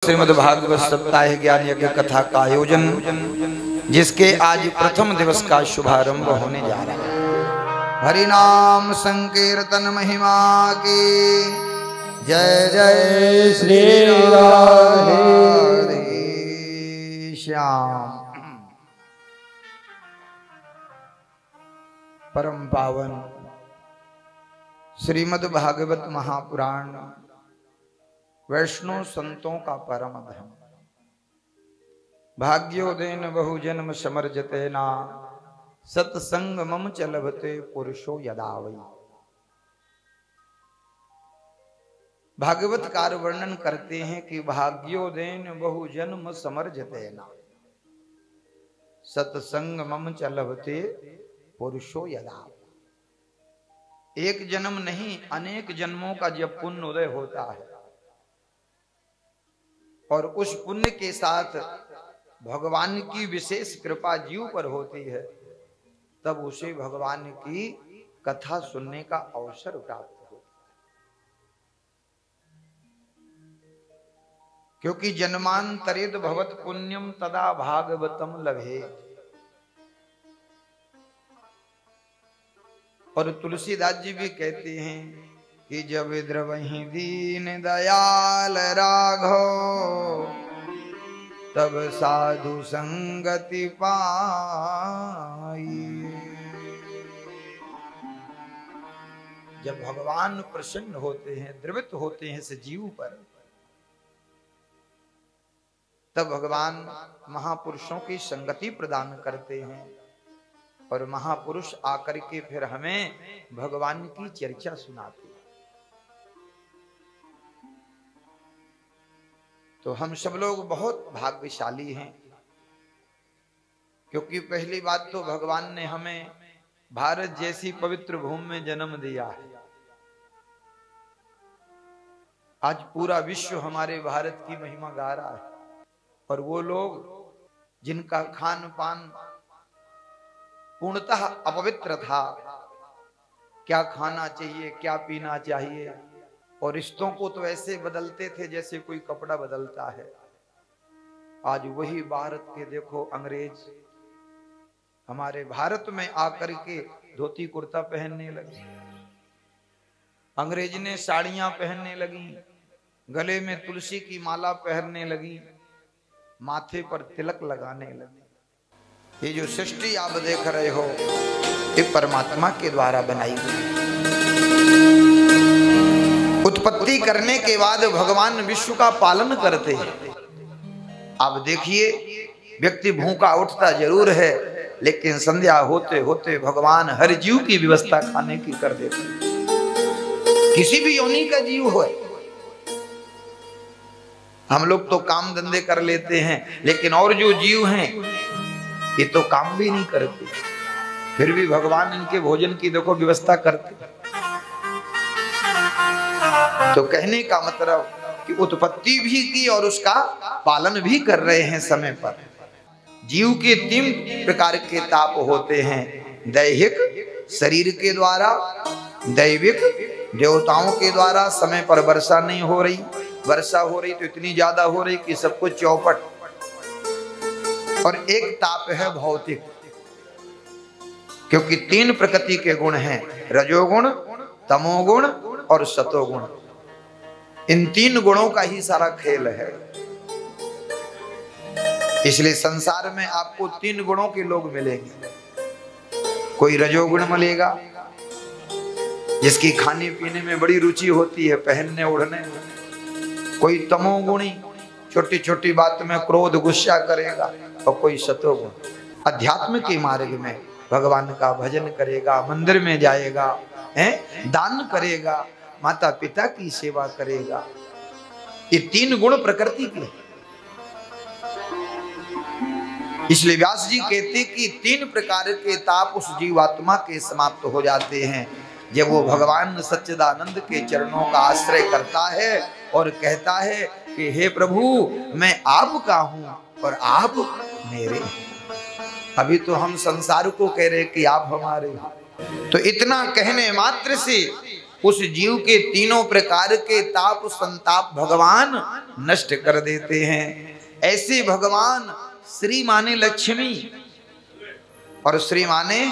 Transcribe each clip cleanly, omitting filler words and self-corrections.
श्रीमद् भागवत सप्ताह ज्ञान यज्ञ कथा का आयोजन, जिसके आज प्रथम दिवस का शुभारंभ होने जा रहा है। हरिनाम संकीर्तन महिमा की जय जय श्री राधे श्याम। परम पावन श्रीमद् भागवत महापुराण वैष्णव संतों का परम धर्म। भाग्योदयन बहुजन्म समर्जते ना सत्संग मम चलभते पुरुषो यदावै। भागवतकार वर्णन करते हैं कि भाग्योदयन बहुजन्म समर्जते ना सत्संग मम चलभते पुरुषो यदावै। एक जन्म नहीं, अनेक जन्मों का जब पुण्य उदय होता है और उस पुण्य के साथ भगवान की विशेष कृपा जीव पर होती है, तब उसे भगवान की कथा सुनने का अवसर प्राप्त होता है। क्योंकि जन्मांतरेद भवत पुण्यम तदा भागवतम लभे। और तुलसीदास जी भी कहते हैं कि जब द्रवहि दीन दयाल राघव तब साधु संगति पाई। जब भगवान प्रसन्न होते हैं, द्रवित होते हैं सजीव पर, तब भगवान महापुरुषों की संगति प्रदान करते हैं और महापुरुष आकर के फिर हमें भगवान की चर्चा सुनाते हैं। तो हम सब लोग बहुत भाग्यशाली हैं, क्योंकि पहली बात तो भगवान ने हमें भारत जैसी पवित्र भूमि में जन्म दिया है। आज पूरा विश्व हमारे भारत की महिमा गा रहा है, और वो लोग जिनका खान पान पूर्णतः अपवित्र था, क्या खाना चाहिए क्या पीना चाहिए, और रिश्तों को तो ऐसे बदलते थे जैसे कोई कपड़ा बदलता है। आज वही भारत के देखो अंग्रेज हमारे भारत में आकर के धोती कुर्ता पहनने लगे, अंग्रेज ने साड़ियां पहनने लगी, गले में तुलसी की माला पहनने लगी, माथे पर तिलक लगाने लगे। ये जो सृष्टि आप देख रहे हो, ये परमात्मा के द्वारा बनाई गई। उत्पत्ति करने के बाद भगवान विश्व का पालन करते हैं। आप देखिए, व्यक्ति भूखा उठता जरूर है, लेकिन संध्या होते होते भगवान हर जीव की व्यवस्था खाने की कर देते हैं। किसी भी योनि का जीव हो, हम लोग तो काम धंधे कर लेते हैं, लेकिन और जो जीव हैं ये तो काम भी नहीं करते, फिर भी भगवान इनके भोजन की देखो व्यवस्था करते। तो कहने का मतलब कि उत्पत्ति भी की और उसका पालन भी कर रहे हैं समय पर। जीव के 3 प्रकार के ताप होते हैं, दैहिक शरीर के द्वारा, दैविक देवताओं के द्वारा। समय पर वर्षा नहीं हो रही, वर्षा हो रही तो इतनी ज्यादा हो रही कि सब कुछ चौपट। और एक ताप है भौतिक, क्योंकि 3 प्रकृति के गुण हैं, रजोगुण, तमोगुण और सतोगुण। इन 3 गुणों का ही सारा खेल है। इसलिए संसार में आपको 3 गुणों के लोग मिलेंगे। कोई रजोगुण मिलेगा जिसकी खाने पीने में बड़ी रुचि होती है, पहनने ओढ़ने में। कोई तमोगुणी, छोटी छोटी बात में क्रोध गुस्सा करेगा। और कोई सतोगुण, अध्यात्म के मार्ग में भगवान का भजन करेगा, मंदिर में जाएगा, दान करेगा, माता पिता की सेवा करेगा। ये 3 गुण प्रकृति के। इसलिए व्यास जी कहते कि 3 प्रकार के ताप उस जीवात्मा के समाप्त हो जाते हैं जब वो भगवान सच्चिदानंद के चरणों का आश्रय करता है और कहता है कि हे प्रभु, मैं आपका हूं और आप मेरे हैं। अभी तो हम संसार को कह रहे कि आप हमारे हो। तो इतना कहने मात्र से उस जीव के तीनों प्रकार के ताप संताप भगवान नष्ट कर देते हैं। ऐसे भगवान श्री माने लक्ष्मी और श्री माने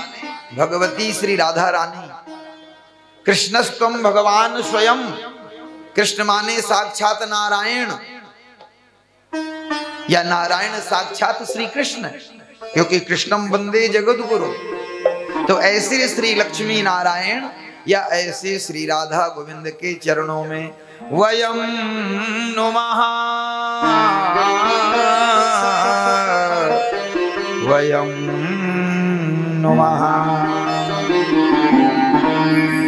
भगवती श्री राधा रानी। कृष्णस्तम भगवान स्वयं, कृष्ण माने साक्षात नारायण या नारायण साक्षात श्री कृष्ण, क्योंकि कृष्णम वंदे जगत गुरु। तो ऐसे श्री लक्ष्मी नारायण या ऐसे श्री राधा गोविंद के चरणों में वयम नुमः वयम नुमः।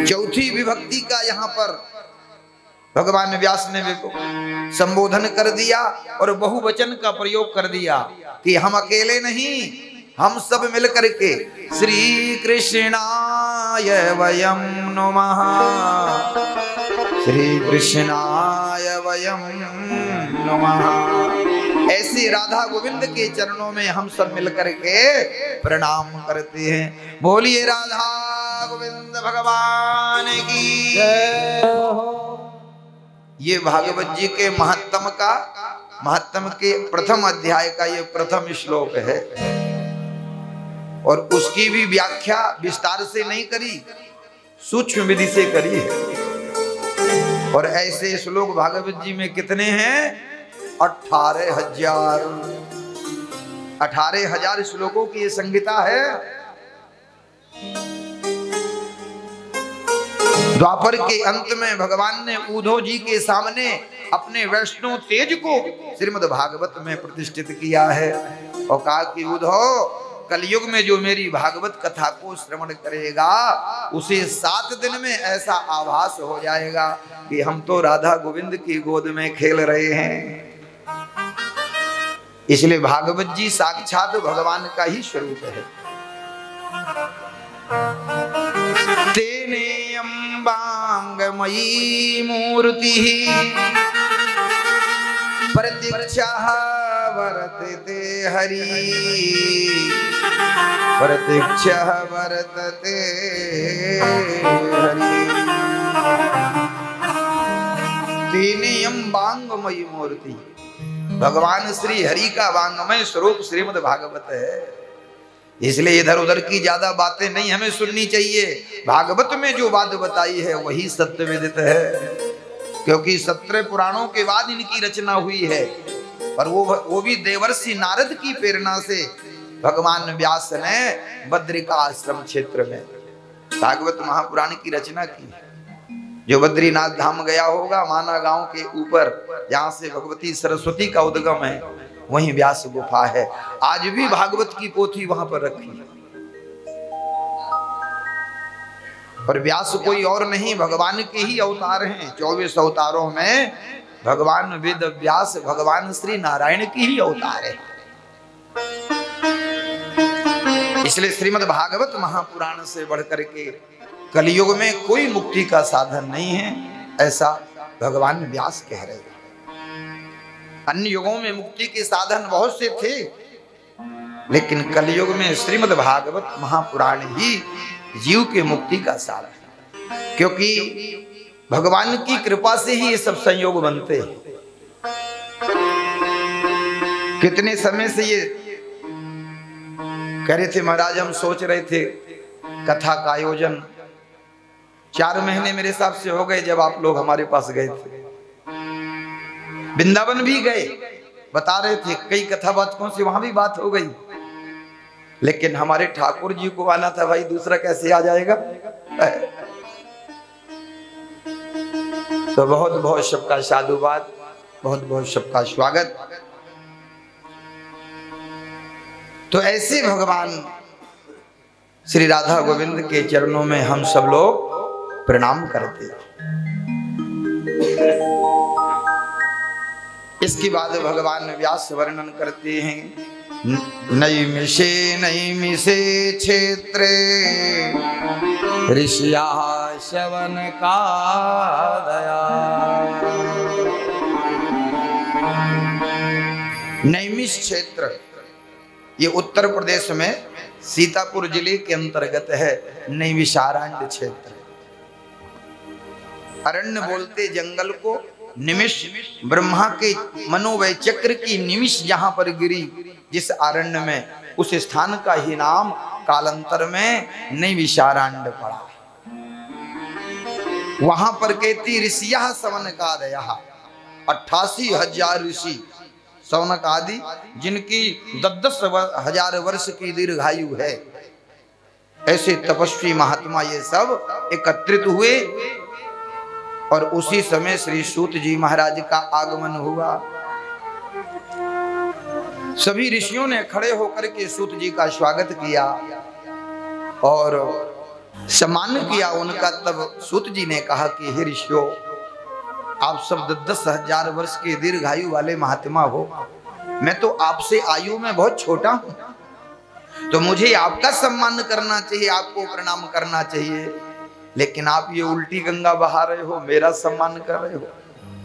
चौथी विभक्ति का यहाँ पर भगवान व्यास ने संबोधन कर दिया और बहुवचन का प्रयोग कर दिया कि हम अकेले नहीं, हम सब मिल करके श्री कृष्णाय वयम नुमः, श्री कृष्णाय वयम नुमः। ऐसे राधा गोविंद के चरणों में हम सब मिल करके प्रणाम करते हैं। बोलिए राधा गोविंद भगवान की जय हो। ये भागवत जी के महात्म के प्रथम अध्याय का ये प्रथम श्लोक है और उसकी भी व्याख्या विस्तार से नहीं करी, सूक्ष्म विधि से करी है। और ऐसे श्लोक भागवत जी में कितने हैं? 18,000 श्लोकों की ये संहिता है। द्वापर के अंत में भगवान ने उद्धव जी के सामने अपने वैष्णव तेज को श्रीमद् भागवत में प्रतिष्ठित किया है और कहा कि उद्धव, कलयुग में जो मेरी भागवत कथा को श्रवण करेगा उसे 7 दिन में ऐसा आभास हो जाएगा कि हम तो राधा गोविंद की गोद में खेल रहे हैं। इसलिए भागवत जी साक्षात भगवान का ही स्वरूप है। तेने अंबांगमयी मूर्ति प्रतीक्षाः वर्तते हरि, प्रतीक्षाः वर्तते हरि। तेने अंबांगमयी मूर्ति, भगवान श्री हरि का वांगमय स्वरूप श्रीमद् भागवत है। इसलिए इधर उधर की ज्यादा बातें नहीं हमें सुननी चाहिए। भागवत में जो बात बताई है वही सत्य विदित है, क्योंकि 17 पुराणों के बाद इनकी रचना हुई है। और वो भी देवर्षि नारद की प्रेरणा से भगवान व्यास ने बद्रिका आश्रम क्षेत्र में भागवत महापुराण की रचना की। जो बद्रीनाथ धाम गया होगा, माना गांव के ऊपर जहां से भगवती सरस्वती का उद्गम है, वहीं व्यास गुफा है। आज भी भागवत की पोथी वहां पर रखी है। और व्यास कोई और नहीं, भगवान के ही अवतार हैं। 24 अवतारों में भगवान वेद व्यास भगवान श्री नारायण की ही अवतार है। इसलिए श्रीमद् भागवत महापुराण से बढ़कर के कलयुग में कोई मुक्ति का साधन नहीं है, ऐसा भगवान व्यास कह रहे हैं। अन्य युगों में मुक्ति के साधन बहुत से थे, लेकिन कलयुग में श्रीमद् भागवत महापुराण ही जीव के मुक्ति का साधन है। क्योंकि भगवान की कृपा से ही ये सब संयोग बनते हैं। कितने समय से ये कह रहे थे महाराज, हम सोच रहे थे कथा का आयोजन, 4 महीने मेरे हिसाब से हो गए जब आप लोग हमारे पास गए थे। वृंदावन भी गए, बता रहे थे कई कथावाचकों से वहां भी बात हो गई, लेकिन हमारे ठाकुर जी को आना था भाई, दूसरा कैसे आ जाएगा। तो बहुत बहुत सबका साधुवाद, बहुत बहुत सबका स्वागत। तो ऐसे भगवान श्री राधा गोविंद के चरणों में हम सब लोग प्रणाम करते हैं। इसके बाद भगवान व्यास वर्णन करते हैं, नैमिषे क्षेत्रे ऋषिया शवन का दया। नैमिष क्षेत्र ये उत्तर प्रदेश में सीतापुर जिले के अंतर्गत है। नैमिषारण्य क्षेत्र अरण्य बोलते जंगल को, निमिष ब्रह्मा के मनोवय चक्र की निमिष जहां पर गिरी जिस अरण्य में, उस स्थान का ही नाम कालांतर में नैमिषारण्य पड़ा। वहां पर कहती ऋषिया सवन का दया, 88,000 ऋषि सौनक आदि जिनकी 10,000 वर्ष की दीर्घायु है, ऐसे तपस्वी महात्मा ये सब एकत्रित हुए। और उसी समय श्री सूत जी महाराज का आगमन हुआ। सभी ऋषियों ने खड़े होकर के सूत जी का स्वागत किया और सम्मान किया उनका। तब सूत जी ने कहा कि हे ऋषियों, आप सब 10,000 वर्ष के दीर्घायु वाले महात्मा हो, मैं तो आपसे आयु में बहुत छोटा हूं, तो मुझे आपका सम्मान करना चाहिए, आपको प्रणाम करना चाहिए। लेकिन आप ये उल्टी गंगा बहा रहे हो, मेरा सम्मान कर रहे हो,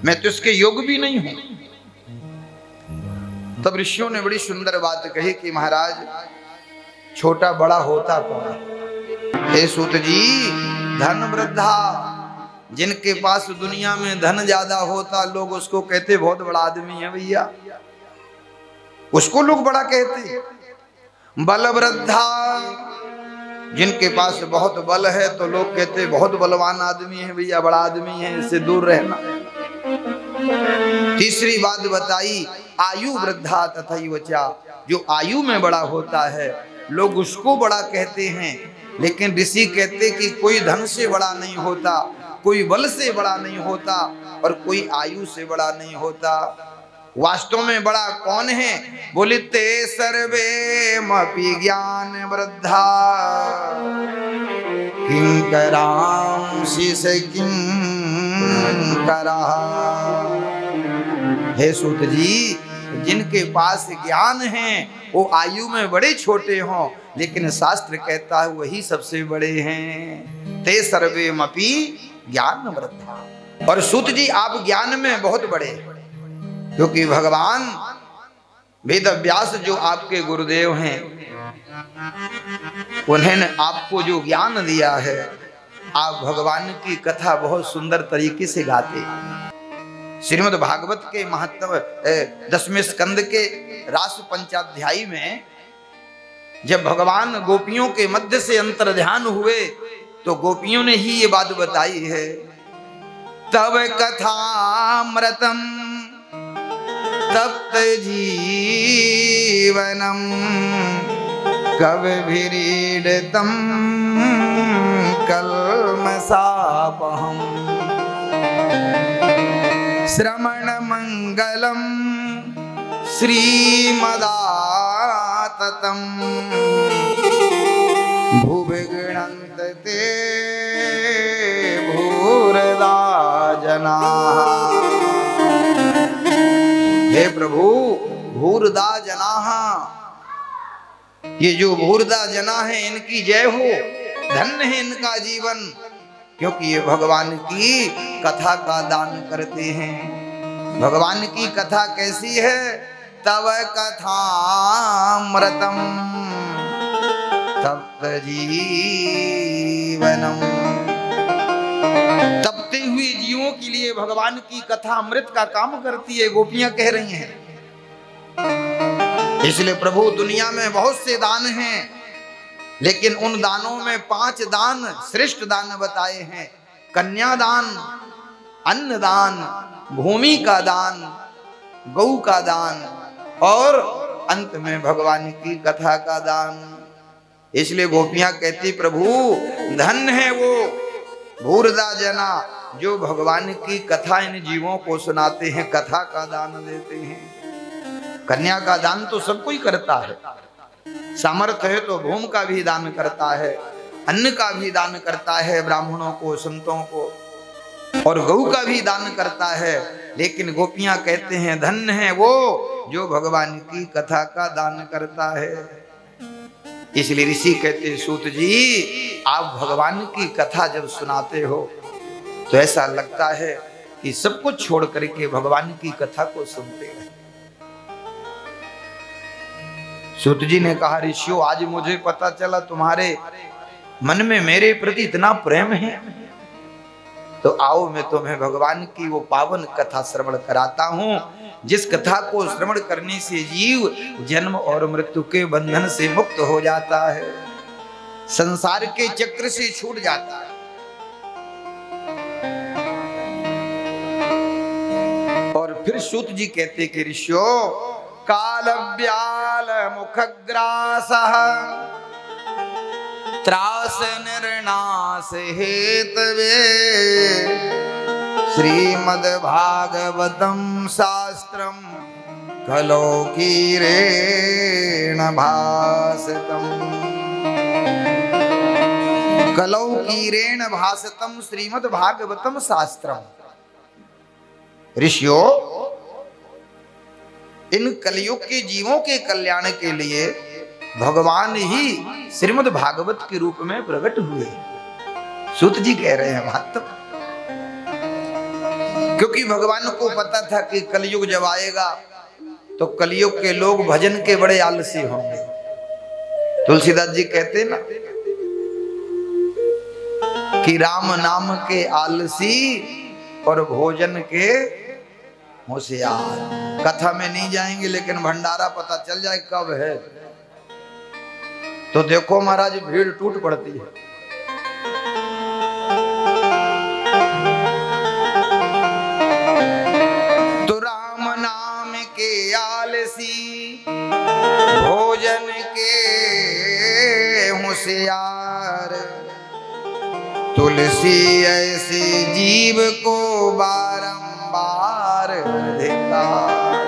मैं तो इसके योग्य भी नहीं हूं। तब ऋषियों ने बड़ी सुंदर बात कही कि महाराज, छोटा बड़ा होता कौन? हे सूत जी, धन वृद्धा, जिनके पास दुनिया में धन ज्यादा होता लोग उसको कहते बहुत बड़ा आदमी है भैया, उसको लोग बड़ा कहते। बल वृद्धा, जिनके पास बहुत बल है तो लोग कहते बहुत बलवान आदमी है भैया, बड़ा आदमी है, इससे दूर रहना। तीसरी बात बताई आयु वृद्धा तथैवचा, जो आयु में बड़ा होता है लोग उसको बड़ा कहते हैं। लेकिन ऋषि कहते कि कोई धन से बड़ा नहीं होता, कोई बल से बड़ा नहीं होता और कोई आयु से बड़ा नहीं होता। वास्तव में बड़ा कौन है? बोले ते सर्वे मपि ज्ञान वृद्धा किंकरांसि से किंकरा। हे सूत जी, जिनके पास ज्ञान है वो आयु में बड़े छोटे हों, लेकिन शास्त्र कहता है वही सबसे बड़े हैं। ते सर्वे मपि ज्ञान वृद्धा। और सूत जी आप ज्ञान में बहुत बड़े, क्योंकि भगवान वेद व्यास जो आपके गुरुदेव हैं, उन्होंने आपको जो ज्ञान दिया है, आप भगवान की कथा बहुत सुंदर तरीके से गाते। श्रीमद् भागवत के महत्व 10वें स्कंद के रास पंचाध्यायी में जब भगवान गोपियों के मध्य से अंतर्ध्यान हुए तो गोपियों ने ही ये बात बताई है, तब कथामृतम तप्त जीवनम कविभिरीडितम कल्मषापहम् श्रवण मंगलम श्रीमदाततम भुविगणन्त ते भूरदा जनाः। हे प्रभु, भूरदा जनाः, ये जो भूरदा जना है इनकी जय हो, धन्य है इनका जीवन, क्योंकि ये भगवान की कथा का दान करते हैं। भगवान की कथा कैसी है? तव कथामृतम तप्त जीवनम। तपते हुए जीवों के लिए भगवान की कथा अमृत का काम करती है, गोपियां कह रही हैं। इसलिए प्रभु दुनिया में बहुत से दान हैं, लेकिन उन दानों में 5 दान श्रेष्ठ दान बताए हैं। कन्यादान, अन्न दान, भूमि का दान, गौ का दान और अंत में भगवान की कथा का दान। इसलिए गोपियां कहती प्रभु धन्य है वो भूरदा जना जो भगवान की कथा इन जीवों को सुनाते हैं, कथा का दान देते हैं। कन्या का दान तो सब कोई करता है, सामर्थ्य है तो भूमि का भी दान करता है, अन्न का भी दान करता है, ब्राह्मणों को, संतों को, और गौ का भी दान करता है। लेकिन गोपियां कहते हैं धन्य है वो जो भगवान की कथा का दान करता है। इसलिए ऋषि कहते सूत जी, आप भगवान की कथा जब सुनाते हो तो ऐसा लगता है कि सब कुछ छोड़ करके भगवान की कथा को सुनते हैं। सूत जी ने कहा ऋषियों, आज मुझे पता चला तुम्हारे मन में मेरे प्रति इतना प्रेम है, तो आओ मैं तुम्हें भगवान की वो पावन कथा श्रवण कराता हूँ, जिस कथा को श्रवण करने से जीव जन्म और मृत्यु के बंधन से मुक्त हो जाता है, संसार के चक्र से छूट जाता है। और फिर सूत जी कहते कि ऋषियों, कालव्याल मुखग्रासः त्रास निर्नाश हेतवे श्रीमद्भागवतम शास्त्रम कलौकीरेण भासितम। कलौकीरेण भासितम श्रीमद्भागवतम शास्त्रम। ऋषियों, इन कलयुग के जीवों के कल्याण के लिए भगवान ही श्रीमद् भागवत के रूप में प्रकट हुए। सूत जी कह रहे हैं महत्व, क्योंकि भगवान को पता था कि कलयुग जब आएगा तो कलयुग के लोग भजन के बड़े आलसी होंगे। तुलसीदास जी कहते ना कि राम नाम के आलसी और भोजन के होशियार। कथा में नहीं जाएंगे, लेकिन भंडारा पता चल जाए कब है तो देखो महाराज भीड़ टूट पड़ती है। तो राम नाम के आलसी भोजन के होशियार, तुलसी ऐसे जीव को बारंबार धिक्कार।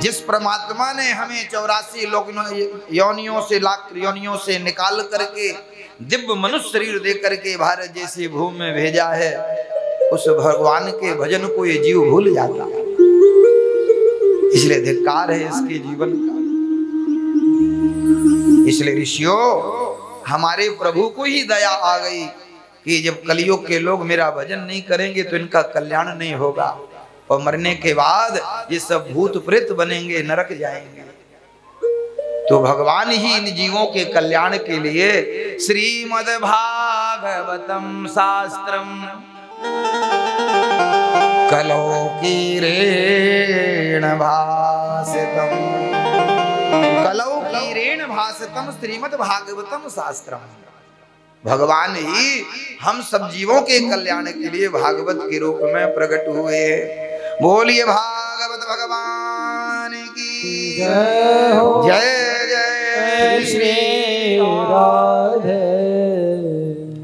जिस परमात्मा ने हमें 84 योनियों से लाख योनियों से निकाल करके दिव्य मनुष्य शरीर दे करके भारत जैसी भूमि में भेजा है, उस भगवान के भजन को ये जीव भूल जाता है। इसलिए धिक्कार है इसके जीवन का। इसलिए ऋषियों, हमारे प्रभु को ही दया आ गई कि जब कलयुग के लोग मेरा भजन नहीं करेंगे तो इनका कल्याण नहीं होगा, और मरने के बाद ये सब भूत प्रेत बनेंगे, नरक जाएंगे। तो भगवान ही इन जीवों के कल्याण के लिए श्रीमद् भागवतम शास्त्रम कलौकीरेण भासितम। कलौकीरेण भासितम श्रीमद् भागवतम शास्त्रम। भगवान ही हम सब जीवों के कल्याण के लिए भागवत के रूप में प्रकट हुए। बोलिए भागवत भगवान की जय हो। जय जय श्री राधे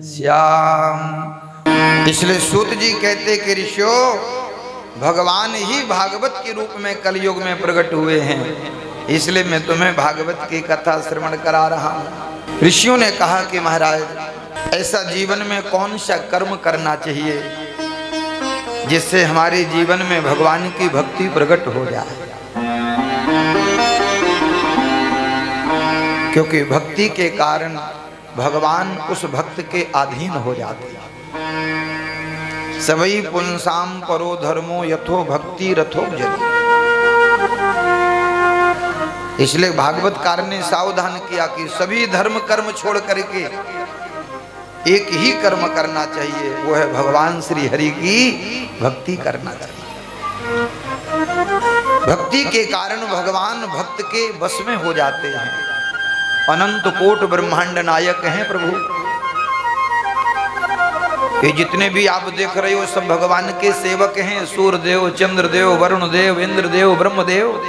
श्याम। इसलिए सूत जी कहते कि ऋषियों, भगवान ही भागवत के रूप में कलयुग में प्रकट हुए हैं, इसलिए मैं तुम्हें भागवत की कथा श्रवण करा रहा हूँ। ऋषियों ने कहा कि महाराज, ऐसा जीवन में कौन सा कर्म करना चाहिए जिससे हमारे जीवन में भगवान की भक्ति प्रकट हो जाए। क्योंकि भक्ति के कारण भगवान उस भक्त के अधीन हो जाते हैं। सबई पुंसाम परो धर्मो यथो भक्ति रथो जन। इसलिए भागवतकार ने सावधान किया कि सभी धर्म कर्म छोड़ करके एक ही कर्म करना चाहिए, वो है भगवान श्री हरि की भक्ति करना चाहिए। भक्ति के कारण भगवान भक्त के वश में हो जाते हैं। अनंत कोट ब्रह्मांड नायक हैं प्रभु। ये जितने भी आप देख रहे हो सब भगवान के सेवक हैं। सूर्य देव, चंद्र देव, वरुण देव, इंद्र देव, ब्रह्मदेव,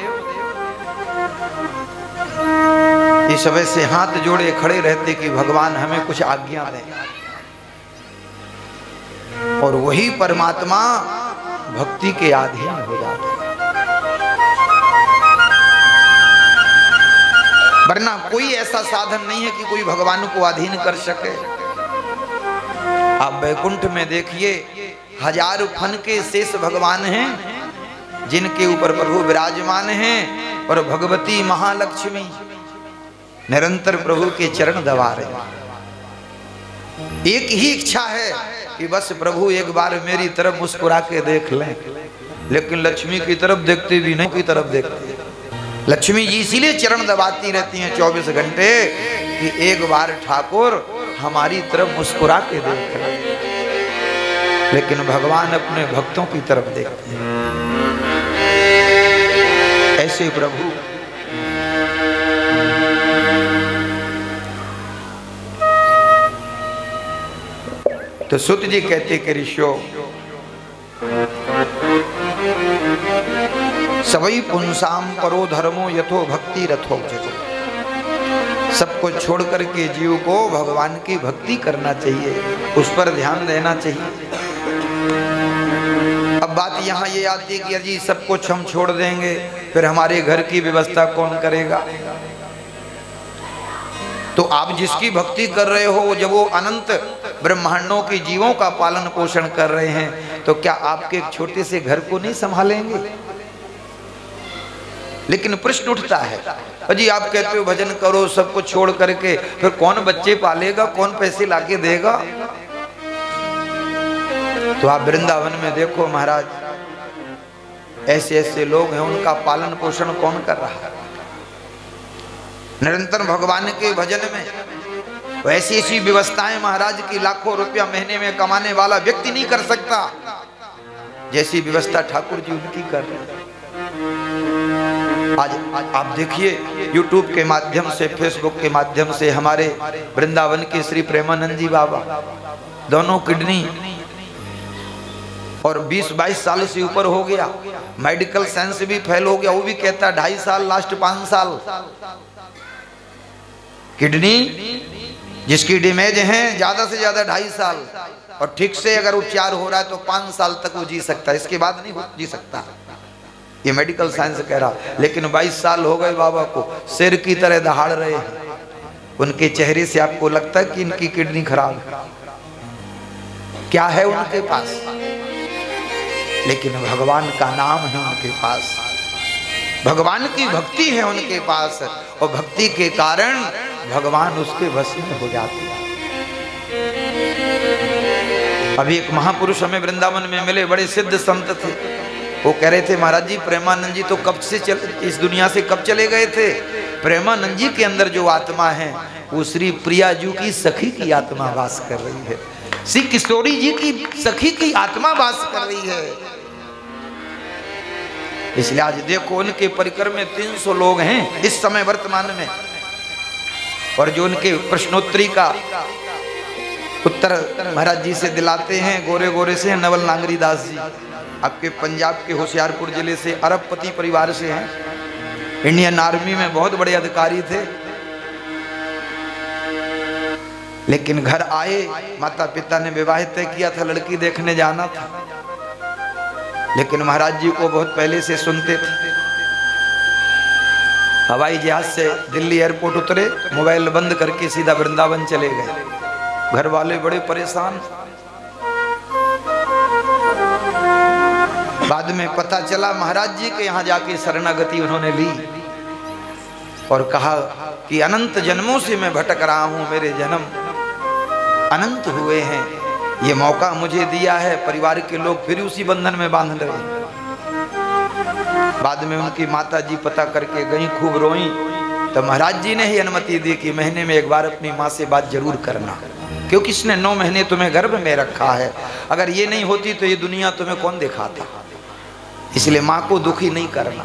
ये सब ऐसे हाथ जोड़े खड़े रहते कि भगवान हमें कुछ आज्ञा दें। और वही परमात्मा भक्ति के अधीन हो जाते हैं। वरना कोई ऐसा साधन नहीं है कि कोई भगवान को अधीन कर सके। आप वैकुंठ में देखिए, 1000 फन के शेष भगवान हैं जिनके ऊपर प्रभु विराजमान हैं, और भगवती महालक्ष्मी निरंतर प्रभु के चरण दबा रहे हैं। एक ही इच्छा है कि बस प्रभु एक बार मेरी तरफ मुस्कुरा के देख लें, लेकिन लक्ष्मी की तरफ देखते भी नहीं, की तरफ देखते। लक्ष्मी जी इसीलिए चरण दबाती रहती हैं 24 घंटे कि एक बार ठाकुर हमारी तरफ मुस्कुरा के देख रहे हैं, लेकिन भगवान अपने भक्तों की तरफ देखते हैं। ऐसे प्रभु तो सुत जी कहते कि ऋषियों, सवई पुंसाम परो धर्मो यथो भक्ति रथो जतो। सबको छोड़ करके जीव को भगवान की भक्ति करना चाहिए, उस पर ध्यान देना चाहिए। अब बात यहाँ ये आती है कि यदि सब कुछ हम छोड़ देंगे फिर हमारे घर की व्यवस्था कौन करेगा? तो आप जिसकी भक्ति कर रहे हो, जब वो अनंत ब्रह्मांडों के जीवों का पालन पोषण कर रहे हैं, तो क्या आपके एक छोटे से घर को नहीं संभालेंगे? लेकिन प्रश्न उठता है, जी आप कहते हो भजन करो सब कुछ छोड़ करके, फिर कौन बच्चे पालेगा, कौन पैसे लाके देगा? तो आप वृंदावन में देखो महाराज, ऐसे ऐसे लोग हैं, उनका पालन पोषण कौन कर रहा है? निरंतर भगवान के भजन में ऐसी ऐसी व्यवस्थाएं महाराज की लाखों रुपया महीने में कमाने वाला व्यक्ति नहीं कर सकता, जैसी व्यवस्था ठाकुर जी उनकी कर रहे हैं। आज आप देखिए YouTube के माध्यम से, Facebook के माध्यम से हमारे वृंदावन के श्री प्रेमानंद जी बाबा, दोनों किडनी और 20-22 साल से ऊपर हो गया, मेडिकल साइंस भी फेल हो गया, वो भी कहता 2.5 साल, लास्ट 5 साल। किडनी जिसकी डैमेज है ज्यादा से ज्यादा 2.5 साल, और ठीक से अगर उपचार हो रहा है तो 5 साल तक वो जी सकता है, इसके बाद नहीं जी सकता, ये मेडिकल साइंस कह रहा। लेकिन 22 साल हो गए बाबा को, शेर की तरह दहाड़ रहे हैं। उनके चेहरे से आपको लगता है कि इनकी किडनी खराब है, क्या है उनके पास? लेकिन भगवान का नाम है उनके पास, भगवान की भक्ति है उनके पास, और भक्ति के कारण भगवान उसके वश में हो जाते हैं। अभी एक महापुरुष हमें वृंदावन में मिले, बड़े सिद्ध संत थे। वो कह रहे थे महाराज जी प्रेमानंद जी तो कब से इस दुनिया से कब चले गए थे? प्रेमानंद जी के अंदर जो आत्मा है वो श्री प्रिया जी की सखी की आत्मा वास कर रही है, श्री किशोरी जी की सखी की आत्मा वास कर रही है। इसलिए आज देखो उनके परिकर में 300 लोग हैं इस समय वर्तमान में, और जो उनके प्रश्नोत्तरी का उत्तर महाराज जी से दिलाते हैं, गोरे गोरे से नवल नांगरी दास जी, आपके पंजाब के होशियारपुर जिले से, अरबपति परिवार से हैं, इंडियन आर्मी में बहुत बड़े अधिकारी थे। लेकिन घर आए, माता पिता ने विवाह तय किया था, लड़की देखने जाना था, लेकिन महाराज जी को बहुत पहले से सुनते थे। हवाई जहाज से दिल्ली एयरपोर्ट उतरे, मोबाइल बंद करके सीधा वृंदावन चले गए। घर वाले बड़े परेशान। बाद में पता चला महाराज जी के यहाँ जाके शरणागति उन्होंने ली और कहा कि अनंत जन्मों से मैं भटक रहा हूँ, मेरे जन्म अनंत हुए हैं, ये मौका मुझे दिया है, परिवार के लोग फिर उसी बंधन में बांध रहे हैं। बाद में उनकी माता जी पता करके गई, खूब रोई, तो महाराज जी ने ही अनुमति दी कि महीने में एक बार अपनी माँ से बात जरूर करना, क्योंकि इसने 9 महीने तुम्हें गर्भ में रखा है, अगर ये नहीं होती तो ये दुनिया तुम्हें कौन दिखाता। इसलिए माँ को दुखी नहीं करना,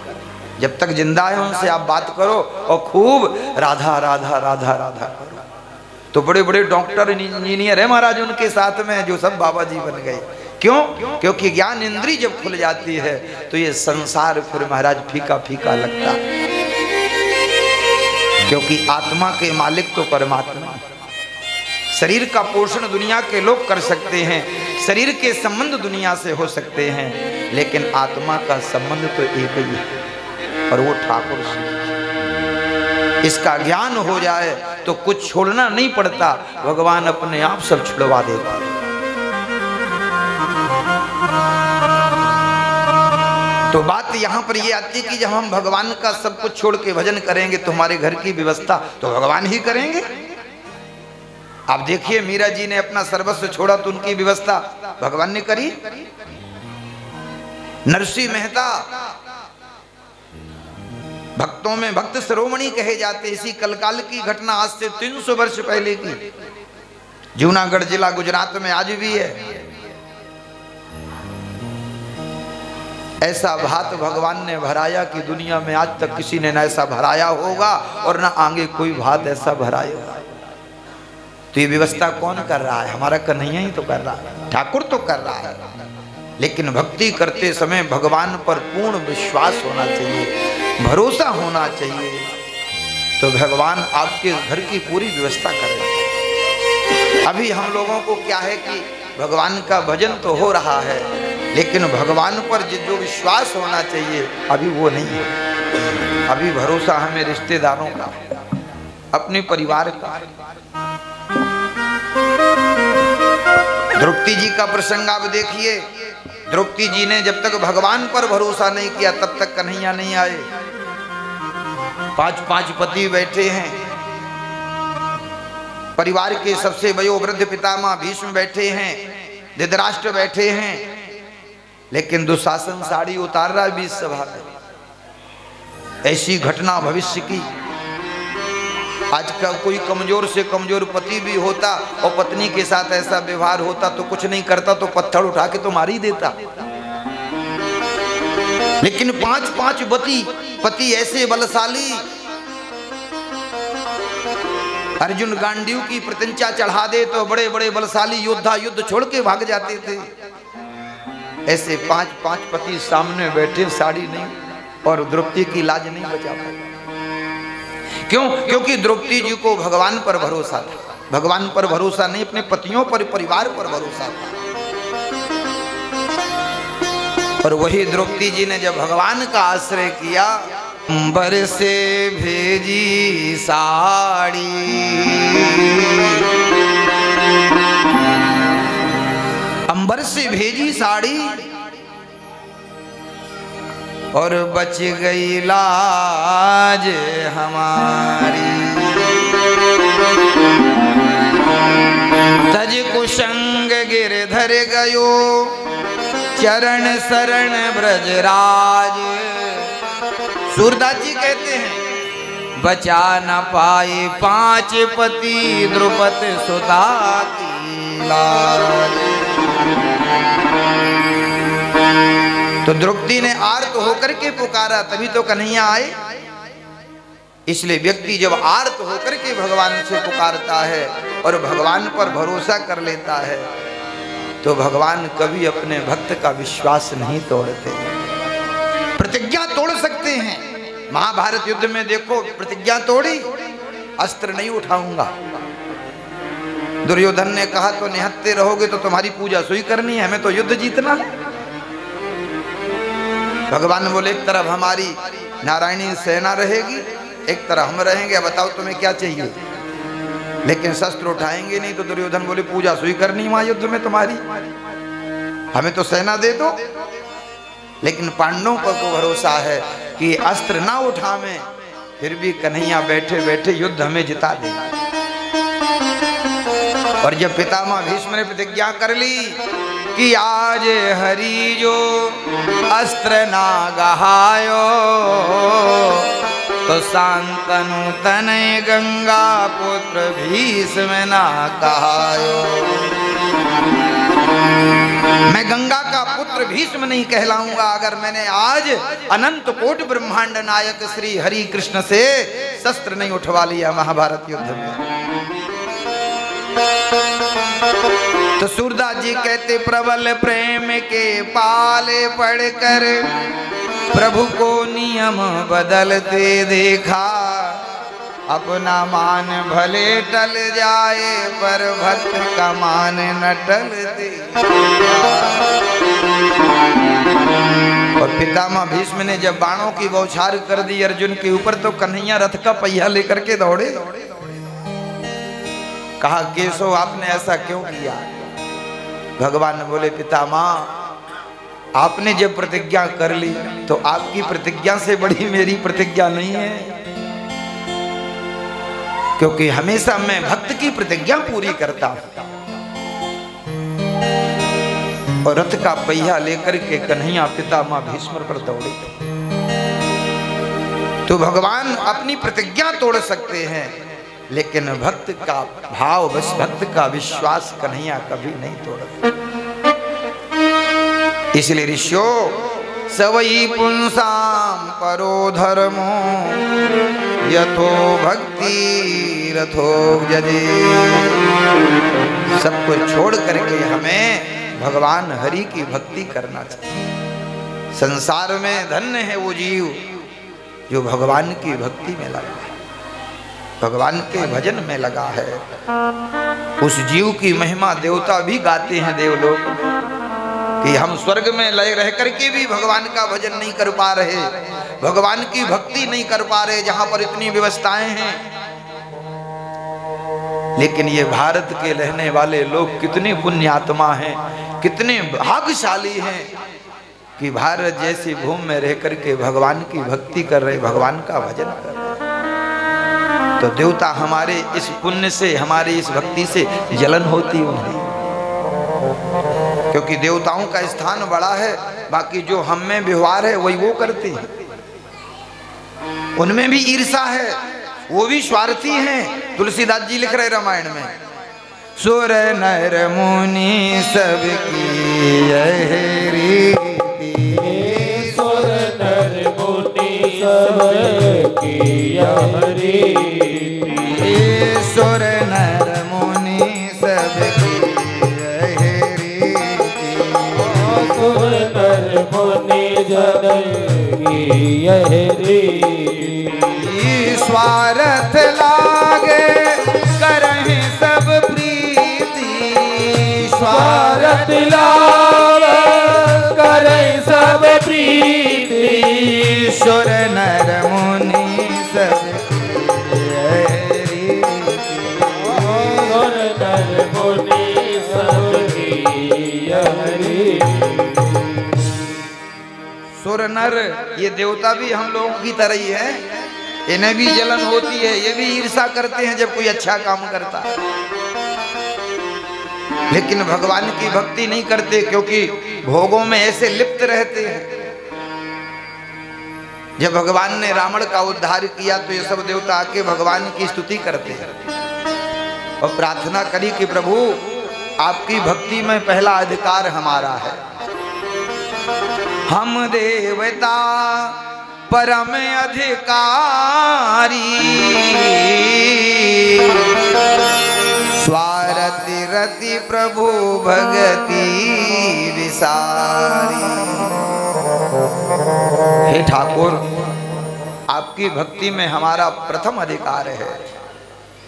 जब तक जिंदा है उनसे आप बात करो और खूब राधा राधा राधा राधा करो। तो बड़े बड़े डॉक्टर इंजीनियर है महाराज उनके साथ में, जो सब बाबा जी बन गए। क्यों? क्योंकि ज्ञान इंद्री जब खुल जाती है तो ये संसार फिर महाराज फीका फीका लगता, क्योंकि आत्मा के मालिक तो परमात्मा। शरीर का पोषण दुनिया के लोग कर सकते हैं, शरीर के संबंध दुनिया से हो सकते हैं, लेकिन आत्मा का संबंध तो एक ही है, और वो ठाकुर से। इसका ज्ञान हो जाए तो कुछ छोड़ना नहीं पड़ता, भगवान अपने आप सब छुड़वा देता। तो बात यहाँ पर ये आती है कि जब हम भगवान का सब कुछ छोड़ के भजन करेंगे तो हमारे घर की व्यवस्था तो भगवान ही करेंगे। आप देखिए मीरा जी ने अपना सर्वस्व छोड़ा तो उनकी व्यवस्था भगवान ने करी। नरसिंह मेहता भक्तों में भक्त शिरोमणि कहे जाते, इसी कलकाल की घटना आज से 300 वर्ष पहले की। जूनागढ़ जिला गुजरात में आज भी है। ऐसा भात भगवान ने भराया कि दुनिया में आज तक किसी ने न ऐसा भराया होगा और न आगे कोई भात ऐसा भराएगा। तो ये व्यवस्था कौन कर रहा है? हमारा कन्हैया ही तो कर रहा है, ठाकुर तो कर रहा है। लेकिन भक्ति करते समय भगवान पर पूर्ण विश्वास होना चाहिए, भरोसा होना चाहिए, तो भगवान आपके घर की पूरी व्यवस्था करेंगे। अभी हम लोगों को क्या है कि भगवान का भजन तो हो रहा है, लेकिन भगवान पर जो विश्वास होना चाहिए अभी वो नहीं है। अभी भरोसा हमें रिश्तेदारों का, अपने परिवार का। द्रौपदी जी का प्रसंग आप देखिए। द्रौपदी जी ने जब तक भगवान पर भरोसा नहीं किया तब तक कन्हैया नहीं आए। 5 पति बैठे हैं, परिवार के सबसे वयोवृद्ध पितामह भीष्म बैठे हैं, धृतराष्ट्र बैठे हैं, लेकिन दुशासन साड़ी उतार रहा है बीच सभा में। ऐसी घटना भविष्य की। आज का कोई कमजोर से कमजोर पति भी होता और पत्नी के साथ ऐसा व्यवहार होता तो कुछ नहीं करता, तो पत्थर उठा के तो मार ही देता। लेकिन 5 पति ऐसे बलशाली। अर्जुन गांडीव की प्रतिंचा चढ़ा दे तो बड़े बड़े बलशाली योद्धा युद्ध छोड़ के भाग जाते थे। ऐसे 5 पति सामने बैठे, साड़ी नहीं, और द्रौपदी की लाज नहीं बचा पाए। क्यों? क्योंकि द्रौपदी जी को भगवान पर भरोसा था। भगवान पर भरोसा नहीं, अपने पतियों पर, परिवार पर भरोसा था। और वही द्रौपदी जी ने जब भगवान का आश्रय किया, अंबर से भेजी साड़ी, अंबर से भेजी साड़ी, और बच गई लाज हमारी। तज कुशंग गिरधर गयो, चरण शरण ब्रजराज। सूरदास जी कहते हैं, बचा न पाए 5 पति द्रुपद सुता की लाज। तो द्रौपदी ने आर्त होकर के पुकारा, तभी तो कन्हैया आए। इसलिए व्यक्ति जब आर्त होकर के भगवान से पुकारता है और भगवान पर भरोसा कर लेता है, तो भगवान कभी अपने भक्त का विश्वास नहीं तोड़ते। प्रतिज्ञा तोड़ सकते हैं। महाभारत युद्ध में देखो, प्रतिज्ञा तोड़ी, अस्त्र नहीं उठाऊंगा। दुर्योधन ने कहा तो निहत्ते रहोगे तो तुम्हारी पूजा सुई करनी है, हमें तो युद्ध जीतना है। भगवान बोले, एक तरफ हमारी नारायणी सेना रहेगी, एक तरफ हम रहेंगे, बताओ तुम्हें क्या चाहिए। लेकिन शस्त्र उठाएंगे नहीं। तो दुर्योधन बोले, पूजा सुई करनी वहां युद्ध में तुम्हारी, हमें तो सेना दे दो। लेकिन पांडवों पर को भरोसा है कि अस्त्र ना उठावे, फिर भी कन्हैया बैठे बैठे युद्ध हमें जिता देगा। और जब पितामह भीष्म ने प्रतिज्ञा कर ली कि आज हरि जो अस्त्र ना गहायो, तो शांतनु तनय गंगा पुत्र भीष्म ना कहायो। मैं गंगा का पुत्र भीष्म नहीं कहलाऊंगा अगर मैंने आज अनंत कोटि ब्रह्मांड नायक श्री हरि कृष्ण से शस्त्र नहीं उठवा लिया महाभारत युद्ध में। तो सूरदास जी कहते, प्रबल प्रेम के पाले पढ़कर प्रभु को नियम बदलते देखा। अपना मान भले टल जाए पर भक्त का मान न टलते। और पितामह भीष्म ने जब बाणों की बौछार कर दी अर्जुन के ऊपर, तो कन्हैया रथ का पहिया लेकर के दौड़े। कहा, केशव आपने ऐसा क्यों किया? भगवान बोले, पितामह आपने जब प्रतिज्ञा कर ली तो आपकी प्रतिज्ञा से बड़ी मेरी प्रतिज्ञा नहीं है, क्योंकि हमेशा मैं भक्त की प्रतिज्ञा पूरी करता हूं। और रथ का पहिया लेकर के कन्हैया पितामह भीष्म पर दौड़े। तो भगवान अपनी प्रतिज्ञा तोड़ सकते हैं, लेकिन भक्त का भाव, बस भक्त का विश्वास कन्हैया कभी नहीं तोड़ता। इसलिए ऋषियों सवई पुंसाम परो धर्मो यथो भक्ति रथो जदे। सब कुछ छोड़ करके हमें भगवान हरि की भक्ति करना चाहिए। संसार में धन्य है वो जीव जो भगवान की भक्ति में लगा है, भगवान के भजन में लगा है। उस जीव की महिमा देवता भी गाते हैं देवलोक में कि हम स्वर्ग में लय रह करके भी भगवान का भजन नहीं कर पा रहे, भगवान की भक्ति नहीं कर पा रहे, जहां पर इतनी व्यवस्थाएं हैं। लेकिन ये भारत के रहने वाले लोग कितने पुण्यात्मा हैं, कितने भाग्यशाली हैं कि भारत जैसी भूमि में रह करके भगवान की भक्ति कर रहे, भगवान का भजन कर रहे। तो देवता हमारे इस पुण्य से, हमारी इस भक्ति से जलन होती उन्हें, क्योंकि देवताओं का स्थान बड़ा है, बाकी जो हम में व्यवहार है वही वो करते हैं। उनमें भी ईर्षा है, वो भी स्वार्थी हैं। तुलसीदास जी लिख रहे रामायण में, सुर नर मुनि सबकी यह रीति, सुर नर मुनि सबकी यह रीति, सुर नर मुनि सबकी जन की यह रीति। स्वार्थ लागे करहि सब प्रीति, स्वार्थ लागे करहि सब प्रीति, सुर नर मुनि सबकी यह रीति, सुर नर मुनि सबकी यह रीति। सुर नर ये देवता भी हम लोगों की तरह ही है, इन्हें भी जलन होती है, ये भी ईर्षा करते हैं जब कोई अच्छा काम करता है, लेकिन भगवान की भक्ति नहीं करते क्योंकि भोगों में ऐसे लिप्त रहते हैं। जब भगवान ने रावण का उद्धार किया तो ये सब देवता आके भगवान की स्तुति करते हैं और प्रार्थना करी कि प्रभु आपकी भक्ति में पहला अधिकार हमारा है, हम देवता परम अधिकारी, स्वारति रति प्रभु भगति विसारी। हे ठाकुर, आपकी भक्ति में हमारा प्रथम अधिकार है,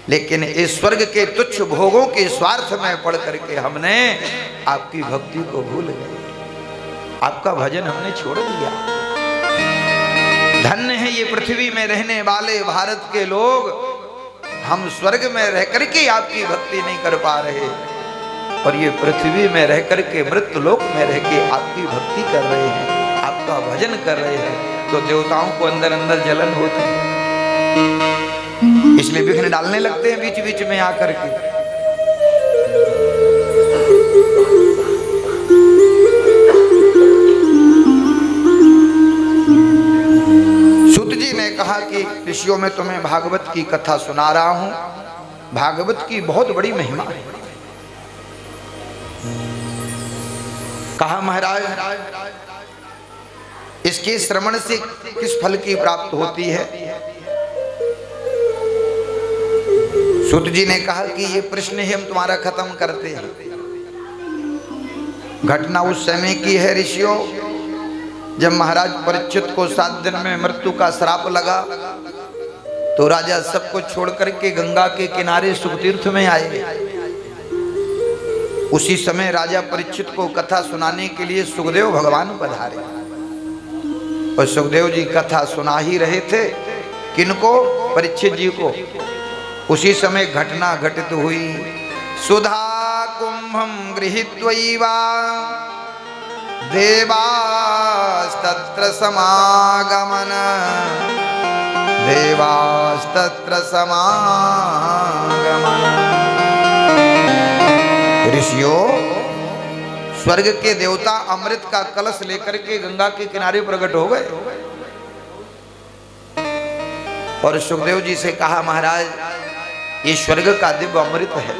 लेकिन इस स्वर्ग के तुच्छ भोगों के स्वार्थ में पड़ करके हमने आपकी भक्ति को भूल गए, आपका भजन हमने छोड़ दिया। धन्य है ये पृथ्वी में रहने वाले भारत के लोग, हम स्वर्ग में रह करके आपकी भक्ति नहीं कर पा रहे और ये पृथ्वी में रह करके मृत लोक में रह के आपकी भक्ति कर रहे हैं, आपका भजन कर रहे हैं। तो देवताओं को अंदर अंदर जलन होती है, इसलिए विघ्न डालने लगते हैं बीच बीच में आकर के। कहा कि ऋषियों में तुम्हें भागवत की कथा सुना रहा हूं, भागवत की बहुत बड़ी महिमा है। कहा महाराज इसके श्रवण से किस फल की प्राप्त होती है? सूत जी ने कहा कि ये प्रश्न ही हम तुम्हारा खत्म करते हैं। घटना उस समय की है ऋषियों, जब महाराज परीक्षित को 7 दिन में मृत्यु का श्राप लगा तो राजा सब कुछ छोड़ करके गंगा के किनारे सुखतीर्थ में आए। उसी समय राजा परीक्षित को कथा सुनाने के लिए सुखदेव भगवान पधारे और सुखदेव जी कथा सुना ही रहे थे। किनको? परीक्षित जी को। उसी समय घटना घटित हुई। सुधा कुंभम गृहीत्वैवा देवास्तत्र समागमन, देवास्तत्र समागमन। ऋषियों, स्वर्ग के देवता अमृत का कलश लेकर के गंगा के किनारे प्रकट हो गए और सुखदेव जी से कहा महाराज ये स्वर्ग का दिव्य अमृत है।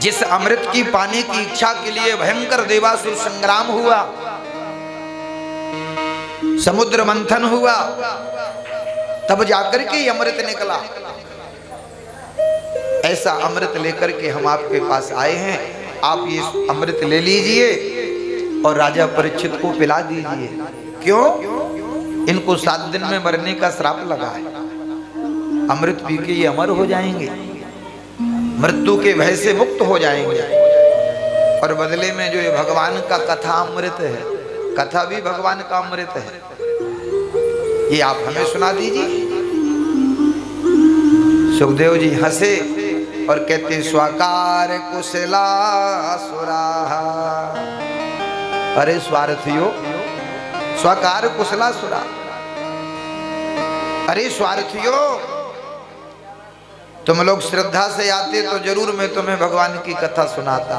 जिस अमृत की पाने की इच्छा के लिए भयंकर देवासुर संग्राम हुआ, समुद्र मंथन हुआ, तब जाकर के अमृत निकला। ऐसा अमृत लेकर के हम आपके पास आए हैं। आप ये अमृत ले लीजिए और राजा परीक्षित को पिला दीजिए। क्यों? इनको 7 दिन में मरने का श्राप लगा है। अमृत पी के ये अमर हो जाएंगे, मृत्यु के भय से मुक्त हो जाएंगे। और बदले में जो ये भगवान का कथा अमृत है, कथा भी भगवान का अमृत है, ये आप हमें सुना दीजिए। सुखदेव जी हंसे और कहते स्वाकार कुशला सुरा। अरे स्वार्थियो, स्वाकार कुशला सुरा। अरे स्वार्थियो, तुम लोग श्रद्धा से आते तो जरूर मैं तुम्हें भगवान की कथा सुनाता,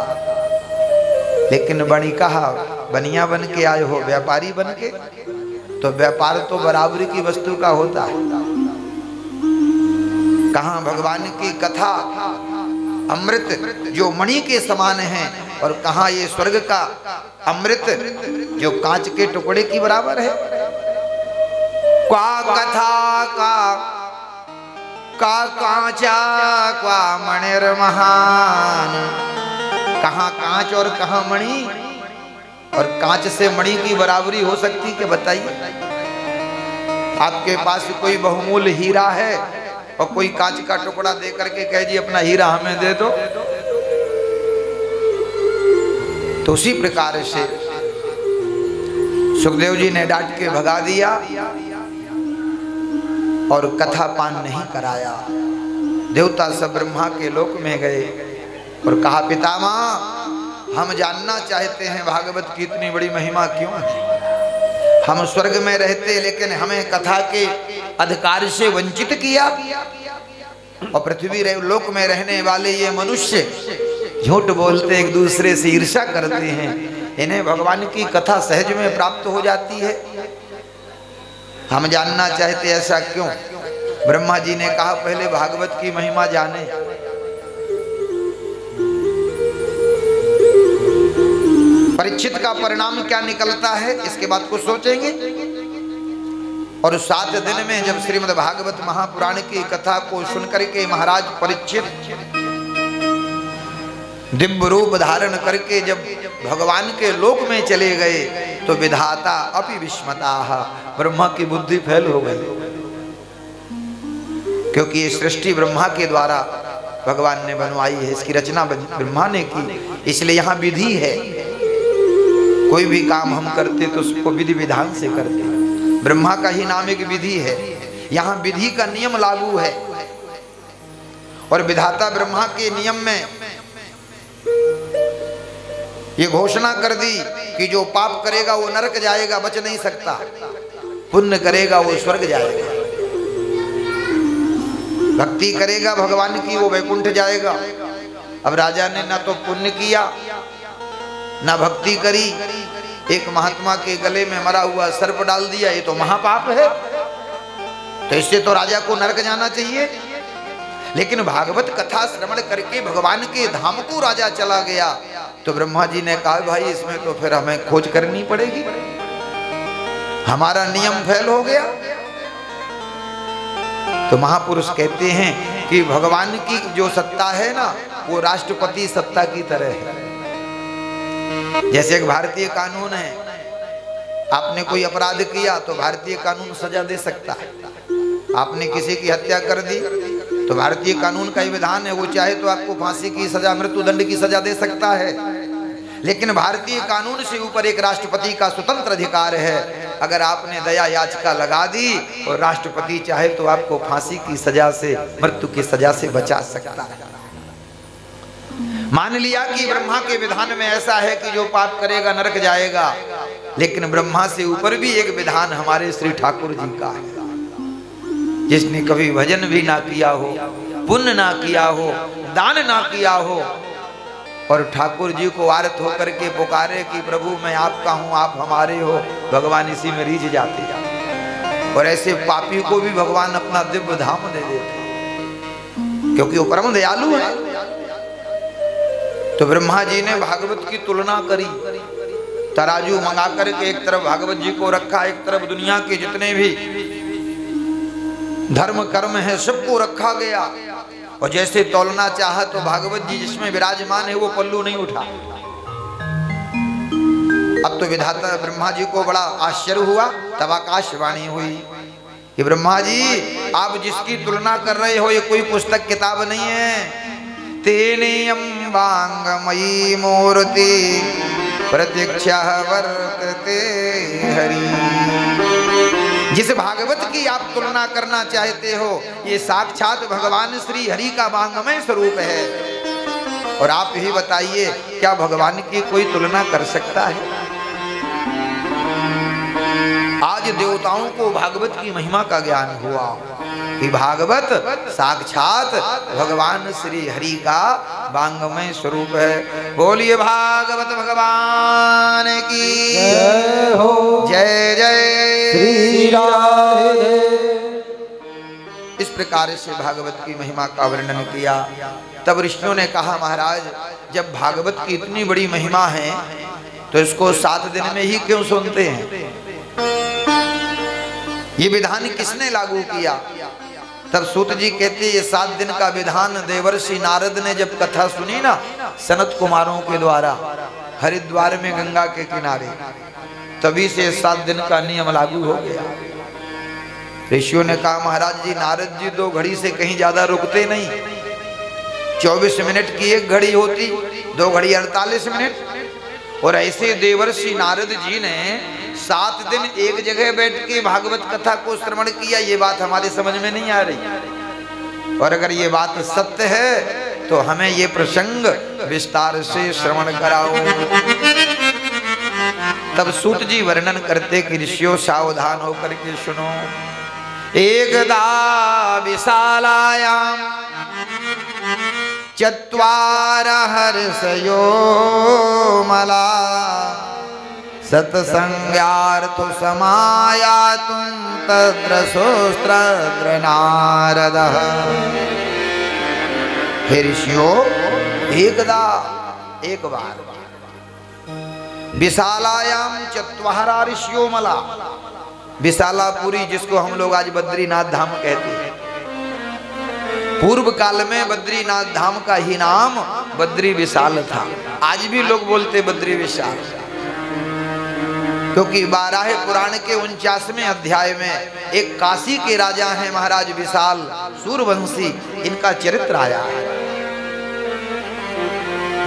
लेकिन बनी कहा बनिया बन के आए हो, व्यापारी बन के। तो व्यापार तो बराबरी की वस्तु का होता है। कहाँ भगवान की कथा अमृत जो मणि के समान है, और कहाँ ये स्वर्ग का अमृत जो कांच के टुकड़े की बराबर है। क्वा कथा का कांचा क्वा मणिर महान। कहाँ कांच और कहाँ मणि, और कांच से मणि की बराबरी हो सकती है? बताइए। आपके पास कोई बहुमूल्य हीरा है और कोई कांच का टुकड़ा दे करके कह जी अपना हीरा हमें दे दो, तो उसी प्रकार से सुखदेव जी ने डांट के भगा दिया और कथा पान नहीं कराया। देवता सब ब्रह्मा के लोक में गए और कहा पितामह, हम जानना चाहते हैं भागवत की इतनी बड़ी महिमा क्यों है। हम स्वर्ग में रहते लेकिन हमें कथा के अधिकार से वंचित किया, और पृथ्वी लोक में रहने वाले ये मनुष्य झूठ बोलते, एक दूसरे से ईर्ष्या करते हैं, इन्हें भगवान की कथा सहज में प्राप्त हो जाती है। हम जानना चाहते ऐसा क्यों। ब्रह्मा जी ने कहा पहले भागवत की महिमा जाने। परीक्षित का परिणाम क्या निकलता है इसके बाद कुछ सोचेंगे। और 7 दिन में जब श्रीमद् भागवत महापुराण की कथा को सुनकर के महाराज परीक्षित दिव्य रूप धारण करके जब भगवान के लोक में चले गए, तो विधाता अपि विस्मताः, ब्रह्मा की बुद्धि फेल हो गई। क्योंकि ये सृष्टि ब्रह्मा के द्वारा भगवान ने बनवाई है, इसकी रचना ब्रह्मा ने की, इसलिए यहाँ विधि है। कोई भी काम हम करते तो उसको विधि विधान से करते। ब्रह्मा का ही नाम एक विधि है, यहाँ विधि का नियम लागू है। और विधाता ब्रह्मा के नियम में ये घोषणा कर दी कि जो पाप करेगा वो नरक जाएगा, बच नहीं सकता, पुण्य करेगा वो स्वर्ग जाएगा, भक्ति करेगा भगवान की वो वैकुंठ जाएगा। अब राजा ने ना तो पुण्य किया ना भक्ति करी, एक महात्मा के गले में मरा हुआ सर्प डाल दिया, ये तो महापाप है। तो इससे तो राजा को नरक जाना चाहिए। लेकिन भागवत कथा श्रवण करके भगवान के धाम को राजा चला गया, तो ब्रह्मा जी ने कहा भाई इसमें तो फिर हमें खोज करनी पड़ेगी, हमारा नियम फेल हो गया। तो महापुरुष कहते हैं कि भगवान की जो सत्ता है ना, वो राष्ट्रपति सत्ता की तरह है। जैसे एक भारतीय कानून है, आपने कोई अपराध किया तो भारतीय कानून सजा दे सकता है। आपने किसी की हत्या कर दी तो भारतीय कानून का विधान है, वो चाहे तो आपको फांसी की सजा, मृत्युदंड की सजा दे सकता है। लेकिन भारतीय कानून से ऊपर एक राष्ट्रपति का स्वतंत्र अधिकार है। अगर आपने दया याचिका लगा दी और राष्ट्रपति चाहे तो आपको फांसी की सजा से, मृत्यु की सजा से बचा सकता है। मान लिया कि ब्रह्मा के विधान में ऐसा है कि जो पाप करेगा नरक जाएगा, लेकिन ब्रह्मा से ऊपर भी एक विधान हमारे श्री ठाकुर जी का है। जिसने कभी भजन भी ना किया हो, पुण्य ना किया हो, दान ना किया हो, और ठाकुर जी को आरत होकर के पुकारे कि प्रभु मैं आपका हूँ, आप हमारे हो, भगवान इसी में रीझ जाते। और ऐसे पापी को भी भगवान अपना दिव्य धाम दे देते। क्योंकि वो परम दयालु है। तो ब्रह्मा जी ने भागवत की तुलना करी, तराजू मंगा करके एक तरफ भागवत जी को रखा, एक तरफ दुनिया के जितने भी धर्म कर्म है सबको रखा गया। और जैसे तौलना चाहा तो भागवत जी जिसमें विराजमान है वो पल्लू नहीं उठा। अब तो विधाता ब्रह्मा जी को बड़ा आश्चर्य हुआ। तब आकाशवाणी हुई कि ब्रह्मा जी आप जिसकी तुलना कर रहे हो ये कोई पुस्तक किताब नहीं है। तेने अम्बांगमयी मूर्ति प्रतीक्षा वर्तते हरि। जिस भागवत की आप तुलना करना चाहते हो ये साक्षात भगवान श्री हरि का वांगमय स्वरूप है। और आप ही बताइए क्या भगवान की कोई तुलना कर सकता है? आज देवताओं को भागवत की महिमा का ज्ञान हुआ कि भागवत साक्षात भगवान श्री हरि का वांगमय स्वरूप है। बोलिए भागवत भगवान की जय हो। जय जय श्री राधे। इस प्रकार से भागवत की महिमा का वर्णन किया। तब ऋषियों ने कहा महाराज जब भागवत की इतनी बड़ी महिमा है तो इसको 7 दिन में ही क्यों सुनते हैं? ये विधान किसने लागू किया? तब सूत जी कहते ये 7 दिन का विधान देवर्षि नारद ने जब कथा सुनी ना सनत कुमारों के द्वारा हरिद्वार में गंगा के किनारे, तभी से 7 दिन का नियम लागू हो गया। ऋषियों ने कहा महाराज जी नारद जी 2 घड़ी से कहीं ज्यादा रुकते नहीं। 24 मिनट की एक घड़ी होती, 2 घड़ी 48 मिनट। और ऐसे देवर्षि नारद जी ने 7 दिन एक जगह बैठ के भागवत कथा को श्रवण किया। ये बात हमारे समझ में नहीं आ रही। और अगर ये बात सत्य है तो हमें ये प्रसंग विस्तार से श्रवण कराओ। तब सूत जी वर्णन करते कि ऋषियों सावधान होकर के सुनो। एकदा विशालायाम चत्वार हर्षयो मला सत्संगार्थो समायातुं तत्र सोस्त्र नारदः। हे ऋषियों एकदा एक बार विशालायाम चत्वारा ऋषियो मला, विशालापुरी जिसको हम लोग आज बद्रीनाथ धाम कहते हैं, पूर्व काल में बद्रीनाथ धाम का ही नाम बद्री विशाल था। आज भी लोग बोलते बद्री विशाल, क्योंकि 12 पुराण के 49वें अध्याय में एक काशी के राजा हैं महाराज विशाल सूरवंशी, इनका चरित्र आया है।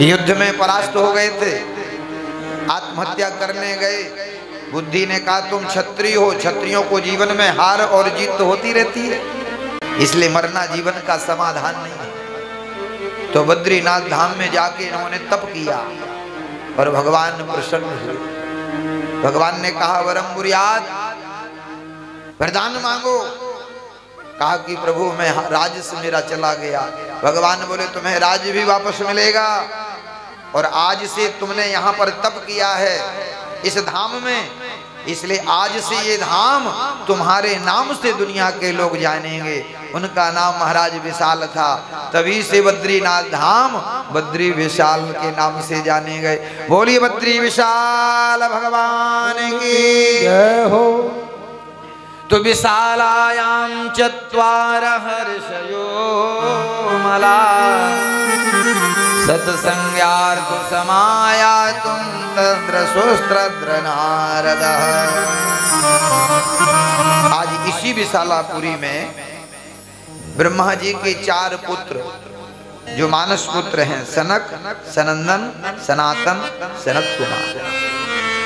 युद्ध में परास्त हो गए थे, आत्महत्या करने गए। बुद्धि ने कहा तुम क्षत्रिय हो, क्षत्रियों को जीवन में हार और जीत तो होती रहती है, इसलिए मरना जीवन का समाधान नहीं है। तो बद्रीनाथ धाम में जाके इन्होंने तप किया और भगवान प्रसन्न हुए। भगवान ने कहा वरम बुरियात, वरदान मांगो। कहा कि प्रभु मैं राज्य से मेरा चला गया। भगवान बोले तुम्हें राज्य भी वापस मिलेगा, और आज से तुमने यहाँ पर तप किया है इस धाम में, इसलिए आज से ये धाम तुम्हारे नाम से दुनिया के लोग जानेंगे। उनका नाम महाराज विशाल था, तभी से बद्रीनाथ धाम बद्री विशाल के नाम से जाने गए। बोलिए बद्री विशाल भगवान की जय हो। तो विशालायाम चत्वार हर्षयो मला सत्संगार्थ समायातुं तत्र सोस्त्र नारदः। आज इसी विशालापुरी में ब्रह्मा जी के 4 पुत्र जो मानस पुत्र हैं, सनक, सनंदन, सनातन, सनत कुमार,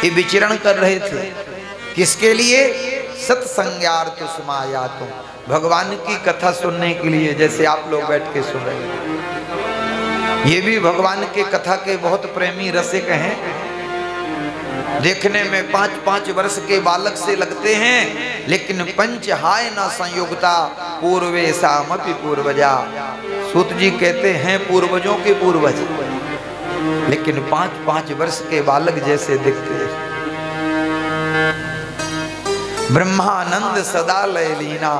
ये विचरण कर रहे थे। किसके लिए? सत्संगार्थ समायातुं, भगवान की कथा सुनने के लिए, जैसे आप लोग बैठ के सुन रहे हैं। ये भी भगवान के कथा के बहुत प्रेमी रसिक हैं। देखने में 5-5 वर्ष के बालक से लगते हैं, लेकिन पंच हाय न संयुक्ता पूर्वे सामपि पूर्वजा। सूत जी कहते हैं पूर्वजों के पूर्वज, लेकिन 5-5 वर्ष के बालक जैसे दिखते हैं। ब्रह्मानंद सदा लय लीना,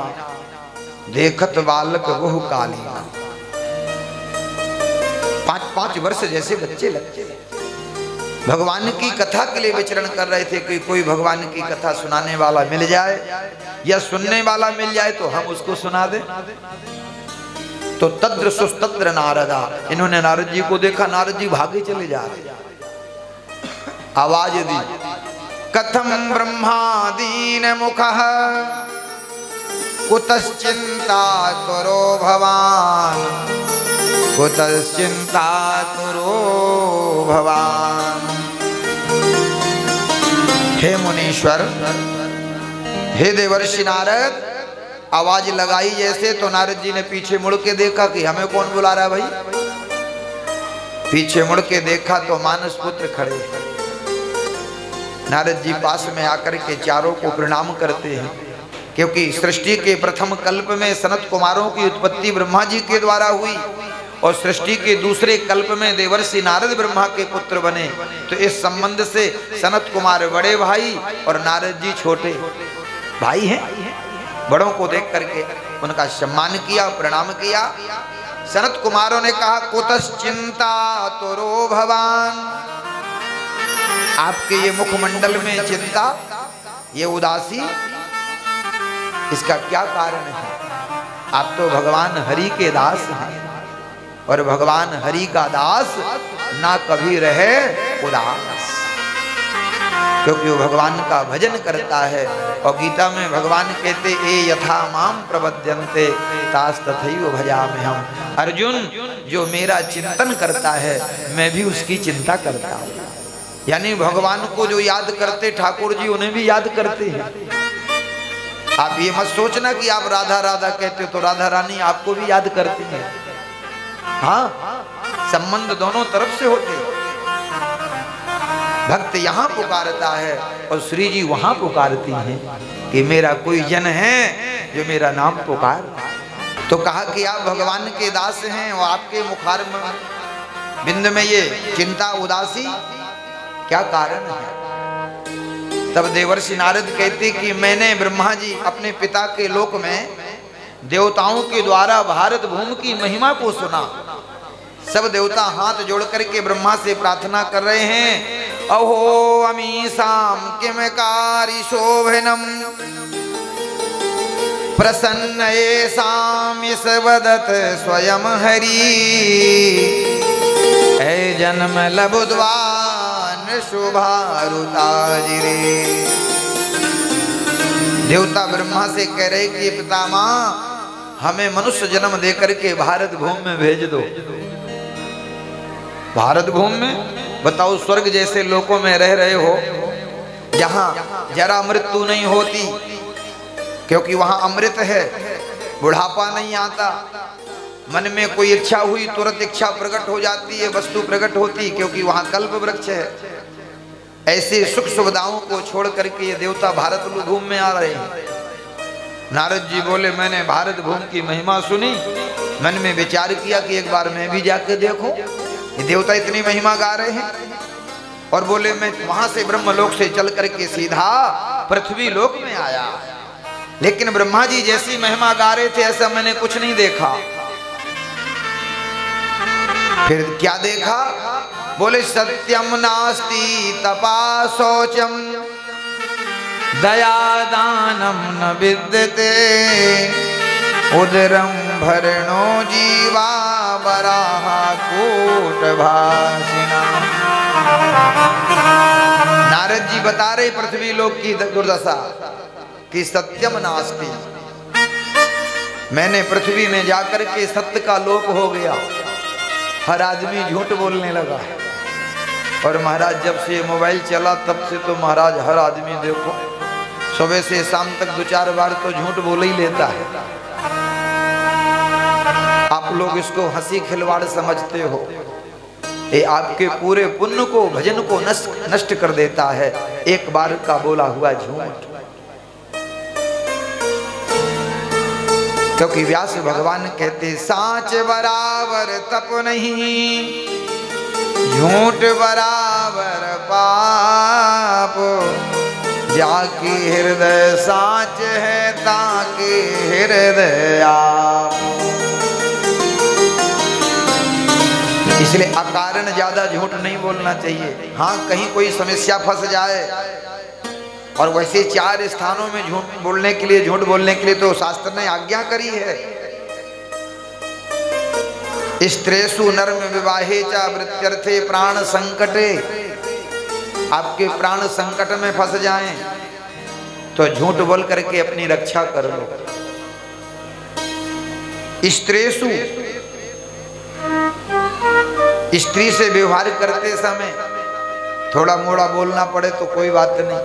देखत बालक बहु कालीना। 5-5 वर्ष जैसे बच्चे लगते। भगवान की कथा के लिए विचरण कर रहे थे कि कोई भगवान की कथा सुनाने वाला मिल जाए या सुनने वाला मिल जाए तो हम उसको सुना दें। तो तद्र सुस्तद्र नारदा, इन्होंने नारद जी को देखा, नारद जी भागे चले जा रहे। आवाज दी, कथम ब्रह्मादीन मुखः कुतश्चिंता करो भवान, कुतश्चिंता करो भवान। हे मुनीश्वर, हे देवर्षि नारद, आवाज लगाई जैसे तो नारद जी ने पीछे मुड़ के देखा कि हमें कौन बुला रहा है भाई। पीछे मुड़ के देखा तो मानस पुत्र खड़े। नारद जी पास में आकर के चारों को प्रणाम करते हैं, क्योंकि सृष्टि के प्रथम कल्प में सनत कुमारों की उत्पत्ति ब्रह्मा जी के द्वारा हुई और सृष्टि के दूसरे कल्प में देवर्षि नारद ब्रह्मा के पुत्र बने। तो इस संबंध से सनत कुमार बड़े भाई और नारद जी छोटे भाई हैं। बड़ों को देख करके उनका सम्मान किया, प्रणाम किया। सनत कुमारों ने कहा, कुतश्चिंता तोरो भवान, आपके ये मुखमंडल में चिंता, ये उदासी, इसका क्या कारण है? आप तो भगवान हरि के दास हैं और भगवान हरि का दास ना कभी रहे उदास, क्योंकि वो भगवान का भजन करता है। और गीता में भगवान कहते, ए यथा माम प्रपद्यन्ते तास तथैव भजाम्यहम्। अर्जुन, जो मेरा चिंतन करता है मैं भी उसकी चिंता करता हूँ। यानी भगवान को जो याद करते ठाकुर जी उन्हें भी याद करते हैं। आप ये मत सोचना कि आप राधा राधा कहते हो तो राधा रानी आपको भी याद करती है। हाँ, संबंध दोनों तरफ से होते हैं। भक्त यहाँ पुकारता है और श्री जी वहां पुकारती हैं कि मेरा कोई जन है जो मेरा नाम पुकार। तो कहा कि आप भगवान के दास हैं और आपके मुखार बिंद में ये चिंता उदासी क्या कारण है? तब देवर्षि नारद कहते कि मैंने ब्रह्मा जी अपने पिता के लोक में देवताओं के द्वारा भारत भूमि की महिमा को सुना। सब देवता हाथ जोड़ करके ब्रह्मा से प्रार्थना कर रहे हैं, अहो अमीसाम किमकारी शोभनम प्रसन्न येषाम वदत स्वयं हरि, ऐ जन्म लबुद्वान शुभारुताजिरे। देवता ब्रह्मा से कह रहे कि पितामह हमें मनुष्य जन्म देकर के भारत भूमि में भेज दो। भारत भूमि में बताओ, स्वर्ग जैसे लोकों में रह रहे हो जहां जरा मृत्यु नहीं होती, क्योंकि वहां अमृत है, बुढ़ापा नहीं आता, मन में कोई इच्छा हुई तुरंत इच्छा प्रकट हो जाती है, वस्तु प्रकट होती, क्योंकि वहां कल्प वृक्ष है। ऐसे सुख सुविधाओं को छोड़ करके ये देवता भारत भूमि में आ रहे हैं। नारद जी बोले, मैंने भारत भूमि की महिमा सुनी, मन में विचार किया कि एक बार मैं भी जाके देखूं, ये देवता इतनी महिमा गा रहे हैं। और बोले मैं वहां से ब्रह्मलोक से चल करके सीधा पृथ्वी लोक में आया, लेकिन ब्रह्मा जी जैसी महिमा गा रहे थे ऐसा मैंने कुछ नहीं देखा। फिर क्या देखा? बोले सत्यम नास्ति तपा शौचम दया दानम न विद्यते उदरम भरणो जीवा वराहा कूट भाषिणा। नारद जी बता रहे पृथ्वी लोक की दुर्दशा कि सत्यम नास्ति, मैंने पृथ्वी में जाकर के सत्य का लोप हो गया, हर आदमी झूठ बोलने लगा है। और महाराज जब से मोबाइल चला तब से तो महाराज हर आदमी देखो सुबह से शाम तक 2-4 बार तो झूठ बोल ही लेता है। आप लोग इसको हंसी खिलवाड़ समझते हो, ये आपके पूरे पुण्य को भजन को नष्ट कर देता है, एक बार का बोला हुआ झूठ। क्योंकि व्यास भगवान कहते साच बराबर तप नहीं, झूठ बराबर पाप, जाके हृदय साच है ताके हृदय आप। इसलिए अकारण ज्यादा झूठ नहीं बोलना चाहिए। हाँ, कहीं कोई समस्या फंस जाए, और वैसे 4 स्थानों में झूठ बोलने के लिए, झूठ बोलने के लिए तो शास्त्र ने आज्ञा करी है। स्त्रेषु नर्म विवाहे च वृत्यर्थे प्राण संकटे। आपके प्राण संकट में फंस जाएं तो झूठ बोल करके अपनी रक्षा कर लो। स्त्रेषु, स्त्री से व्यवहार करते समय थोड़ा मोड़ा बोलना पड़े तो कोई बात नहीं,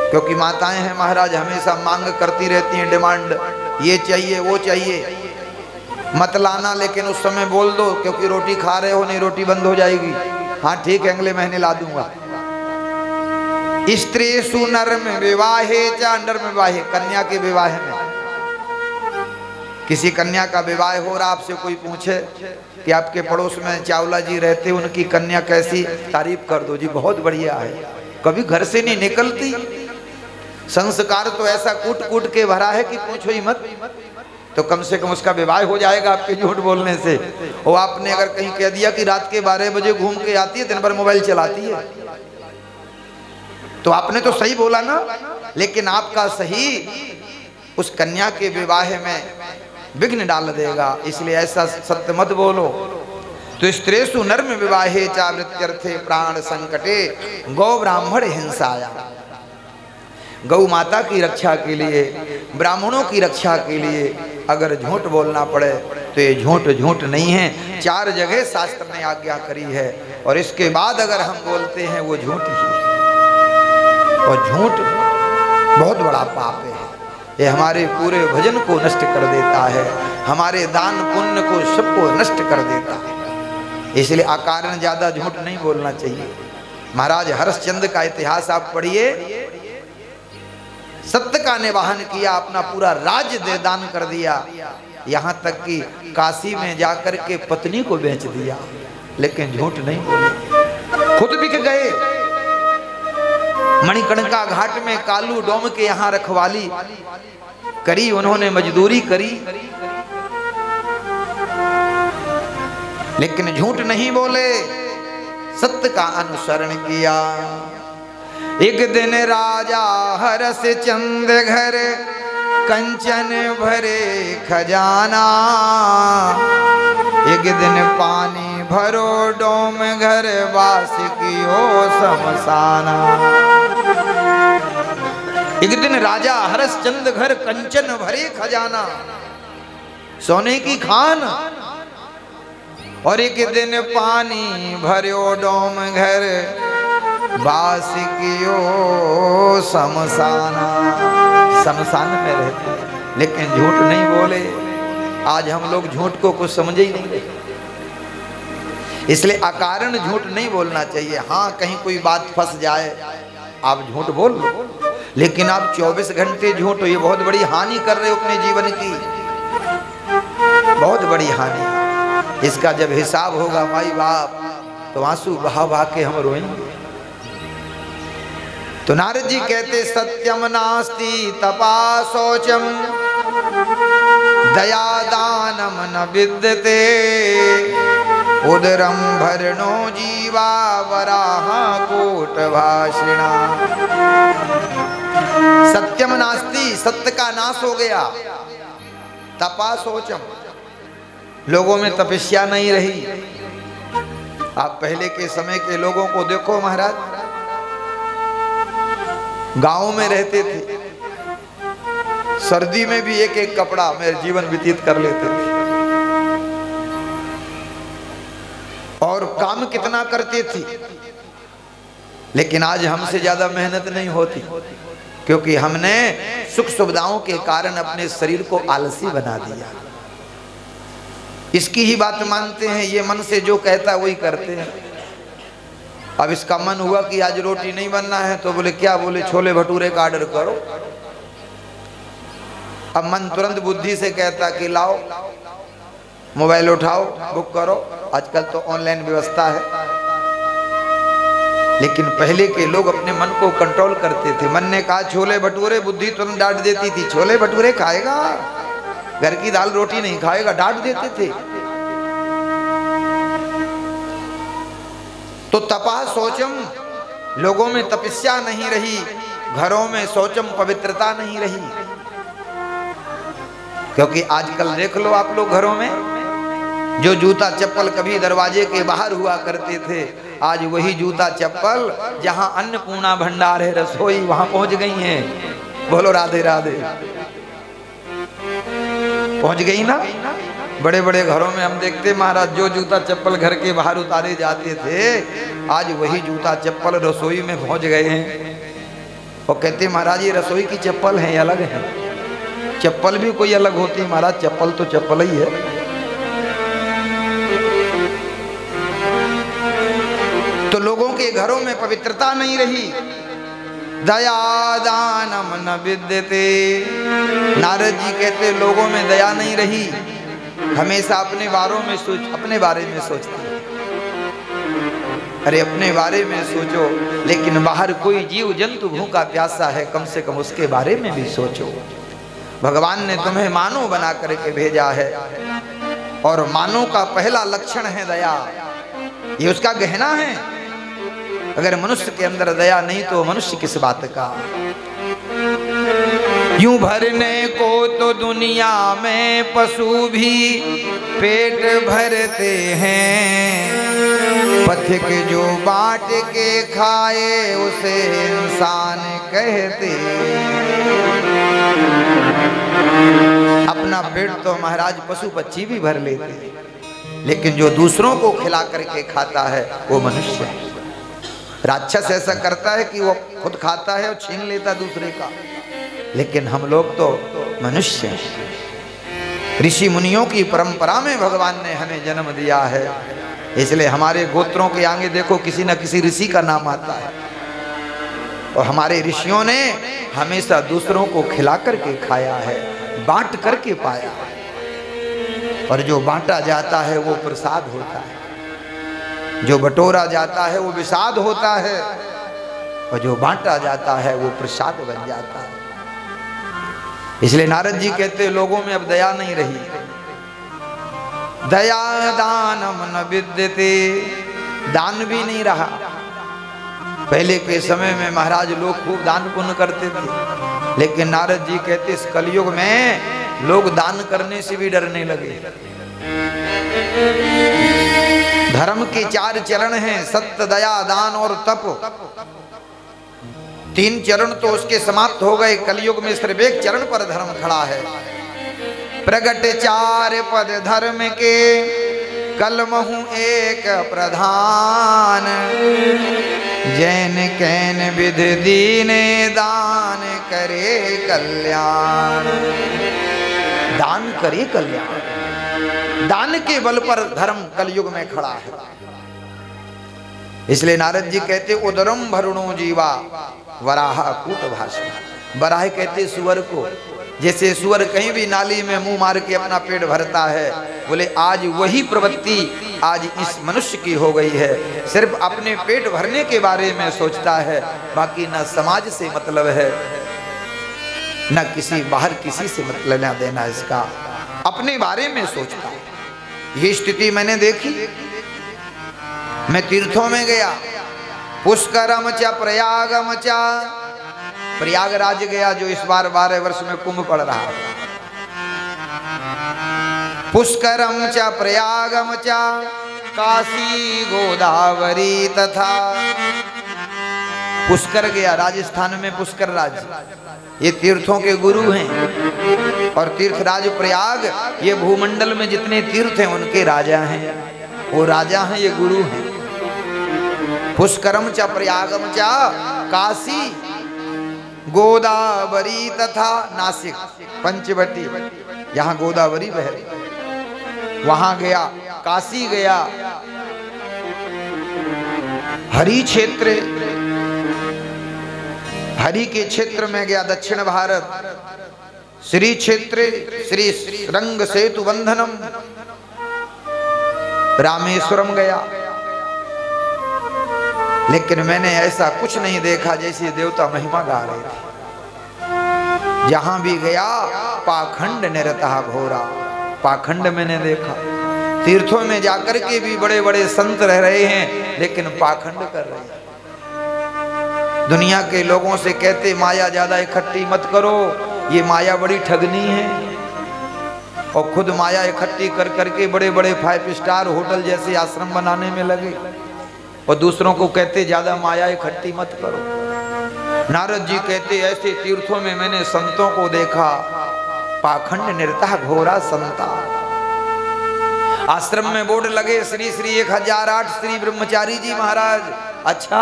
क्योंकि माताएं हैं महाराज, हमेशा मांग करती रहती हैं, डिमांड, ये चाहिए वो चाहिए। मत लाना, लेकिन उस समय बोल दो, क्योंकि रोटी खा रहे हो, नहीं रोटी बंद हो जाएगी। हाँ ठीक है, अगले महीने ला दूंगा। स्त्रीषु नर्म विवाहे च, नर्म विवाहे, कन्या के विवाह में, किसी कन्या का विवाह हो रहा, आपसे कोई पूछे कि आपके पड़ोस में चावला जी रहते, उनकी कन्या कैसी, तारीफ कर दो जी, बहुत बढ़िया है। कभी घर से नहीं निकलती, संस्कार तो ऐसा कूट कूट के भरा है कि पूछो ही मत। तो कम से कम उसका विवाह हो जाएगा आपके झूठ बोलने से। और आपने अगर कहीं कह दिया कि रात के 12 बजे घूम के आती है, दिन भर मोबाइल चलाती है, तो आपने तो सही बोला ना, लेकिन आपका सही उस कन्या के विवाह में विघ्न डाल देगा। इसलिए ऐसा सत्य मत बोलो। तो स्त्रेषु नर्म विवाहे च वृत्यर्थे प्राण संकटे गौ ब्राह्मण हिंसाया। गौ माता की रक्षा के लिए, ब्राह्मणों की रक्षा के लिए अगर झूठ बोलना पड़े तो ये झूठ झूठ नहीं है। 4 जगह शास्त्र ने आज्ञा करी है, और इसके बाद अगर हम बोलते हैं वो झूठ ही है। और झूठ बहुत बड़ा पाप है। ये हमारे पूरे भजन को नष्ट कर देता है, हमारे दान पुण्य को सबको नष्ट कर देता है। इसलिए अकारण ज्यादा झूठ नहीं बोलना चाहिए। महाराज हरिश्चंद्र का इतिहास आप पढ़िए, सत्य का निवाहन किया, अपना पूरा राज्य दे दान कर दिया, यहाँ तक कि काशी में जाकर के पत्नी को बेच दिया, लेकिन झूठ नहीं बोले। खुद बिक गए। मणिकर्णिका घाट में कालू डोम के यहाँ रखवाली करी, उन्होंने मजदूरी करी, लेकिन झूठ नहीं बोले, सत्य का अनुसरण किया। एक दिन राजा हरस चंद घर कंचन भरे खजाना, एक दिन पानी भरो डोम घर वास की हो समसाना। एक दिन राजा हरिश्चंद्र घर कंचन भरे खजाना, सोने की खान, और एक दिन पानी भरो डोम घर बासिकियो समसाना। समसान में रहते हैं, लेकिन झूठ नहीं बोले। आज हम लोग झूठ को कुछ समझे ही नहीं, इसलिए अकारण झूठ नहीं बोलना चाहिए। हाँ, कहीं कोई बात फंस जाए आप झूठ बोल लो, लेकिन आप 24 घंटे झूठ, ये बहुत बड़ी हानि कर रहे हो अपने जीवन की, बहुत बड़ी हानि। इसका जब हिसाब होगा माई बाप, तो आंसू बहा बहा के हम रोएंगे। तो नारद जी कहते सत्यम नास्ति तपा शौचम दया दानम न विद्यते उदरम भरणो जीवा वराह कोट भाषिणा। सत्यम नास्ति, सत्य का नाश हो गया। तपा शौचम, लोगों में तपस्या नहीं रही। आप पहले के समय के लोगों को देखो महाराज, गांव में रहते थे, सर्दी में भी एक एक कपड़ा में जीवन व्यतीत कर लेते थे, और काम कितना करते थे। लेकिन आज हमसे ज्यादा मेहनत नहीं होती, क्योंकि हमने सुख सुविधाओं के कारण अपने शरीर को आलसी बना दिया। इसकी ही बात मानते हैं, ये मन से जो कहता है वही करते हैं। अब इसका मन हुआ कि आज रोटी नहीं बनना है, तो बोले क्या, बोले छोले भटूरे का ऑर्डर करो। अब मन तुरंत बुद्धि से कहता कि लाओ मोबाइल उठाओ, बुक करो, आजकल तो ऑनलाइन व्यवस्था है। लेकिन पहले के लोग अपने मन को कंट्रोल करते थे। मन ने कहा छोले भटूरे, बुद्धि तुरंत डांट देती थी, छोले भटूरे खाएगा, घर की दाल रोटी नहीं खाएगा, डांट देते थे। तपा शौचम, लोगों में तपस्या नहीं रही, घरों में शौचम पवित्रता नहीं रही। क्योंकि आजकल देख लो आप लोग, घरों में जो जूता चप्पल कभी दरवाजे के बाहर हुआ करते थे, आज वही जूता चप्पल जहां अन्नपूर्णा भंडार है, रसोई, वहां पहुंच गई हैं। बोलो राधे राधे। पहुंच गई ना। बड़े बड़े घरों में हम देखते महाराज, जो जूता चप्पल घर के बाहर उतारे जाते थे, आज वही जूता चप्पल रसोई में पहुंच गए हैं। और कहते महाराज ये रसोई की चप्पल है, अलग है। चप्पल भी कोई अलग होती महाराज, चप्पल तो चप्पल ही है। तो लोगों के घरों में पवित्रता नहीं रही। दया दानम न विद्यते, नारद जी कहते लोगों में दया नहीं रही, हमेशा अपने बारे में सोचते। अरे अपने बारे में सोचो, लेकिन बाहर कोई जीव जंतु भूखा प्यासा है, कम से कम उसके बारे में भी सोचो। भगवान ने तुम्हें मानव बना करके भेजा है, और मानव का पहला लक्षण है दया। ये उसका गहना है। अगर मनुष्य के अंदर दया नहीं तो मनुष्य किस बात का। यूं भरने को तो दुनिया में पशु भी पेट भरते हैं, पथिक जो बांट के खाए उसे इंसान कहते। अपना पेट तो महाराज पशु पक्षी भी भर लेते, लेकिन जो दूसरों को खिला करके खाता है वो मनुष्य है। राक्षस ऐसा करता है कि वो खुद खाता है और छीन लेता दूसरे का, लेकिन हम लोग तो मनुष्य हैं। ऋषि मुनियों की परंपरा में भगवान ने हमें जन्म दिया है, इसलिए हमारे गोत्रों के आगे देखो किसी न किसी ऋषि का नाम आता है। और हमारे ऋषियों ने हमेशा दूसरों को खिला करके खाया है, बांट करके पाया है। और जो बांटा जाता है वो प्रसाद होता है, जो बटोरा जाता है वो विषाद होता है, और जो बांटा जाता है वो प्रसाद बन जाता है। इसलिए नारद जी कहते लोगों में अब दया नहीं रही। दया दानम न विद्यते, दान भी नहीं रहा। पहले के समय में महाराज लोग खूब दान पुण्य करते थे, लेकिन नारद जी कहते इस कलयुग में लोग दान करने से भी डरने लगे। धर्म के 4 चरण हैं, सत्य, दया, दान और तप। 3 चरण तो उसके समाप्त हो गए। कलयुग में सिर्फ 1 चरण पर धर्म खड़ा है। प्रगट 4 पद धर्म के, कलमहु एक प्रधान। जैन कैन विध दीने, दान करे कल्याण। दान करे कल्याण, दान के बल पर धर्म कलयुग में खड़ा है। इसलिए नारद जी कहते उदरम भरुणो जीवा वराह कूट भाषण। वराह कहते सुअर को, जैसे सुअर कहीं भी नाली में मुंह मार के अपना पेट भरता है, बोले आज वही प्रवृत्ति आज इस मनुष्य की हो गई है। सिर्फ अपने पेट भरने के बारे में सोचता है, बाकी न समाज से मतलब है, न किसी बाहर किसी से मतलब लेना देना इसका, अपने बारे में सोचता है। ये स्थिति मैंने देखी। मैं तीर्थों में गया, पुष्करम च प्रयागम च, प्रयागराज गया जो इस बार 12 वर्ष में कुंभ पड़ रहा है। पुष्करम च प्रयागम च, काशी गोदावरी तथा। पुष्कर गया, राजस्थान में पुष्कर राज, ये तीर्थों के गुरु हैं। और तीर्थराज प्रयाग, ये भूमंडल में जितने तीर्थ हैं उनके राजा हैं, वो राजा हैं, ये गुरु हैं। पुष्करम च प्रयागम च, काशी गोदावरी तथा नासिक, पंचवटी, यहाँ गोदावरी बह रही, वहां गया। काशी गया, हरि क्षेत्र, हरि के क्षेत्र में गया। दक्षिण भारत, श्री क्षेत्र, श्री रंग सेतु बंधनम, रामेश्वरम गया। लेकिन मैंने ऐसा कुछ नहीं देखा जैसे देवता महिमा गा रहे थे। जहां भी गया पाखंड निरता घोरा, पाखंड मैंने देखा। तीर्थों में जाकर के भी बड़े बड़े संत रह रहे हैं, लेकिन पाखंड कर रहे हैं। दुनिया के लोगों से कहते माया ज्यादा इकट्ठी मत करो, ये माया बड़ी ठगनी है, और खुद माया इकट्ठी कर करके बड़े बड़े 5 स्टार होटल जैसे आश्रम बनाने में लगे, और दूसरों को कहते ज्यादा माया इकट्ठी मत करो। नारद जी कहते ऐसे तीर्थों में मैंने संतों को देखा, पाखंड निरता घोरा संता। आश्रम में बोर्ड लगे श्री श्री 1008 श्री ब्रह्मचारी जी महाराज। अच्छा,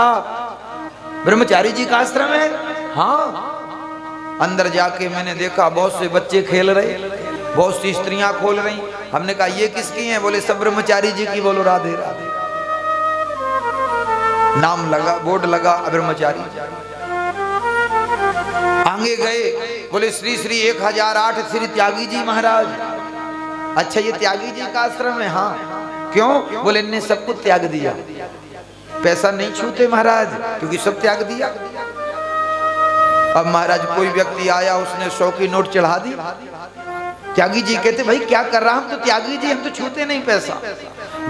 ब्रह्मचारी जी का आश्रम है? हाँ। अंदर जाके मैंने देखा बहुत से बच्चे खेल रहे, बहुत सी स्त्रियां खोल रही। हमने कहा ये किसकी हैं? बोले सब ब्रह्मचारी जी की। बोलो राधे राधे। नाम लगा, बोर्ड लगा ब्रह्मचारी। आगे गए, बोले श्री श्री 1008 श्री त्यागी जी महाराज। अच्छा, ये त्यागी जी का आश्रम है? हाँ। क्यों? बोले इनने सब कुछ त्याग दिया, पैसा नहीं छूते महाराज, क्योंकि सब त्याग दिया। अब महाराज कोई व्यक्ति आया, उसने 100 की नोट चढ़ा दी। त्यागी जी कहते भाई क्या कर रहा, हम तो त्यागी जी, हम तो छूते नहीं पैसा।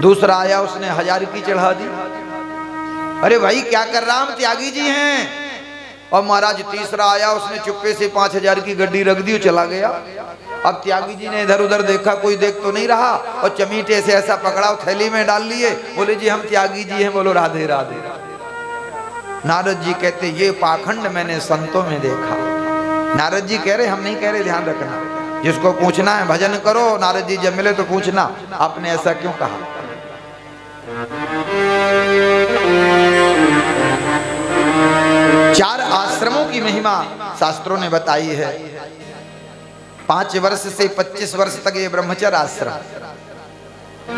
दूसरा आया, उसने 1000 की चढ़ा दी। अरे भाई क्या कर रहा, हम त्यागी जी हैं। और महाराज तीसरा आया, उसने चुप्पे से 5000 की गड्डी रख दी, चला गया। अब त्यागी जी ने इधर उधर देखा, कोई देख तो नहीं रहा, और चमीटे से ऐसा पकड़ा, थैली में डाल लिए। बोले जी हम त्यागी जी हैं। बोलो राधे राधे। नारद जी कहते ये पाखंड मैंने संतों में देखा। नारद जी कह रहे, हम नहीं कह रहे, ध्यान रखना, जिसको पूछना है भजन करो। नारद जी जब मिले तो पूछना आपने ऐसा क्यों कहा। चार आश्रमों की महिमा शास्त्रों ने बताई है। 5 वर्ष से 25 वर्ष तक ये ब्रह्मचर्य आश्रम,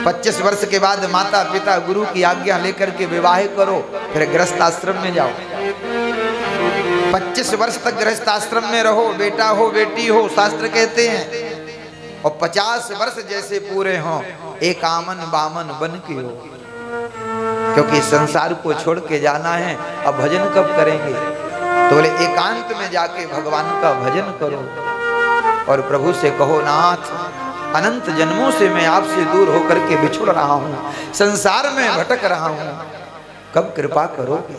25 वर्ष के बाद माता पिता गुरु की आज्ञा लेकर के विवाह करो, फिर गृहस्थ आश्रम में जाओ। 25 वर्ष तक गृहस्थ आश्रम में रहो, बेटा हो बेटी हो, शास्त्र कहते हैं। और 50 वर्ष जैसे पूरे हों, एक आमन बामन बन के हो, क्योंकि संसार को छोड़ के जाना है। अब भजन कब करेंगे? तो बोले एकांत में जाके भगवान का भजन करो, और प्रभु से कहो नाथ अनंत जन्मों से मैं आपसे दूर होकर के बिछुड़ रहा हूँ, संसार में भटक रहा हूँ, कब कृपा करोगे?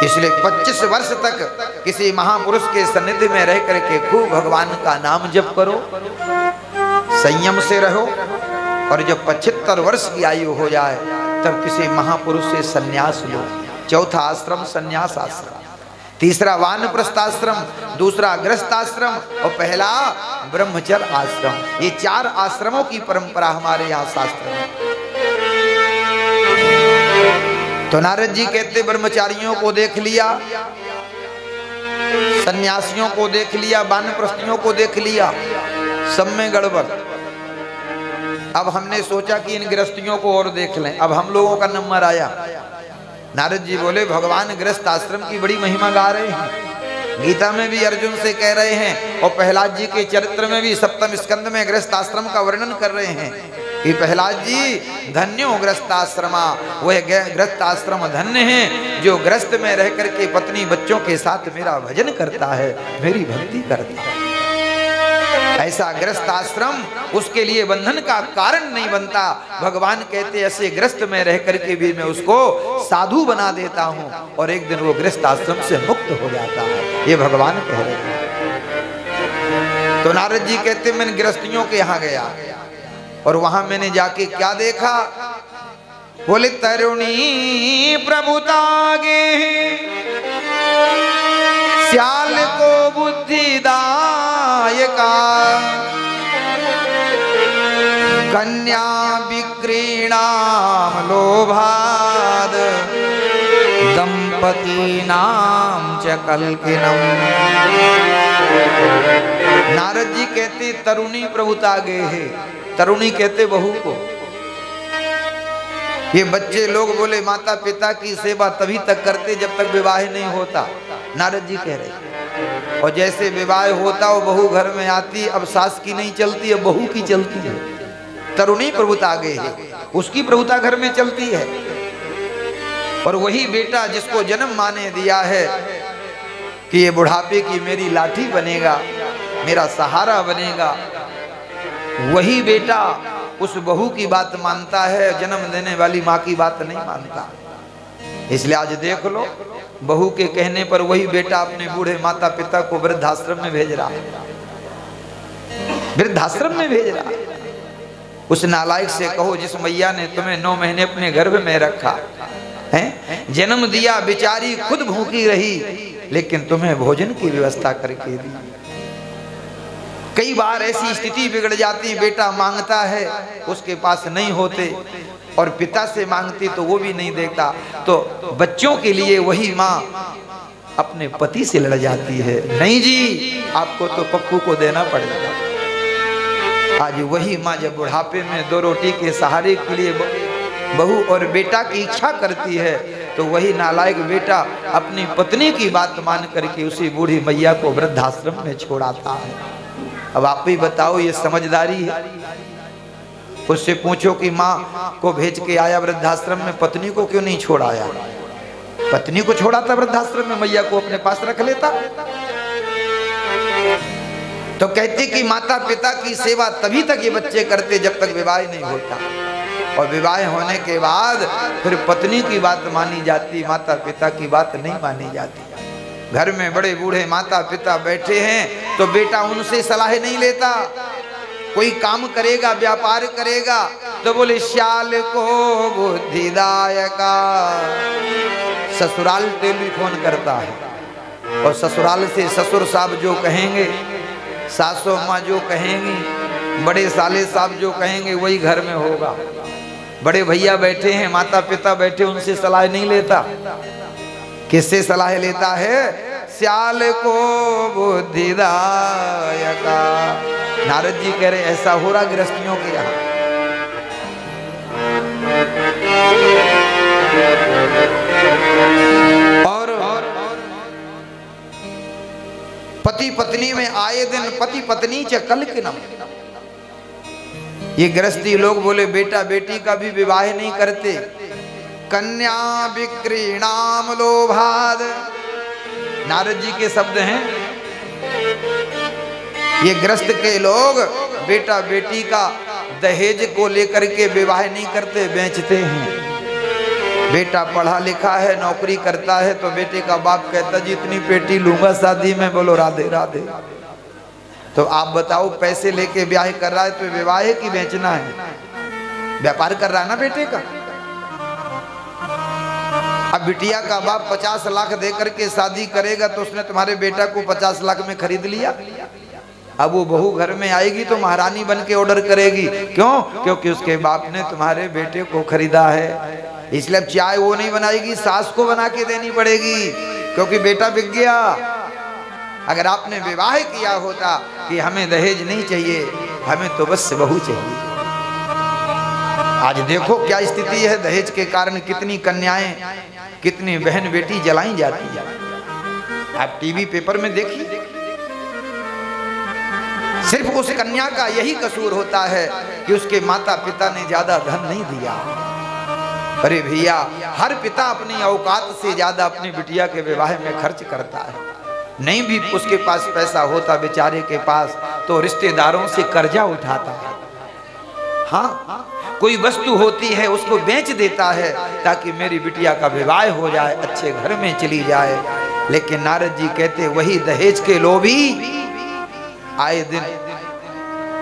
इसलिए 25 वर्ष तक किसी महापुरुष के सन्निधि में रह करके खूब भगवान का नाम जप करो, संयम से रहो। और जब 75 वर्ष की आयु हो जाए तब किसी महापुरुष से सन्यास लो। चौथा आश्रम सन्यास आश्रम, तीसरा वानप्रस्थ आश्रम, दूसरा गृहस्थ आश्रम, और पहला ब्रह्मचर्य आश्रम। ये 4 आश्रमों की परंपरा हमारे यहाँ शास्त्र में। तो नारद जी कहते ब्रह्मचारियों को देख लिया, सन्यासियों को देख लिया, वानप्रस्थियों को देख लिया, सब में गड़बड़। अब हमने सोचा कि इन गृहस्थियों को और देख लें, अब हम लोगों का नंबर आया। नारद जी बोले भगवान गृहस्थ आश्रम की बड़ी महिमा गा रहे हैं, गीता में भी अर्जुन से कह रहे हैं, और प्रहलाद जी के चरित्र में भी 7वें स्कंद में गृहस्थ आश्रम का वर्णन कर रहे हैं कि प्रहलाद जी धन्यो गृहस्थ आश्रमा, वह गृहस्थ आश्रम धन्य है जो गृहस्थ में रह करके पत्नी बच्चों के साथ मेरा भजन करता है, मेरी भक्ति करता है। ऐसा गृहस्थ आश्रम उसके लिए बंधन का कारण नहीं बनता। भगवान कहते ऐसे गृहस्थ में रह करके भी मैं उसको साधु बना देता हूँ, और एक दिन वो गृहस्थ आश्रम से मुक्त हो जाता है, ये भगवान कह रहे हैं। तो नारद जी कहते मैंने गृहस्थियों के यहाँ गया, और वहां मैंने जाके क्या देखा? बोले तरुणी प्रभुतागे श्याल को बुद्धिदायका, कन्या विक्रीणाम लोभाद दंपती नाम च कल्किनम। नारद जी कहते तरुणी प्रभुतागे है, तरुणी कहते बहू को। ये बच्चे लोग बोले माता पिता की सेवा तभी तक करते जब तक विवाह नहीं होता। नारद जी कह रहे, और जैसे विवाह होता वो बहू घर में आती, अब सास की नहीं चलती है, बहू की चलती है। तरुणी प्रभुता गए है, उसकी प्रभुता घर में चलती है। और वही बेटा जिसको जन्म माँ ने दिया है कि ये बुढ़ापे की मेरी लाठी बनेगा, मेरा सहारा बनेगा, वही बेटा उस बहू की बात मानता है, जन्म देने वाली माँ की बात नहीं मानता। इसलिए आज देख लो, बहू के कहने पर वही बेटा अपने बूढ़े माता पिता को वृद्धाश्रम में भेज रहा है, वृद्धाश्रम में भेज रहा है। उस नालायक से कहो जिस मैया ने तुम्हें 9 महीने अपने गर्भ में रखा है, जन्म दिया, बेचारी खुद भूखी रही, लेकिन तुम्हें भोजन की व्यवस्था करके दी। कई बार ऐसी स्थिति बिगड़ जाती, बेटा मांगता है, उसके पास नहीं होते, और पिता से मांगती तो वो भी नहीं देता, तो बच्चों के लिए वही माँ अपने पति से लड़ जाती है, नहीं जी आपको तो पप्पू को देना पड़ेगा। आज वही माँ जब बुढ़ापे में 2 रोटी के सहारे के लिए बहू और बेटा की इच्छा करती है, तो वही नालायक बेटा अपनी पत्नी की बात मान करके उसी बूढ़ी मैया को वृद्धाश्रम में छोड़ाता है। अब आप ही बताओ, ये समझदारी है? उससे पूछो कि माँ को भेज के आया वृद्धाश्रम में, पत्नी को क्यों नहीं छोड़ाया? पत्नी को छोड़ाता वृद्धाश्रम में, मैया को अपने पास रख लेता। तो कहते कि माता पिता की सेवा तभी तक ये बच्चे करते जब तक विवाह नहीं होता, और विवाह होने के बाद फिर पत्नी की बात मानी जाती, माता पिता की बात नहीं मानी जाती। घर में बड़े बूढ़े माता पिता बैठे हैं तो बेटा उनसे सलाह नहीं लेता। कोई काम करेगा, व्यापार करेगा, तो बोले श्याल को बुद्धिदायका। ससुराल टेलीफोन करता है, और ससुराल से ससुर साहब जो कहेंगे, सासू माँ जो कहेंगी, बड़े साले साहब जो कहेंगे वही घर में होगा। बड़े भैया बैठे हैं, माता पिता बैठे, उनसे सलाह नहीं लेता। किससे सलाह लेता है? श्याल को बुद्धिदायका। नारद जी कह रहे ऐसा हो रहा गृहस्थियों के यहाँ। और पति पत्नी में आए दिन पति पत्नी च कलकिनम। ये गृहस्थी लोग बोले बेटा बेटी का भी विवाह नहीं करते। कन्या विक्रीणाम लोभाद, नारद जी के शब्द हैं। ये गृहस्थ के लोग बेटा बेटी का दहेज को लेकर के विवाह नहीं करते, बेचते हैं। बेटा पढ़ा लिखा है, नौकरी करता है, तो बेटे का बाप कहता जी इतनी पेटी लूंगा शादी में, बोलो राधे राधे। तो आप बताओ, पैसे लेके ब्याह कर रहा है तो विवाह है कि बेचना है? व्यापार कर रहा है ना बेटे का। अब बिटिया का बाप 50 लाख दे करके शादी करेगा तो उसने तुम्हारे बेटा को 50 लाख में खरीद लिया। अब वो बहू घर में आएगी तो महारानी बन के ऑर्डर करेगी, क्यों? क्योंकि उसके बाप ने तुम्हारे बेटे को खरीदा है। इसलिए चाय वो नहीं बनाएगी, सास को बना के देनी पड़ेगी, क्योंकि बेटा बिक गया। अगर आपने विवाह किया होता कि हमें दहेज नहीं चाहिए, हमें तो बस बहू चाहिए। आज देखो क्या स्थिति है, दहेज के कारण कितनी कन्याएं, कितनी बहन बेटी जलाई जाती है। आप टीवी पेपर में देखिए, सिर्फ उस कन्या का यही कसूर होता है कि उसके माता पिता ने ज्यादा धन नहीं दिया। अरे भैया, हर पिता अपनी औकात से ज्यादा अपनी बिटिया के विवाह में खर्च करता है। नहीं भी उसके पास पैसा होता बेचारे के पास, तो रिश्तेदारों से कर्जा उठाता है। हाँ, कोई वस्तु होती है उसको बेच देता है ताकि मेरी बिटिया का विवाह हो जाए, अच्छे घर में चली जाए। लेकिन नारद जी कहते वही दहेज के लोभी आए दिन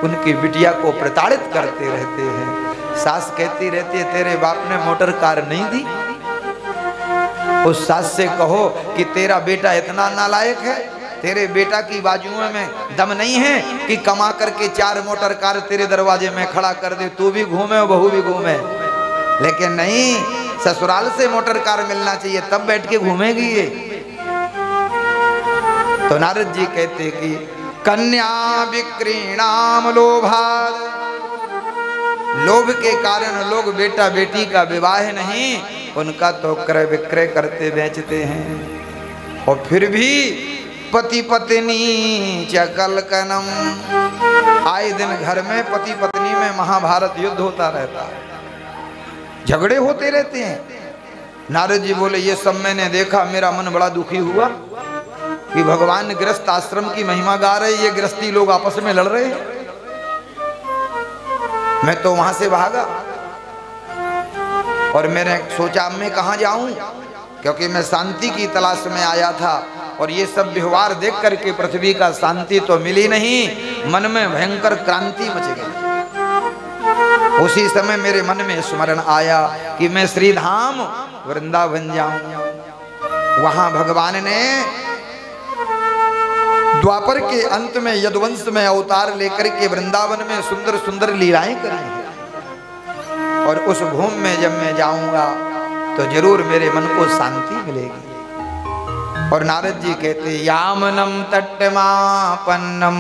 उनकी बिटिया को प्रताड़ित करते रहते हैं। सास कहती रहती है तेरे बाप ने मोटर कार नहीं दी। उस सास से कहो कि तेरा बेटा इतना नालायक है, तेरे बेटा की बाजुओं में दम नहीं है कि कमा करके 4 मोटर कार तेरे दरवाजे में खड़ा कर दे, तू भी घूमे और बहू भी घूमे। लेकिन नहीं, ससुराल से मोटर कार मिलना चाहिए तब बैठ के घूमेगी ये। तो नारद जी कहते कि कन्या विक्रीणाम लोभाद, लोभ के कारण लोग बेटा बेटी का विवाह नहीं, उनका तो क्रय विक्रय करते बेचते हैं। और फिर भी पति पत्नी चकलकनम, आए दिन घर में पति पत्नी में महाभारत युद्ध होता रहता है, झगड़े होते रहते हैं। नारद जी बोले ये सब मैंने देखा, मेरा मन बड़ा दुखी हुआ कि भगवान गृहस्थ आश्रम की महिमा गा रहे, ये गृहस्थी लोग आपस में लड़ रहे हैं। मैं तो वहां से भागा और मैंने सोचा मैं कहाँ जाऊं, क्योंकि मैं शांति की तलाश में आया था और ये सब व्यवहार देख करके पृथ्वी का शांति तो मिली नहीं, मन में भयंकर क्रांति मच गई। उसी समय मेरे मन में स्मरण आया कि मैं श्री धाम वृंदावन जाऊं। वहां भगवान ने द्वापर के अंत में यदुवंश में अवतार लेकर के वृंदावन में सुंदर सुंदर लीलाएं करी हैं और उस भूमि में जब मैं जाऊंगा तो जरूर मेरे मन को शांति मिलेगी। और नारद जी कहते यामनम तट्टमापन्नम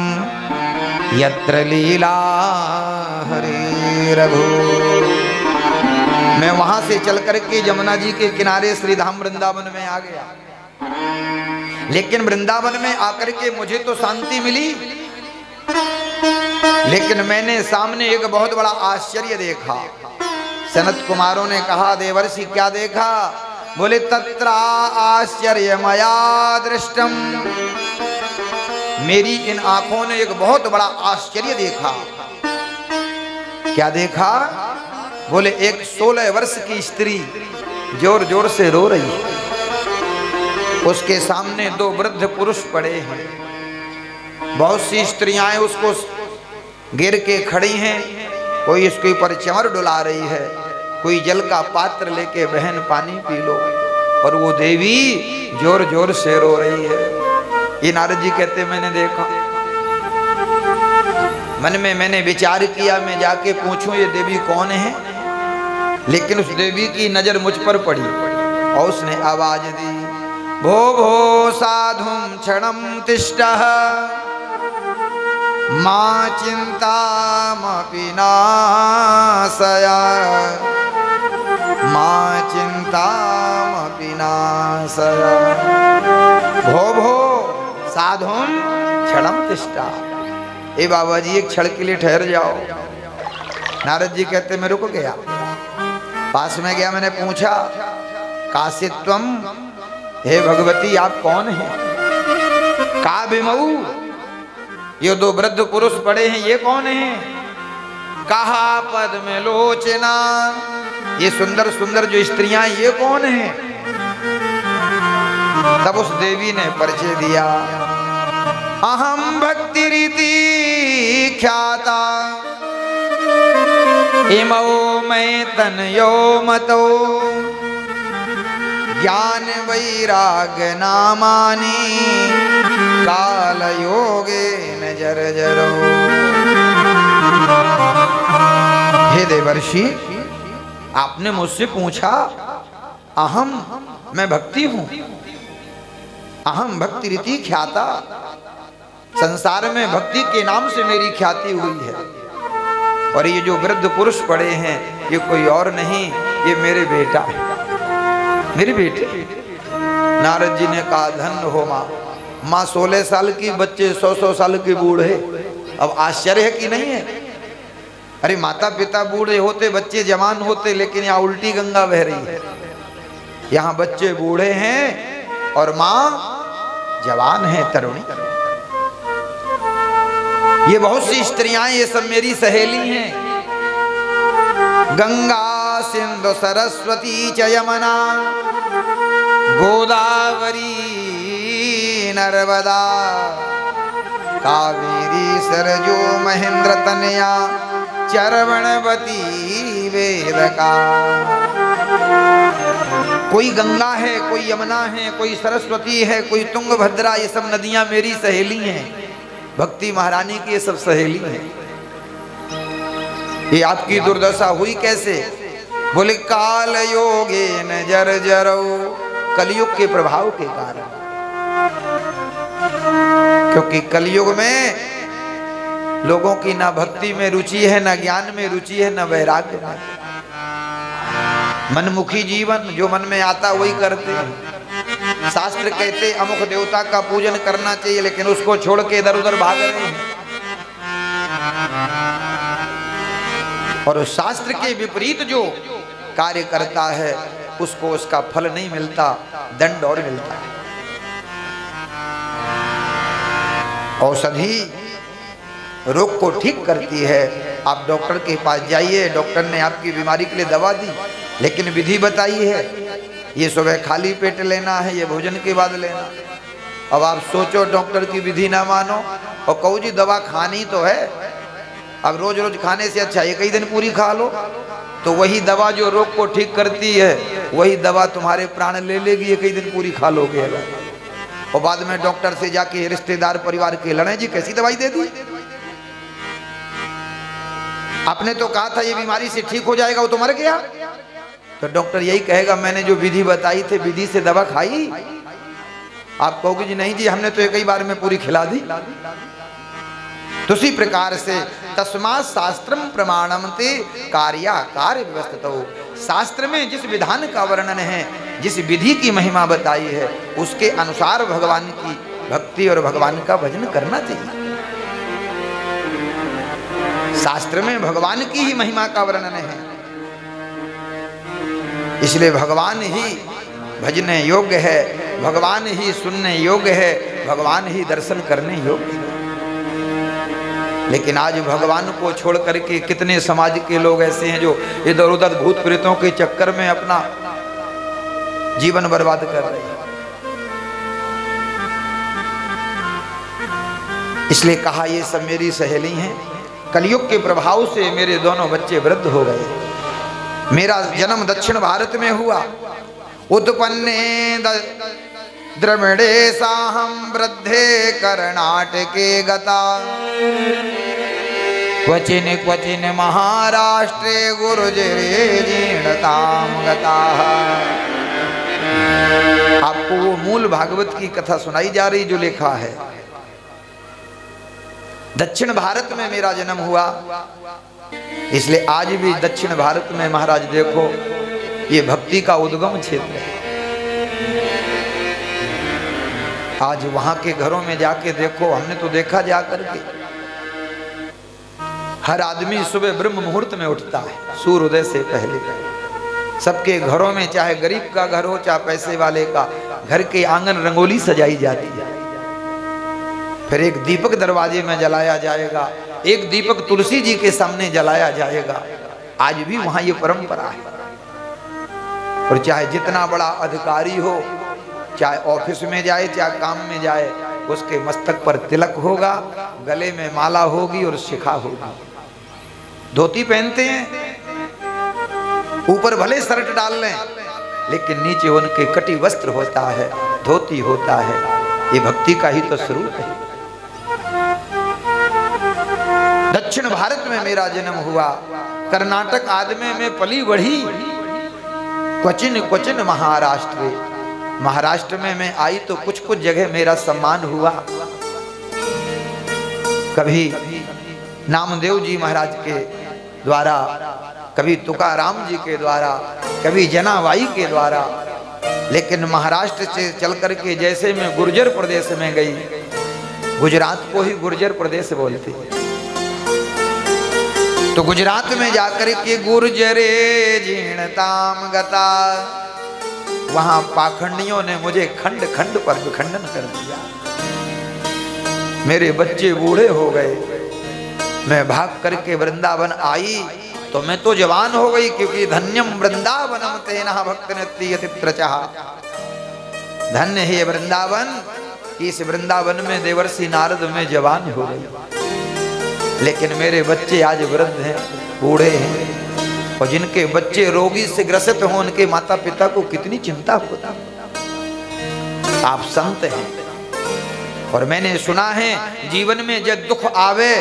यत्र लीला हरि रघु। मैं वहां से चल करके जमुना जी के किनारे श्रीधाम वृंदावन में आ गया, लेकिन वृंदावन में आकर के मुझे तो शांति मिली, लेकिन मैंने सामने एक बहुत बड़ा आश्चर्य देखा। सनत कुमारों ने कहा देवर्षि क्या देखा? बोले तत्रा आश्चर्य मया दृष्टम। मेरी इन आंखों ने एक बहुत बड़ा आश्चर्य देखा। क्या देखा? बोले एक 16 वर्ष की स्त्री जोर जोर से रो रही है, उसके सामने 2 वृद्ध पुरुष पड़े हैं, बहुत सी स्त्रियां उसको गिर के खड़ी हैं, कोई इसके ऊपर चमर डुला रही है, कोई जल का पात्र लेके बहन पानी पी लो, और वो देवी जोर जोर से रो रही है। ये नारद जी कहते मैंने देखा, मन में मैंने विचार किया मैं जाके पूछूं ये देवी कौन है, लेकिन उस देवी की नजर मुझ पर पड़ी और उसने आवाज दी भो भो साधुम क्षणम तिष्ठः मां चिंतामपि नाशया मां चिंतामपि नाशया। भो भो साधुम क्षणम तिष्ठा। ए बाबा जी एक क्षण के लिए ठहर जाओ। नारद जी कहते मैं रुक गया, पास में गया, मैंने पूछा कासित्वम, हे भगवती आप कौन हैं? का बिमऊ, ये 2 वृद्ध पुरुष पड़े हैं ये कौन हैं? कहा पद्म लोचना, ये सुंदर सुंदर जो स्त्रियां ये कौन हैं? तब उस देवी ने परिचय दिया अहम भक्ति रीति ख्याता इमो मैं तनयो मतो ज्ञान वैराग्य नामानि काल योगे न जर जरो। हे देवर्षि आपने मुझसे पूछा अहम, मैं भक्ति हूं, अहम भक्ति रीति ख्याता, संसार में भक्ति के नाम से मेरी ख्याति हुई है। और ये जो वृद्ध पुरुष पड़े हैं ये कोई और नहीं, ये मेरे बेटा है, मेरे बेटे। नारद जी ने कहा धन्य हो माँ, माँ 16 साल की, बच्चे 100-100 साल के बूढ़े। अब आश्चर्य है कि नहीं है? अरे माता पिता बूढ़े होते, बच्चे जवान होते, लेकिन यहाँ उल्टी गंगा बह रही है। यहाँ बच्चे बूढ़े हैं और माँ जवान है, तरुणी। ये बहुत सी स्त्रियां, ये सब मेरी सहेली हैं। गंगा सिंधु सरस्वती च यमुना गोदावरी नर्मदा कावेरी सरजू महेंद्र तनया चरवणवती वेदका। कोई गंगा है, कोई यमुना है, कोई सरस्वती है, कोई तुंगभद्रा, ये सब नदियां मेरी सहेली हैं। भक्ति महारानी की ये सब सहेली है। ये आपकी दुर्दशा हुई कैसे? बोले काल योगे न जर जरो, कलयुग के प्रभाव के कारण। क्योंकि कलयुग में लोगों की ना भक्ति में रुचि है, ना ज्ञान में रुचि है, ना वैराग्य में। मनमुखी जीवन, जो मन में आता वही करते हैं। शास्त्र कहते अमुक देवता का पूजन करना चाहिए, लेकिन उसको छोड़ के इधर उधर भाग रहे हैं। और शास्त्र के विपरीत जो कार्य करता है उसको उसका फल नहीं मिलता, दंड और मिलता है। औषधि रोग को ठीक करती है, आप डॉक्टर के पास जाइए, डॉक्टर ने आपकी बीमारी के लिए दवा दी, लेकिन विधि बताई है ये सुबह खाली पेट लेना है, ये भोजन के बाद लेना। अब आप सोचो डॉक्टर की विधि ना मानो और कहो जी दवा खानी तो है, अब रोज रोज खाने से अच्छा एक ही दिन पूरी खा लो, तो वही दवा जो रोग को ठीक करती है वही दवा तुम्हारे प्राण ले लेगी, एक ही दिन पूरी खा लोगे अगर। और बाद में डॉक्टर से जाके रिश्तेदार परिवार के लड़े जी कैसी दवाई दे दी, आपने तो कहा था ये बीमारी से ठीक हो जाएगा, वो तो मर गया। तो डॉक्टर यही कहेगा मैंने जो विधि बताई थी विधि से दवा खाई। आप कहोगे जी नहीं जी हमने तो एक ही बार में पूरी खिला दी। तो उसी प्रकार से तस्मात् शास्त्रम प्रमाणम ते कार्याकार व्यवस्थितो, शास्त्र में जिस विधान का वर्णन है, जिस विधि की महिमा बताई है, उसके अनुसार भगवान की भक्ति और भगवान का भजन करना चाहिए। शास्त्र में भगवान की ही महिमा का वर्णन है, इसलिए भगवान ही भजने योग्य है, भगवान ही सुनने योग्य है, भगवान ही दर्शन करने योग्य है। लेकिन आज भगवान को छोड़ करके कितने समाज के लोग ऐसे हैं जो इधर उधर भूत प्रेतों के चक्कर में अपना जीवन बर्बाद कर रहे हैं। इसलिए कहा ये सब मेरी सहेली हैं, कलयुग के प्रभाव से मेरे दोनों बच्चे वृद्ध हो गए। मेरा जन्म दक्षिण भारत में हुआ, उत्पन्ने द्रविड़े साहम वृद्धे कर्नाटके गता, क्वचिन क्वचिन महाराष्ट्रे गुर्जरे जीर्णताम गता। आपको वो मूल भागवत की कथा सुनाई जा रही जो लिखा है। दक्षिण भारत में मेरा जन्म हुआ, इसलिए आज भी दक्षिण भारत में महाराज देखो ये भक्ति का उद्गम क्षेत्र है। आज वहां के घरों में जाके देखो, हमने तो देखा जा करके, हर आदमी सुबह ब्रह्म मुहूर्त में उठता है सूर्योदय से पहले। सबके घरों में चाहे गरीब का घर हो चाहे पैसे वाले का, घर के आंगन रंगोली सजाई जाती है, फिर एक दीपक दरवाजे में जलाया जाएगा, एक दीपक तुलसी जी के सामने जलाया जाएगा। आज भी वहां ये परंपरा है। और चाहे जितना बड़ा अधिकारी हो, चाहे ऑफिस में जाए चाहे काम में जाए, उसके मस्तक पर तिलक होगा, गले में माला होगी और शिखा होगी। धोती पहनते हैं, ऊपर भले शर्ट डाल लें, लेकिन नीचे उनके कटी वस्त्र होता है, धोती होता है। ये भक्ति का ही तो स्वरूप है। दक्षिण भारत में मेरा जन्म हुआ, कर्नाटक आदमी में पली बढ़ी, क्वचिन क्वचिन महाराष्ट्र, महाराष्ट्र में मैं आई तो कुछ कुछ जगह मेरा सम्मान हुआ। कभी नामदेव जी महाराज के द्वारा, कभी तुकाराम जी के द्वारा, कभी जनाबाई के द्वारा। लेकिन महाराष्ट्र से चल करके जैसे मैं गुर्जर प्रदेश में गई, गुजरात को ही गुर्जर प्रदेश बोलते, तो गुजरात में जाकर के गुर्जरे जीर्णताम गता, वहां पाखंडियों ने मुझे खंड खंड पर विखंडन कर दिया। मेरे बच्चे बूढ़े हो गए, मैं भाग करके वृंदावन आई तो मैं तो जवान हो गई, क्योंकि धन्यम वृंदावनम तेना भक्त नृत्य चाह, धन्य है वृंदावन, इस वृंदावन में देवर्षि नारद में जवान हो गई। लेकिन मेरे बच्चे आज वृद्ध हैं, बूढ़े हैं, और जिनके बच्चे रोगी से ग्रसित हों उनके माता पिता को कितनी चिंता होता। आप संत हैं, और मैंने सुना है जीवन में जब दुख आवे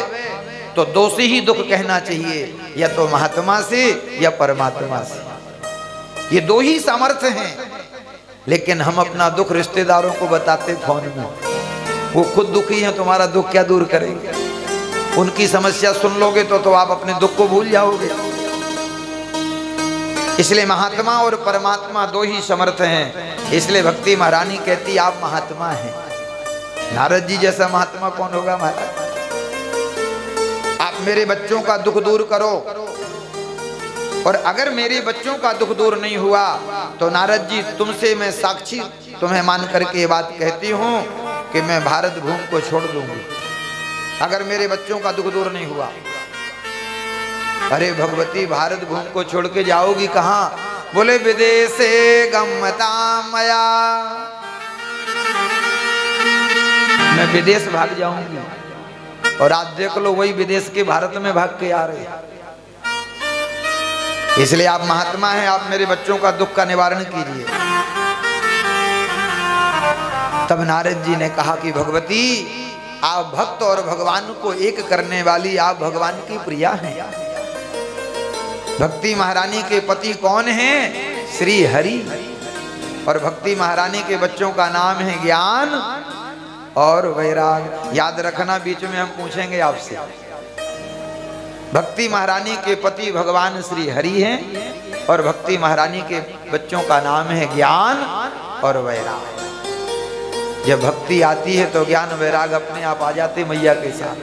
तो दो से ही दुख कहना चाहिए, या तो महात्मा से या परमात्मा से। ये दो ही सामर्थ्य हैं। लेकिन हम अपना दुख रिश्तेदारों को बताते फोन में, वो खुद दुखी हैं, तुम्हारा दुख क्या दूर करेंगे। उनकी समस्या सुन लोगे तो आप अपने दुख को भूल जाओगे। इसलिए महात्मा और परमात्मा दो ही समर्थ हैं। इसलिए भक्ति महारानी कहती आप महात्मा हैं। नारद जी जैसा महात्मा कौन होगा महाराज। आप मेरे बच्चों का दुख दूर करो, और अगर मेरे बच्चों का दुख दूर नहीं हुआ तो नारद जी तुमसे मैं साक्षी तुम्हें मान करके ये बात कहती हूँ कि मैं भारत भूमि को छोड़ दूंगी, अगर मेरे बच्चों का दुख दूर नहीं हुआ। अरे भगवती भारत भूमि को छोड़ के जाओगी कहाँ? बोले विदेशे गम्मता मया, मैं विदेश भाग जाऊंगी। और आज देख लो वही विदेश के भारत में भाग के आ रहे हैं। इसलिए आप महात्मा हैं, आप मेरे बच्चों का दुख का निवारण कीजिए। तब नारद जी ने कहा कि भगवती आप भक्त और भगवान को एक करने वाली, आप भगवान की प्रिया हैं। भक्ति महारानी के पति कौन हैं? श्री हरि। और भक्ति महारानी के बच्चों का नाम है ज्ञान और वैराग। याद रखना, बीच में हम पूछेंगे आपसे। भक्ति महारानी के पति भगवान श्री हरि हैं और भक्ति महारानी के बच्चों का नाम है ज्ञान और वैराग। जब भक्ति आती है तो ज्ञान वैराग अपने आप आ जाते मैया के साथ।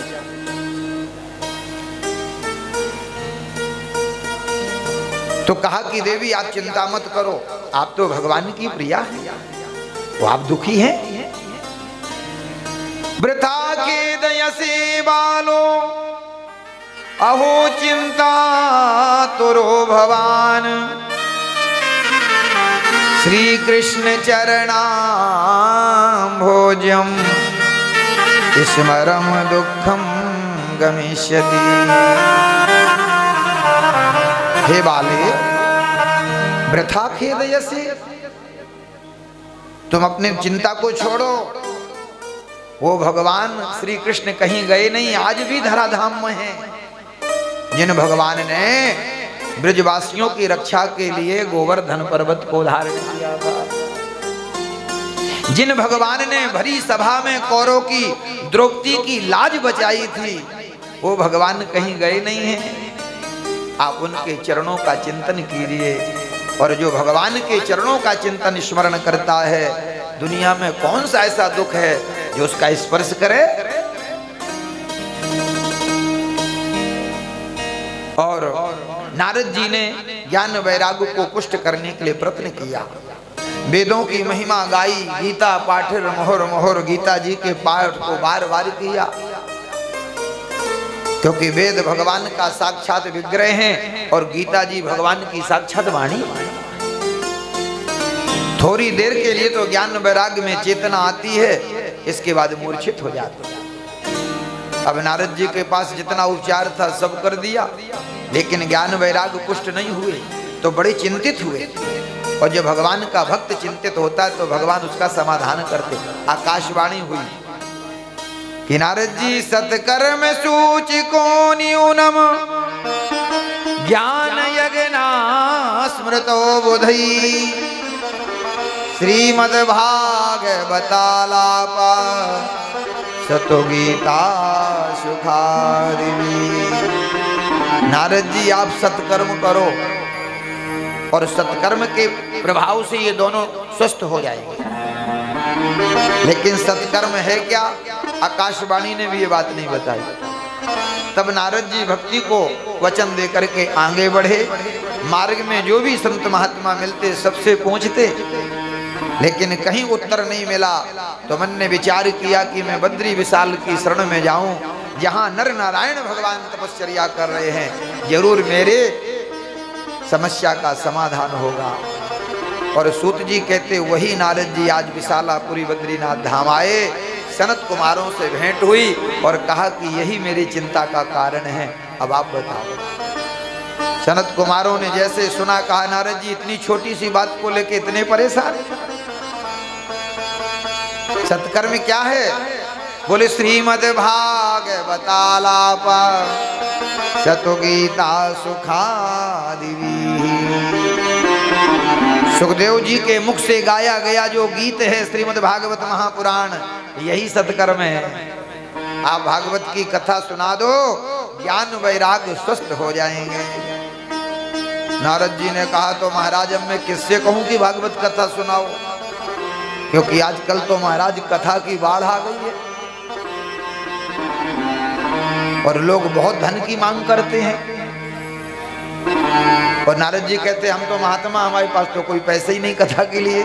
तो कहा कि देवी आप चिंता मत करो, आप तो भगवान की प्रिया हैं, वो आप दुखी हैं। वृथा के दयसे बालो अहो चिंता तुरो भवान, श्री कृष्ण चरणाम्भोजम स्मरम दुखम गमिष्यति। हे बाले वृथा खेदयसे, तुम अपने चिंता को छोड़ो। वो भगवान श्री कृष्ण कहीं गए नहीं, आज भी धराधाम में हैं। जिन भगवान ने ब्रजवासियों की रक्षा के लिए गोवर्धन पर्वत को धारण किया था, जिन भगवान ने भरी सभा में कौरवों की द्रौपदी की लाज बचाई थी, वो भगवान कहीं गए नहीं हैं। आप उनके चरणों का चिंतन कीजिए। और जो भगवान के चरणों का चिंतन स्मरण करता है, दुनिया में कौन सा ऐसा दुख है जो उसका स्पर्श करे। और नारद जी ने ज्ञान वैराग को पुष्ट करने के लिए प्रयत्न किया। वेदों की महिमा गाई, गीता पाठिर मोहर मोहर, गीता जी के पाठ को बार बार किया, क्योंकि वेद भगवान का साक्षात विग्रह हैं और गीता जी भगवान की साक्षात वाणी। थोड़ी देर के लिए तो ज्ञान वैराग में चेतना आती है, इसके बाद मूर्छित हो जाती है। अब नारद जी के पास जितना उपचार था सब कर दिया, लेकिन ज्ञान वैराग पुष्ट नहीं हुए, तो बड़े चिंतित हुए। और जब भगवान का भक्त चिंतित होता है तो भगवान उसका समाधान करते। आकाशवाणी हुई कि नारद जी सत्कर्म सूचि को न्यूनम ज्ञान यज्ञना स्मृतो बुधई, श्रीमद् भागवतालापा सतो गीता सुखादिवी। नारद जी आप सत्कर्म करो और सत्कर्म के प्रभाव से ये दोनों स्वस्थ हो जाएंगे। लेकिन सत्कर्म है क्या? आकाशवाणी ने भी ये बात नहीं बताई। तब नारद जी भक्ति को वचन दे करके आगे बढ़े। मार्ग में जो भी संत महात्मा मिलते सबसे पूछते, लेकिन कहीं उत्तर नहीं मिला। तो मन ने विचार किया कि मैं बद्री विशाल की शरण में जाऊं, जहां नर नारायण भगवान तपस्या कर रहे हैं, जरूर मेरे समस्या का समाधान होगा। और सूत जी कहते वही नारद जी आज विशालापुरी बद्रीनाथ धाम आए। सनत कुमारों से भेंट हुई और कहा कि यही मेरी चिंता का कारण है, अब आप बताओ। सनत कुमारों ने जैसे सुना, कहा नारद जी इतनी छोटी सी बात को लेके इतने परेशान? सत्कर्म क्या है? बोले श्रीमद् भागवतालापा सतो गीता सुखादिवी। सुखदेव जी के मुख से गाया गया जो गीत है श्रीमद् भागवत महापुराण, यही सत्कर्म है। आप भागवत की कथा सुना दो, ज्ञान वैराग स्वस्थ हो जाएंगे। नारद जी ने कहा तो महाराज अब मैं किससे कहूं कि भागवत कथा सुनाओ, क्योंकि आजकल तो महाराज कथा की बाढ़ आ गई है और लोग बहुत धन की मांग करते हैं। और नारद जी कहते हम तो महात्मा, हमारे पास तो कोई पैसे ही नहीं कथा के लिए,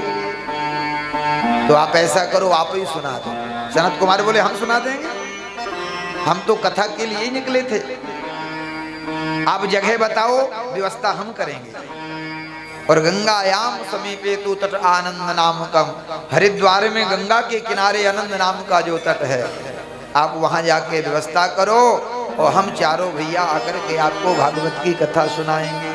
तो आप ऐसा करो आप ही सुना दो। सनत कुमार बोले हम सुना देंगे, हम तो कथा के लिए ही निकले थे। आप जगह बताओ, व्यवस्था हम करेंगे। और गंगायाम समीपे तु तट आनंद नामकम, हरिद्वार में गंगा के किनारे आनंद नाम का जो तट है, आप वहां जाके व्यवस्था करो और हम चारों भैया आकर के आपको भागवत की कथा सुनाएंगे।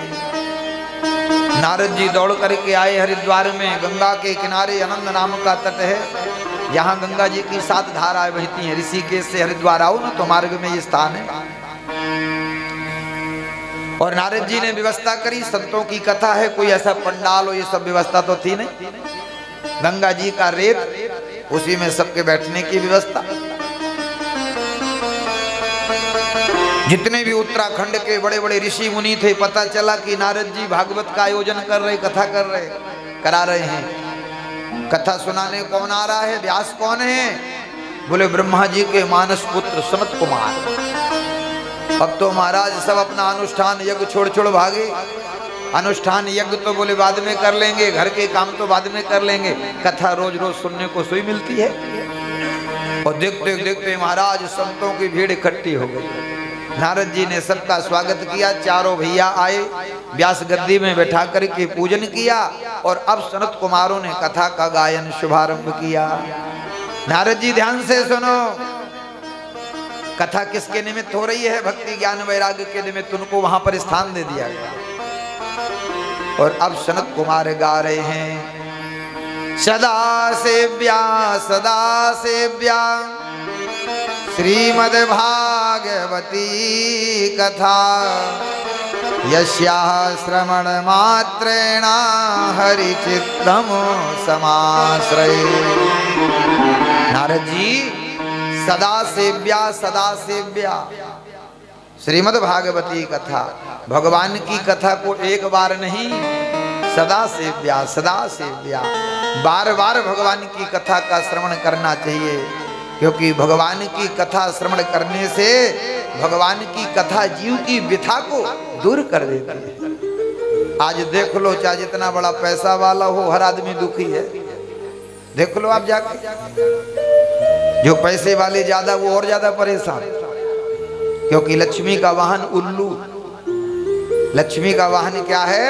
नारद जी दौड़ करके आए हरिद्वार में, गंगा के किनारे आनंद नाम का तट है, जहाँ गंगा जी की 7 धाराएं बहती हैं। ऋषिकेश से हरिद्वार आओ ना तो मार्ग में ये स्थान है। और नारद जी ने व्यवस्था करी, संतों की कथा है, कोई ऐसा पंडाल हो ये सब व्यवस्था तो थी नहीं। गंगा जी का रेत, उसी में सबके बैठने की व्यवस्था। जितने भी उत्तराखंड के बड़े बड़े ऋषि मुनि थे, पता चला कि नारद जी भागवत का आयोजन कर रहे, कथा करा रहे हैं। कथा सुनाने कौन आ रहा है, व्यास कौन है? बोले ब्रह्मा जी के मानस पुत्र सनत कुमार। अब तो महाराज सब अपना अनुष्ठान यज्ञ छोड़ छोड़ भागे। अनुष्ठान यज्ञ तो बोले बाद में कर लेंगे, घर के काम तो बाद में कर लेंगे, कथा रोज रोज सुनने को सुई मिलती है। और देखते देखते महाराज संतों की भीड़ इकट्ठी हो गई। नारद जी ने सबका स्वागत किया, चारों भैया आए, व्यास गद्दी में बैठा करके पूजन किया। और अब सनत कुमारों ने कथा का गायन शुभारंभ किया। नारद जी ध्यान से सुनो, कथा किसके निमित्त हो रही है? भक्ति ज्ञान वैराग्य के निमित्त उनको वहां पर स्थान दे दिया गया। और अब सनत कुमार गा रहे हैं, सदा सेव्या श्रीमद् भागवती कथा, यस्याः श्रवण मात्रेण हरिचित्तम समाश्रये। नारद जी सदा सेव्या श्रीमद् भागवती कथा, भगवान की कथा को एक बार नहीं, सदा सेव्या बार बार भगवान की कथा का श्रवण करना चाहिए। क्योंकि भगवान की कथा श्रवण करने से भगवान की कथा जीव की व्यथा को दूर कर देती है। आज देख लो, चाहे जितना बड़ा पैसा वाला हो, हर आदमी दुखी है। देख लो आप जाके, जो पैसे वाले ज्यादा वो और ज्यादा परेशान। क्योंकि लक्ष्मी का वाहन उल्लू, लक्ष्मी का वाहन क्या है?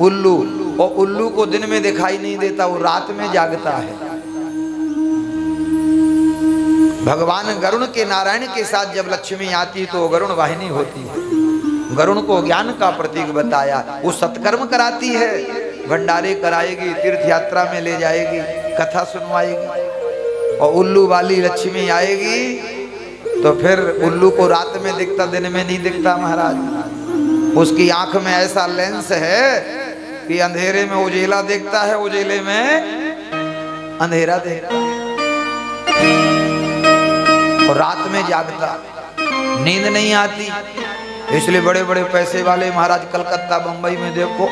उल्लू। और उल्लू को दिन में दिखाई नहीं देता, वो रात में जागता है। भगवान गरुण के, नारायण के साथ जब लक्ष्मी आती तो गरुण वाहिनी होती है। गरुण को ज्ञान का प्रतीक बताया, वो सत्कर्म कराती है, भंडारे कराएगी, तीर्थ यात्रा में ले जाएगी, कथा सुनवाएगी। और उल्लू वाली लक्ष्मी आएगी तो फिर उल्लू को रात में दिखता, दिन में नहीं दिखता महाराज। उसकी आंख में ऐसा लेंस है कि अंधेरे में उजेला देखता है, उजेले में अंधेरा देखता है। और रात में जागता, नींद नहीं आती। इसलिए बड़े बड़े पैसे वाले महाराज कलकत्ता बंबई में देखो,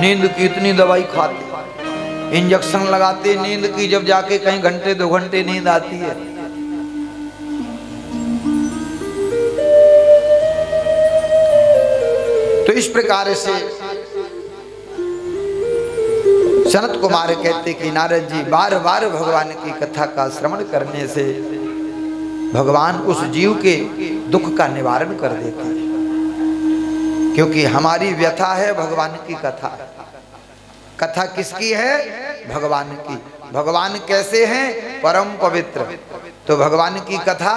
नींद की इतनी दवाई खाते, इंजेक्शन लगाते नींद की, जब जाके कहीं घंटे 2 घंटे नींद आती है। तो इस प्रकार से सनत कुमार कहते कि नारद जी बार बार भगवान की कथा का श्रवण करने से भगवान उस जीव के दुख का निवारण कर देते हैं। क्योंकि हमारी व्यथा है भगवान की कथा। कथा किसकी है? भगवान की। भगवान कैसे हैं? परम पवित्र। तो भगवान की कथा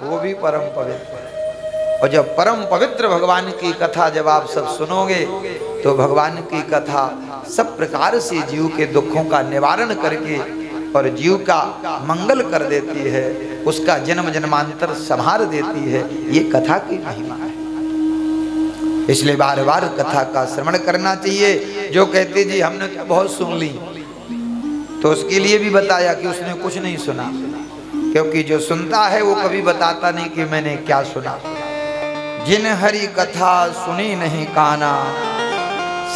वो भी परम पवित्र। और जब परम पवित्र भगवान की कथा जब आप सब सुनोगे तो भगवान की कथा सब प्रकार से जीव के दुखों का निवारण करके और जीव का मंगल कर देती है, उसका जन्म जन्मांतर संहार देती है। ये कथा की महिमा है। इसलिए बार बार कथा का श्रवण करना चाहिए। जो कहते जी हमने तो बहुत सुन ली, तो उसके लिए भी बताया कि उसने कुछ नहीं सुना। क्योंकि जो सुनता है वो कभी बताता नहीं कि मैंने क्या सुना। जिन हरि कथा सुनी नहीं काना,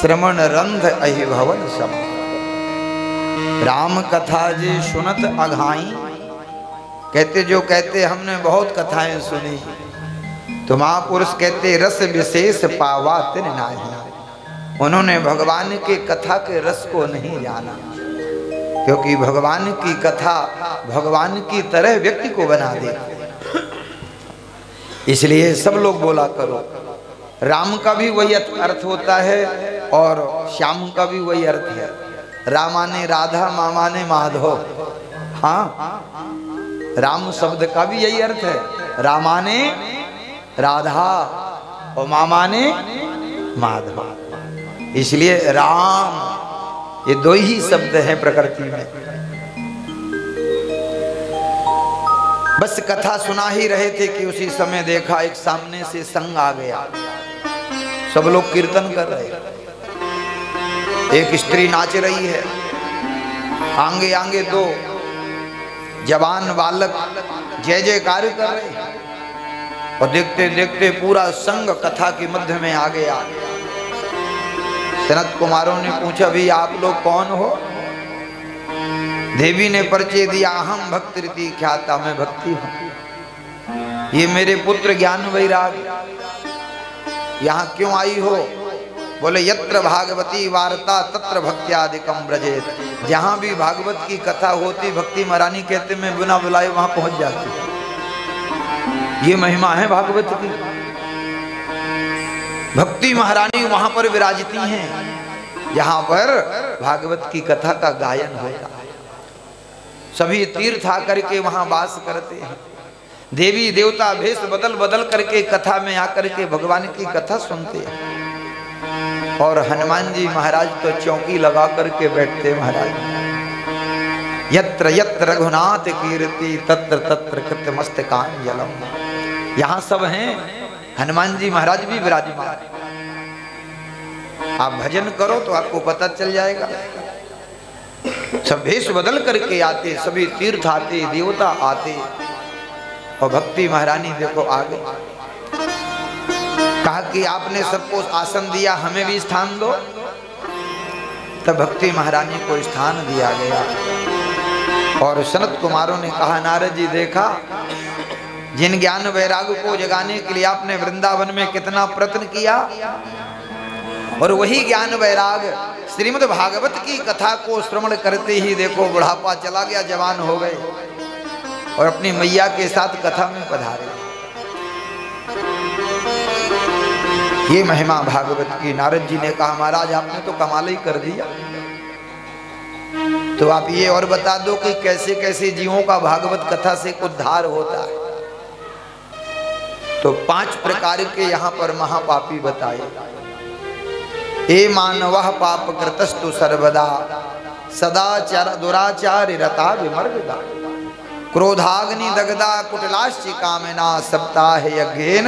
श्रवण रंध अहि भवन सम। राम कथा जी सुनत अघाई। कहते जो कहते हमने बहुत कथाएं सुनी, तो महापुरुष कहते रस विशेष पावा तिन नाही। उन्होंने भगवान के कथा के रस को नहीं जाना। क्योंकि भगवान की कथा भगवान की तरह व्यक्ति को बना देती। इसलिए सब लोग बोला करो राम का भी वही अर्थ होता है और श्याम का भी वही अर्थ है। रामा ने राधा, मामा ने माधव। हाँ, राम शब्द का भी यही अर्थ है। रामा ने राधा और मामा ने माधव। इसलिए राम, ये दो ही शब्द हैं प्रकृति में। बस कथा सुना ही रहे थे कि उसी समय देखा एक सामने से संग आ गया। सब लोग कीर्तन कर रहे, एक स्त्री नाच रही है, आगे आगे दो जवान बालक जय जयकार कर रहे, और देखते देखते पूरा संग कथा के मध्य में आ गया। सनत कुमारों ने पूछा, भी आप लोग कौन हो? देवी ने परिचय दिया, अहम भक्ति रीति ख्याता, मैं भक्ति हूं। ये मेरे पुत्र ज्ञान वैराग। यहाँ क्यों आई हो? बोले यत्र भागवती वार्ता तत्र भक्त्यादिकम ब्रजेत। जहां भी भागवत की कथा होती, भक्ति महारानी कहते मैं बिना बुलाए वहां पहुंच जाती। ये महिमा है भागवत की। भक्ति महारानी वहां पर विराजती हैं जहां पर भागवत की कथा का गायन होता है। सभी तीर्थ आकर के वहां वास करते हैं। देवी देवता भेष बदल बदल करके कथा में आकर के भगवान की कथा सुनते हैं। और हनुमान जी महाराज तो चौकी लगा करके बैठते महाराज। यत्र यत्र रघुनाथ कीर्ति तत्र तत्र कृतमस्तकांजलम। यहाँ सब हैं, हनुमान जी महाराज भी विराजमान। आप भजन करो तो आपको पता चल जाएगा। सब भेष बदल करके आते, सभी तीर्थ आते, देवता आते, और भक्ति महारानी देखो आ गई। कहा कि आपने सबको आसन दिया, हमें भी स्थान दो। तब भक्ति महारानी को स्थान दिया गया। और सनत कुमारों ने कहा, नारद जी देखा, जिन ज्ञान वैराग को जगाने के लिए आपने वृंदावन में कितना प्रयत्न किया, और वही ज्ञान वैराग श्रीमद् भागवत की कथा को श्रवण करते ही देखो बुढ़ापा चला गया, जवान हो गए और अपनी मैया के साथ कथा में पधारे। ये महिमा भागवत की। नारद जी ने कहा, महाराज आपने तो कमाल ही कर दिया। तो आप ये और बता दो कि कैसे कैसे जीवों का भागवत कथा से उद्धार होता है। तो 5 प्रकार के यहाँ पर महापापी बताए। ए मानवः पाप कृतस्तु सर्वदा सदाचार दुराचार रता विमर्गदा क्रोधाग्नि दग्धा कुटिलाश्च कामना सप्ताह यज्ञेन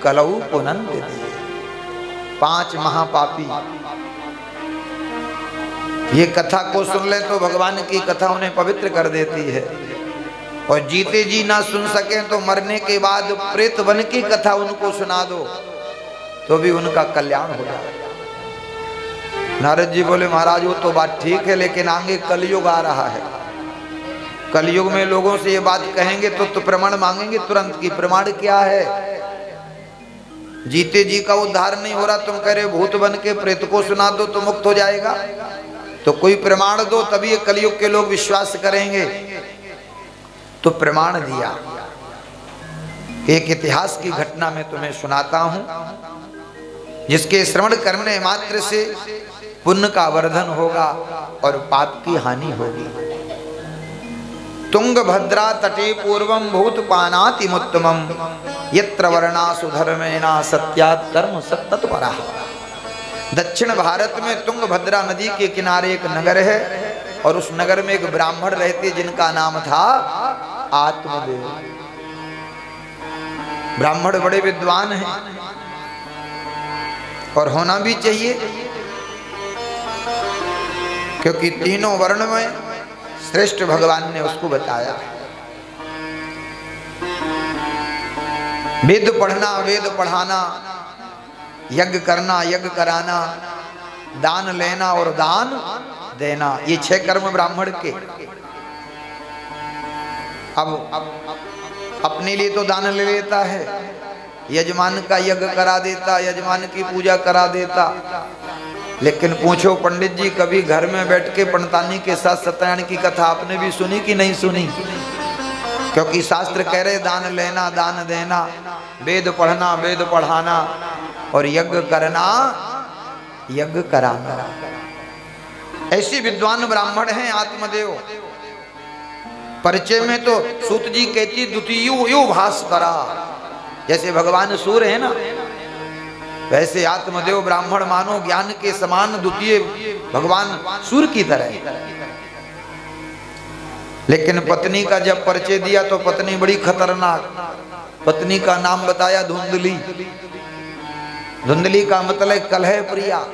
कलौ पुनन्ति। 5 महापापी ये कथा को सुन ले तो भगवान की कथा उन्हें पवित्र कर देती है। और जीते जी ना सुन सके तो मरने के बाद प्रेत बन की कथा उनको सुना दो तो भी उनका कल्याण हो जाएगा। नारद जी बोले, महाराज वो तो बात ठीक है, लेकिन आगे कलयुग आ रहा है। कलयुग में लोगों से ये बात कहेंगे तो प्रमाण मांगेंगे तुरंत की। प्रमाण क्या है? जीते जी का उद्धार नहीं हो रहा, तुम कह रहे भूत बन के प्रेत को सुना दो तो मुक्त हो जाएगा। तो कोई प्रमाण दो, तभी ये कलयुग के लोग विश्वास करेंगे। तो प्रमाण दिया। एक इतिहास की घटना में तुम्हें सुनाता हूं, जिसके श्रवण करने मात्र से पुण्य का वर्धन होगा और पाप की हानि होगी। तुंगभद्रा तटे पूर्वम भूतपानाति मुत्तमम यत्र वर्णासु धर्मेणा सत्यात् कर्म सत्तत्परः। दक्षिण भारत में तुंगभद्रा नदी के किनारे एक नगर है, और उस नगर में एक ब्राह्मण रहते जिनका नाम था आत्मदेव। ब्राह्मण बड़े विद्वान हैं और होना भी चाहिए, क्योंकि तीनों वर्ण में श्रेष्ठ भगवान ने उसको बताया। वेद पढ़ना, वेद पढ़ाना, यज्ञ करना, यज्ञ कराना, दान लेना और दान देना, ये 6 कर्म ब्राह्मण के। अब अपने लिए तो दान ले लेता है, यजमान का यज्ञ करा देता, यजमान की पूजा करा देता। लेकिन पूछो पंडित जी, कभी घर में बैठ के पंडितानी के साथ सत्यनारायण की कथा आपने भी सुनी कि नहीं सुनी? क्योंकि शास्त्र कह रहे दान लेना दान देना, वेद पढ़ना वेद पढ़ाना और यज्ञ करना यज्ञ कराना। ऐसे विद्वान ब्राह्मण हैं आत्मदेव। परिचय में तो सूत जी कहती द्वितीयो भास्करा, जैसे भगवान सूर्य है ना, वैसे आत्मदेव ब्राह्मण मानो ज्ञान के समान द्वितीय भगवान सूर्य की तरह। लेकिन पत्नी का जब परिचय दिया तो पत्नी बड़ी खतरनाक, पत्नी का नाम बताया धुंधली। धुंधली का मतलब कलह प्रिया,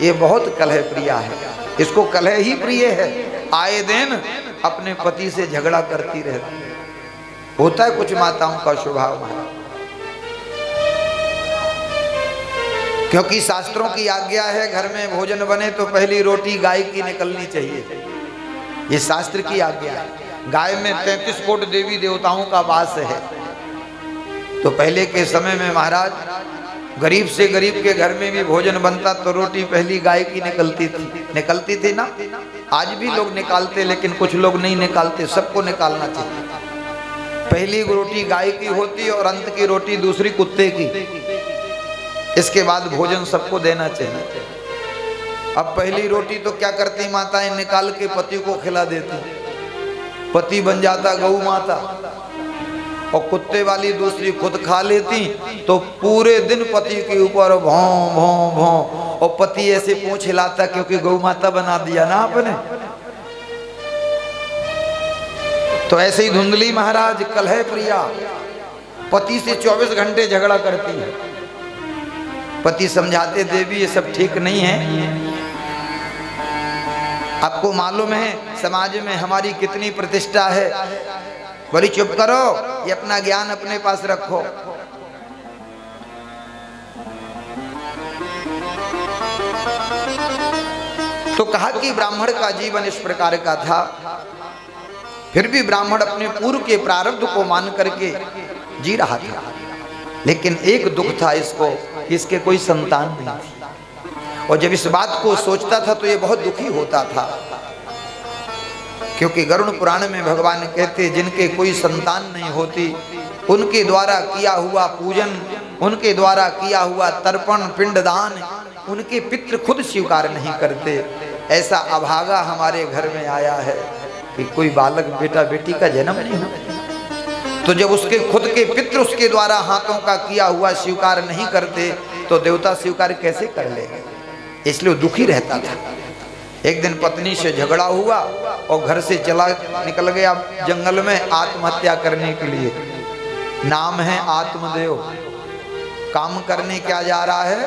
ये बहुत कलह प्रिया है, इसको कलह ही प्रिय है। आए दिन अपने पति से झगड़ा करती रहती है। होता है कुछ माताओं का स्वभाव है, क्योंकि शास्त्रों की आज्ञा है घर में भोजन बने तो पहली रोटी गाय की निकलनी चाहिए, ये शास्त्र की आज्ञा है। गाय में 33 कोटि देवी देवताओं का वास है। तो पहले के समय में महाराज गरीब से गरीब के घर में भी भोजन बनता तो रोटी पहली गाय की निकलती थी ना। आज भी लोग निकालते, लेकिन कुछ लोग नहीं निकालते, सबको निकालना चाहिए। पहली रोटी गाय की होती और अंत की रोटी दूसरी कुत्ते की, इसके बाद भोजन सबको देना चाहिए। अब पहली रोटी तो क्या करती माताएं, निकाल के पति को खिला देती, पति बन जाता गौ माता, और कुत्ते वाली दूसरी खुद खा लेती तो पूरे दिन पति के ऊपर भौं भौं भौं, और पति ऐसे पूंछ हिलाता क्योंकि गौ माता बना दिया ना आपने। तो ऐसे ही धुंधली महाराज कलह प्रिया, पति से 24 घंटे झगड़ा करती है। पति समझाते देवी ये सब ठीक नहीं है, आपको मालूम है समाज में हमारी कितनी प्रतिष्ठा है। बोली चुप करो, ये अपना ज्ञान अपने पास रखो। तो कहा कि ब्राह्मण का जीवन इस प्रकार का था, फिर भी ब्राह्मण अपने पूर्व के प्रारब्ध को मान करके जी रहा था। लेकिन एक दुख था इसको कि इसके कोई संतान नहीं थी, और जब इस बात को सोचता था तो ये बहुत दुखी होता था। क्योंकि गरुड़ पुराण में भगवान कहते जिनके कोई संतान नहीं होती उनके द्वारा किया हुआ पूजन, उनके द्वारा किया हुआ तर्पण पिंडदान उनके पितृ खुद स्वीकार नहीं करते। ऐसा अभागा हमारे घर में आया है कि कोई बालक बेटा बेटी का जन्म नहीं हो, तो जब उसके खुद के पितृ उसके द्वारा हाथों का किया हुआ स्वीकार नहीं करते तो देवता स्वीकार कैसे कर लेगा। इसलिए दुखी रहता था। एक दिन पत्नी से झगड़ा हुआ और घर से निकल गया जंगल में आत्महत्या करने के लिए। नाम है आत्मदेव, काम करने क्या जा रहा है,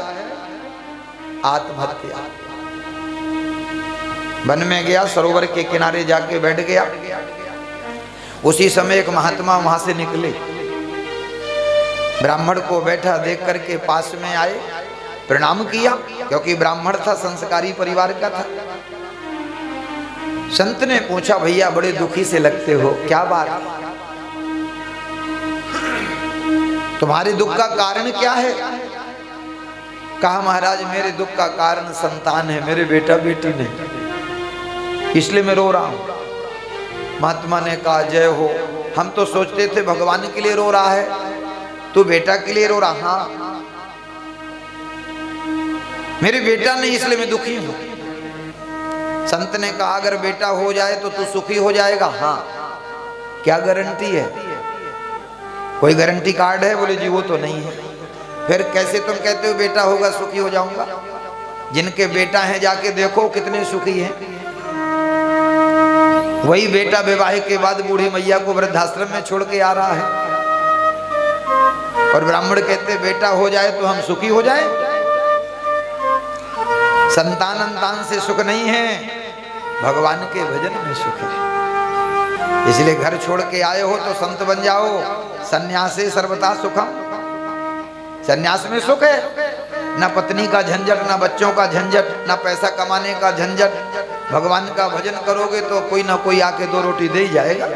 आत्महत्या। वन में गया, सरोवर के किनारे जाके बैठ गया। उसी समय एक महात्मा वहां से निकले, ब्राह्मण को बैठा देख करके पास में आए, प्रणाम किया, क्योंकि ब्राह्मण था, संस्कारी परिवार का था। संत ने पूछा भैया बड़े दुखी से लगते हो, क्या बात, तुम्हारे दुख का कारण क्या है। कहा महाराज मेरे दुख का कारण संतान है, मेरे बेटा बेटी नहीं, इसलिए मैं रो रहा हूं। महात्मा ने कहा जय हो, हम तो सोचते थे भगवान के लिए रो रहा है, तू बेटा के लिए रो रहा। हाँ मेरे बेटा नहीं इसलिए मैं दुखी हूं। संत ने कहा अगर बेटा हो जाए तो तू सुखी हो जाएगा। हाँ क्या गारंटी है, कोई गारंटी कार्ड है। बोले जी वो तो नहीं है। फिर कैसे तुम कहते हो बेटा होगा सुखी हो जाऊंगा। जिनके बेटा है जाके देखो कितने सुखी हैं। वही बेटा विवाह के बाद बूढ़ी मैया को वृद्धाश्रम में छोड़ के आ रहा है, और ब्राह्मण कहते बेटा हो जाए तो हम सुखी हो जाए। संतान अंतान से सुख नहीं है, भगवान के भजन में सुख है। इसलिए घर छोड़ के आए हो तो संत बन जाओ। सन्यासे सर्वथा सुखम, सन्यास में सुख है, ना पत्नी का झंझट, ना बच्चों का झंझट, ना पैसा कमाने का झंझट। भगवान का भजन करोगे तो कोई ना कोई आके दो रोटी दे ही जाएगा।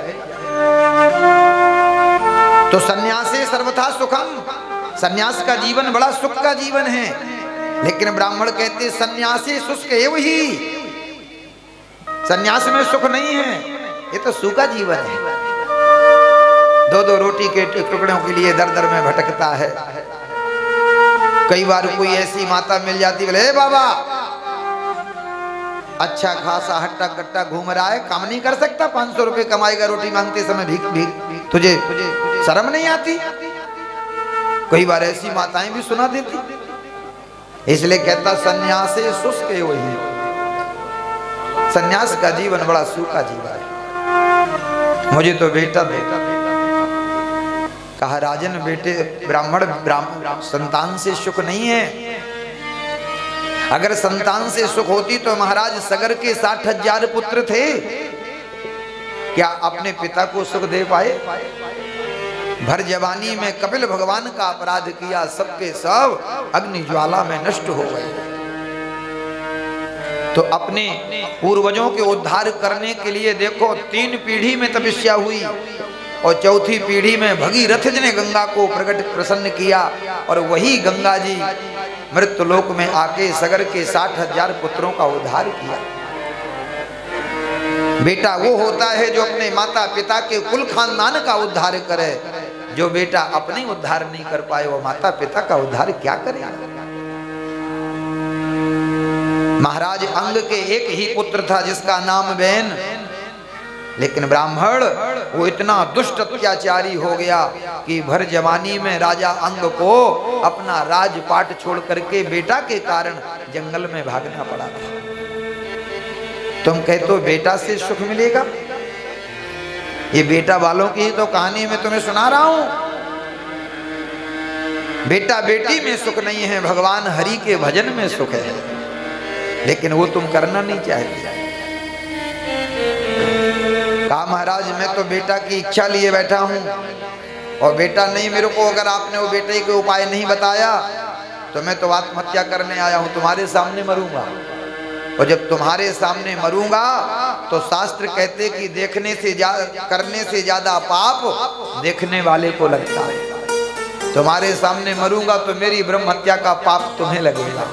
तो सन्यासे सर्वथा सुखम, सन्यास का जीवन बड़ा सुख का जीवन है। लेकिन ब्राह्मण कहते सन्यासी शुष्क एव ही, सन्यास में सुख नहीं है, ये तो सूखा जीवन है। दो दो रोटी के टुकड़ों के लिए दर दर में भटकता है। कई बार कोई ऐसी माता मिल जाती, बोले ए बाबा, अच्छा खासा हट्टा कट्टा घूम रहा है, काम नहीं कर सकता, 500 रुपए कमाएगा, रोटी मांगते समय भीख भीख, तुझे शर्म नहीं आती? कई बार ऐसी माताएं भी सुना देती। इसलिए कहता सन्यासे शुष्क वही, सन्यास का जीवन बड़ा सूखा जीवन है। मुझे तो बेटा कहा, राजन बेटे ब्राह्मण संतान से सुख नहीं है। अगर संतान से सुख होती तो महाराज सगर के 60,000 पुत्र थे, क्या अपने पिता को सुख दे पाए? भर जवानी में कपिल भगवान का अपराध किया, सबके सब अग्नि ज्वाला में नष्ट हो गए। तो अपने पूर्वजों के उद्धार करने के लिए देखो 3 पीढ़ी में तपस्या हुई और 4थी पीढ़ी में भगीरथ जी ने गंगा को प्रसन्न किया और वही गंगा जी मृत्युलोक में आके सगर के 60,000 पुत्रों का उद्धार किया। बेटा वो होता है जो अपने माता पिता के कुल खानदान का उद्धार करे। जो बेटा अपने उद्धार नहीं कर पाए वो माता पिता का उद्धार क्या करे? महाराज अंग के एक ही पुत्र था जिसका नाम बैन, लेकिन ब्राह्मण वो इतना दुष्ट अत्याचारी हो गया कि भर जवानी में राजा अंग को अपना राजपाट छोड़ करके बेटा के कारण जंगल में भागना पड़ा था। तुम कहते हो बेटा से सुख मिलेगा? ये बेटा वालों की ही तो कहानी मैं तुम्हें सुना रहा हूं। बेटा बेटी में सुख नहीं है, भगवान हरि के भजन में सुख है, लेकिन वो तुम करना नहीं चाहते। कहा महाराज मैं तो बेटा की इच्छा लिए बैठा हूं और बेटा नहीं मेरे को, अगर आपने वो बेटे के उपाय नहीं बताया तो मैं तो आत्महत्या करने आया हूं, तुम्हारे सामने मरूंगा। और जब तुम्हारे सामने मरूंगा तो शास्त्र कहते कि देखने से करने से ज्यादा पाप देखने वाले को लगता है। तुम्हारे सामने मरूंगा तो मेरी ब्रह्म हत्या का पाप तुम्हें लगेगा।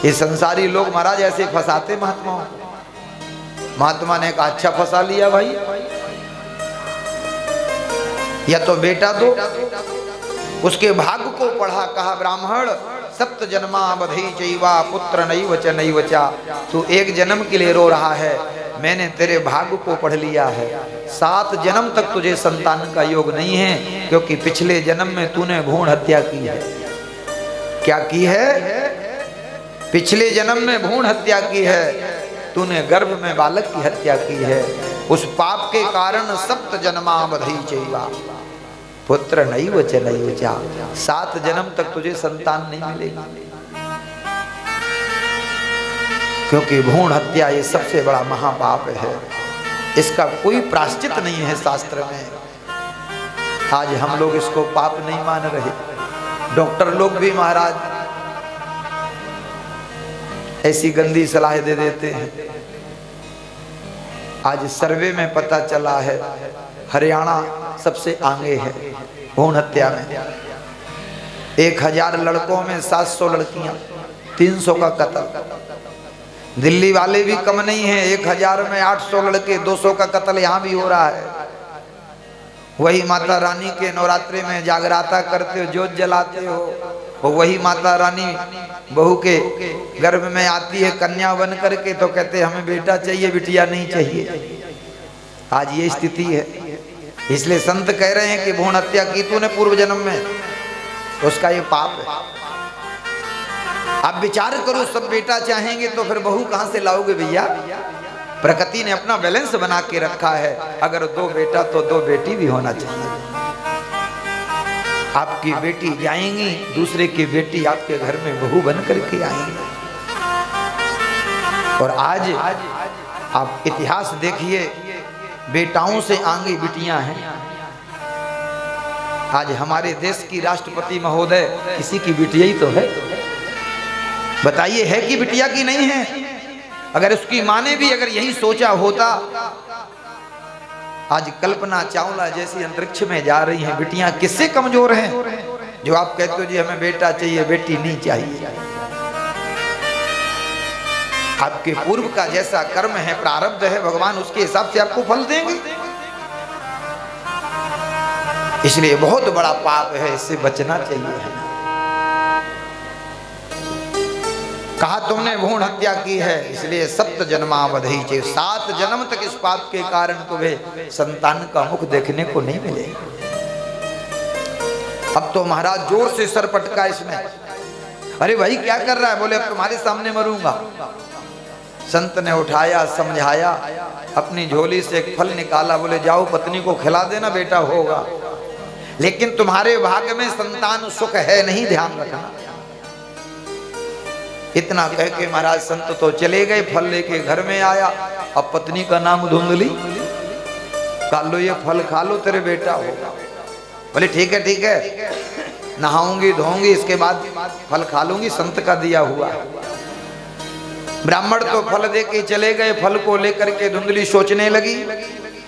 ये संसारी लोग महाराज ऐसे फंसाते महात्माओं। महात्मा ने कहा अच्छा फंसा लिया भाई, या तो बेटा दो। उसके भाग्य को पढ़ा, कहा ब्राह्मण सप्त जन्मा बधई चैवा पुत्र नैव च नैव चा। तू 1 जन्म के लिए रो रहा है, मैंने तेरे भाग्य को पढ़ लिया है। 7 जन्म तक तुझे संतान का योग नहीं है, क्योंकि पिछले जन्म में तूने भ्रूण हत्या की है। क्या की है? पिछले जन्म में भ्रूण हत्या की है, तूने गर्भ में बालक की हत्या की है। उस पाप के कारण सप्त जन्मा बधई चैवा पुत्र नैव च नैव चा। 7 जन्म तक तुझे संतान नहीं मिलेगी, क्योंकि भ्रूण हत्या ये सबसे बड़ा महापाप है। इसका कोई प्रायश्चित नहीं है शास्त्र में। आज हम लोग इसको पाप नहीं मान रहे। डॉक्टर लोग भी महाराज ऐसी गंदी सलाह दे देते हैं। आज सर्वे में पता चला है हरियाणा सबसे आगे है भ्रूण हत्या में। 1000 लड़कों में 700 लड़कियां, 300 का कत्ल। दिल्ली वाले भी कम नहीं है, 1000 में 800 लड़के, 200 का कत्ल यहाँ भी हो रहा है। वही माता रानी के नवरात्रि में जागराता करते हो, जोत जलाते हो, और वही माता रानी बहू के गर्भ में आती है कन्या बन करके, तो कहते हमें बेटा चाहिए, बिटिया नहीं चाहिए। आज ये स्थिति है। इसलिए संत कह रहे हैं कि भ्रूण हत्या की तूने पूर्व जन्म में, उसका ये पाप है। आप विचार करो, सब बेटा चाहेंगे तो फिर बहू कहां से लाओगे भैया? प्रकृति ने अपना बैलेंस बना के रखा है। अगर 2 बेटा तो 2 बेटी भी होना चाहिए। आपकी बेटी जाएंगी, दूसरे की बेटी आपके घर में बहू बन करके आएंगी। और आज आप इतिहास देखिए, बेटाओं से आगे बिटियां हैं। आज हमारे देश की राष्ट्रपति महोदय किसी की बिटिया ही तो है। बताइए है कि बिटिया की नहीं है? अगर उसकी माँ ने भी अगर यही सोचा होता। आज कल्पना चावला जैसी अंतरिक्ष में जा रही हैं। बिटियां किससे कमजोर हैं जो आप कहते हो जी हमें बेटा चाहिए, बेटी नहीं चाहिए? आपके पूर्व का जैसा कर्म है, प्रारब्ध है, भगवान उसके हिसाब से आपको फल देंगे। इसलिए बहुत बड़ा पाप है, इससे बचना चाहिए। कहा तुमने भ्रूण हत्या की है, इसलिए 7 जन्मावधि चे, 7 जन्म तक इस पाप के कारण तुम्हें संतान का मुख देखने को नहीं मिलेगा। अब तो महाराज जोर से सर पटका इसने। अरे भाई क्या कर रहा है? बोले अब तुम्हारे सामने मरूंगा। संत ने उठाया, समझाया, अपनी झोली से एक फल निकाला, बोले जाओ पत्नी को खिला देना, बेटा होगा। लेकिन तुम्हारे भाग्य में संतान सुख है नहीं, ध्यान रखना। इतना कह के महाराज संत तो चले गए। फल लेके घर में आया। अब पत्नी का नाम धुंधली। कहा लो ये फल खा लो, तेरे बेटा होगा। बोले ठीक है ठीक है, नहाऊंगी धोऊंगी, इसके बाद फल खा लूंगी, संत का दिया हुआ। ब्राह्मण तो फल दे के चले गए। फल को लेकर के धुंधली सोचने लगी।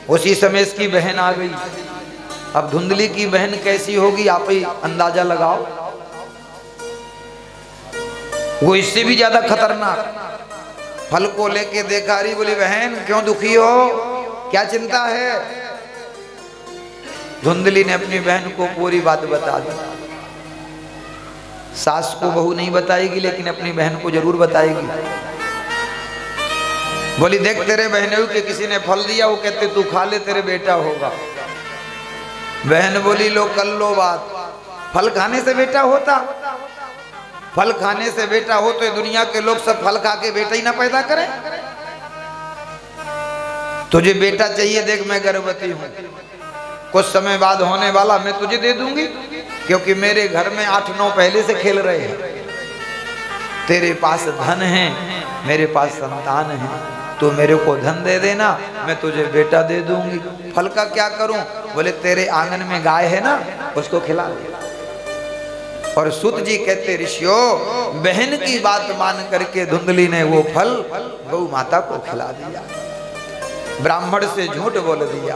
उसी समय इसकी बहन आ गई। अब धुंधली की बहन कैसी होगी आप ही अंदाजा लगाओ। वो इससे भी ज्यादा खतरनाक। फल को लेके देखा रही। बोली बहन क्यों दुखी हो, क्या चिंता है? धुंधली ने अपनी बहन को पूरी बात बता दी। सास को बहू नहीं बताएगी, लेकिन अपनी बहन को जरूर बताएगी। बोली देख तेरे बहनों के किसी ने फल दिया, वो कहते तू खा ले, तेरे बेटा होगा। बहन बोली लो कर लो बात। फल खाने से बेटा होता? फल खाने से बेटा हो तो दुनिया के लोग सब फल खा के बेटा ही ना पैदा करें। तुझे बेटा चाहिए, देख मैं गर्भवती हूं, कुछ समय बाद होने वाला, मैं तुझे दे दूंगी, क्योंकि मेरे घर में 8-9 पहले से खेल रहे हैं। तेरे पास धन है, मेरे पास संतान है, तो मेरे को धन दे देना, मैं तुझे बेटा दे दूंगी। फल का क्या करूं? बोले तेरे आंगन में गाय है ना, उसको खिला दे। और सूत जी कहते ऋषियों, बहन की बात मान करके धुंधली ने वो फल गौ माता को खिला दिया। ब्राह्मण से झूठ बोल दिया।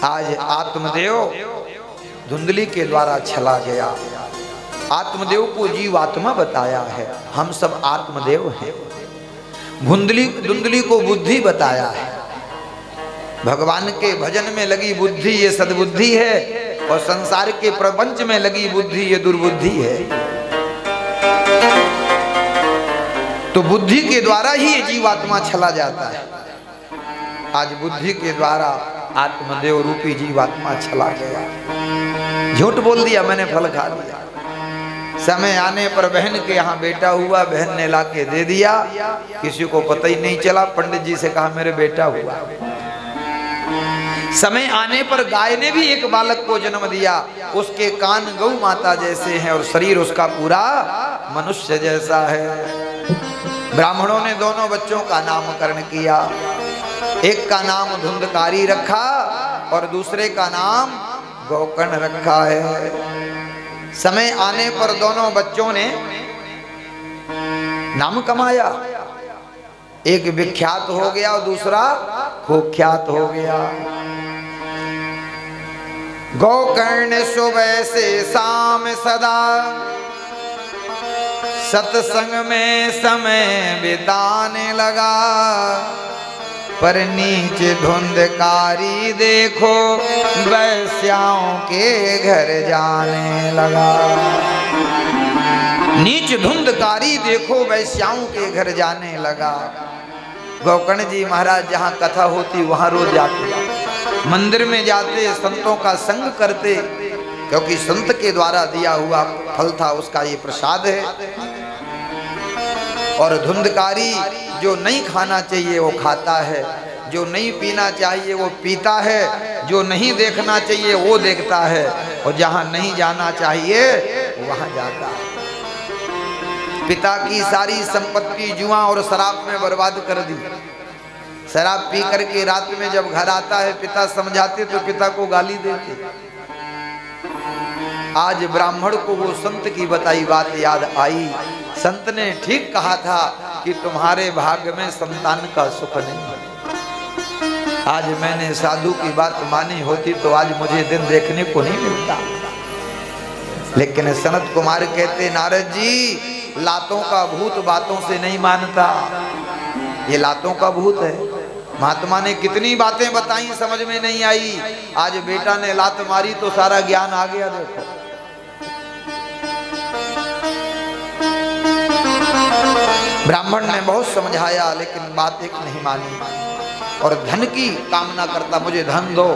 आज आत्मदेव धुंधली के द्वारा चला गया। आत्मदेव को जीवात्मा बताया है, हम सब आत्मदेव हैं। धुंधली को बुद्धि बताया है। भगवान के भजन में लगी बुद्धि ये सद्बुद्धि है, और संसार के प्रपंच में लगी बुद्धि ये दुर्बुद्धि है। तो बुद्धि के द्वारा ही ये जीवात्मा चला जाता है। आज बुद्धि के द्वारा आत्मदेव रूपी जीवात्मा चला गया। झूठ बोल दिया, मैंने फल खा लिया। समय आने पर बहन के यहाँ बेटा हुआ, बहन ने ला के दे दिया, किसी को पता ही नहीं चला। पंडित जी से कहा मेरे बेटा हुआ। समय आने पर गाय ने भी एक बालक को जन्म दिया। उसके कान गौ माता जैसे हैं और शरीर उसका पूरा मनुष्य जैसा है। ब्राह्मणों ने दोनों बच्चों का नामकरण किया। एक का नाम धुंधकारी रखा और दूसरे का नाम गोकर्ण रखा है। समय आने पर दोनों बच्चों ने नाम कमाया। एक विख्यात हो गया और दूसरा कुख्यात हो गया। गोकर्ण सुबह से शाम सदा सत्संग में समय बिताने लगा, पर नीचे धुंधकारी देखो वैश्याओं के घर जाने लगा। नीच धुंधकारी देखो वैश्याओं के घर जाने लगा। गोकर्ण जी महाराज जहाँ कथा होती वहाँ रोज जाते, मंदिर में जाते, संतों का संग करते, क्योंकि संत के द्वारा दिया हुआ फल था, उसका ये प्रसाद है। और धुंधकारी जो नहीं खाना चाहिए वो खाता है, जो नहीं पीना चाहिए वो पीता है, जो नहीं देखना चाहिए वो देखता है, और जहाँ नहीं जाना चाहिए वहाँ जाता है। पिता की सारी संपत्ति जुआ और शराब में बर्बाद कर दी। शराब पी करके रात में जब घर आता है, पिता समझाते तो पिता को गाली देते। आज ब्राह्मण को वो संत की बताई बात याद आई। संत ने ठीक कहा था कि तुम्हारे भाग्य में संतान का सुख नहीं। आज मैंने साधु की बात मानी होती तो आज मुझे दिन देखने को नहीं मिलता। लेकिन सनत कुमार कहते, नारद जी लातों का भूत बातों से नहीं मानता। ये लातों का भूत है। महात्मा ने कितनी बातें बताई, समझ में नहीं आई। आज बेटा ने लात मारी तो सारा ज्ञान आ गया। देखो ब्राह्मण ने बहुत समझाया, लेकिन बात एक नहीं मानी और धन की कामना करता, मुझे धन दो,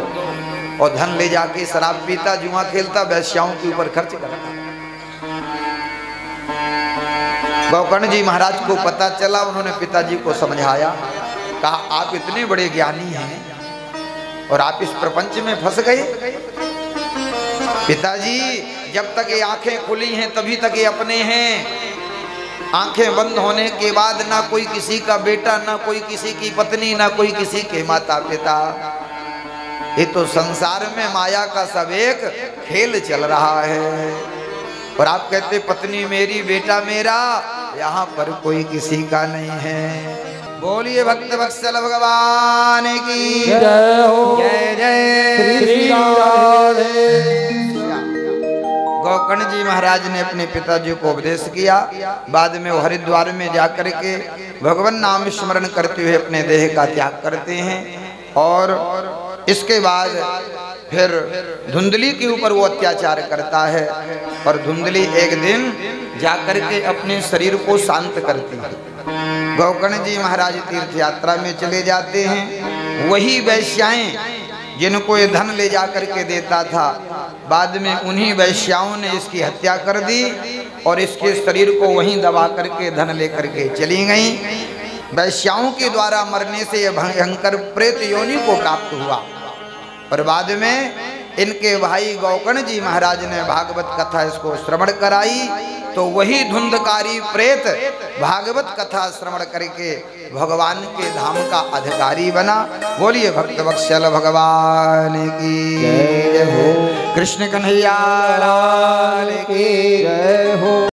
और धन ले जाके शराब पीता, जुआ खेलता, वैश्याओं के ऊपर खर्च करता। गोकर्ण जी महाराज को पता चला, उन्होंने पिताजी को समझाया, कहा आप इतने बड़े ज्ञानी हैं और आप इस प्रपंच में फंस गए। पिताजी जब तक ये आंखें खुली हैं तभी तक ये अपने हैं, आंखें बंद होने के बाद ना कोई किसी का बेटा, ना कोई किसी की पत्नी, ना कोई किसी के माता पिता। ये तो संसार में माया का सब एक खेल चल रहा है। और आप कहते पत्नी मेरी, बेटा मेरा, यहाँ पर कोई किसी का नहीं है। बोलिए भक्त वत्सल भगवान की जय हो। जय जय श्री राधे। गोकर्ण जी महाराज ने अपने पिताजी को उपदेश किया। बाद में वो हरिद्वार में जाकर के भगवान नाम स्मरण करते हुए अपने देह का त्याग करते हैं। और इसके बाद फिर धुंधली के ऊपर वो अत्याचार करता है और धुंधली एक दिन जाकर के अपने शरीर को शांत करती है। गोकर्ण जी महाराज तीर्थ यात्रा में चले जाते हैं। वही वैश्याएं जिनको ये धन ले जाकर के देता था, बाद में उन्हीं वैश्याओं ने इसकी हत्या कर दी और इसके शरीर को वहीं दबा करके धन लेकर के चली गई। वैश्याओं के द्वारा मरने से यह भयंकर प्रेत योनि को प्राप्त हुआ। और बाद में इनके भाई गोकर्ण जी महाराज ने भागवत कथा इसको श्रवण कराई, तो वही धुंधकारी प्रेत भागवत कथा श्रवण करके भगवान के धाम का अधिकारी बना। बोलिए भक्त वत्सल भगवान की जय हो। कृष्ण कन्हैया लाल की जय हो।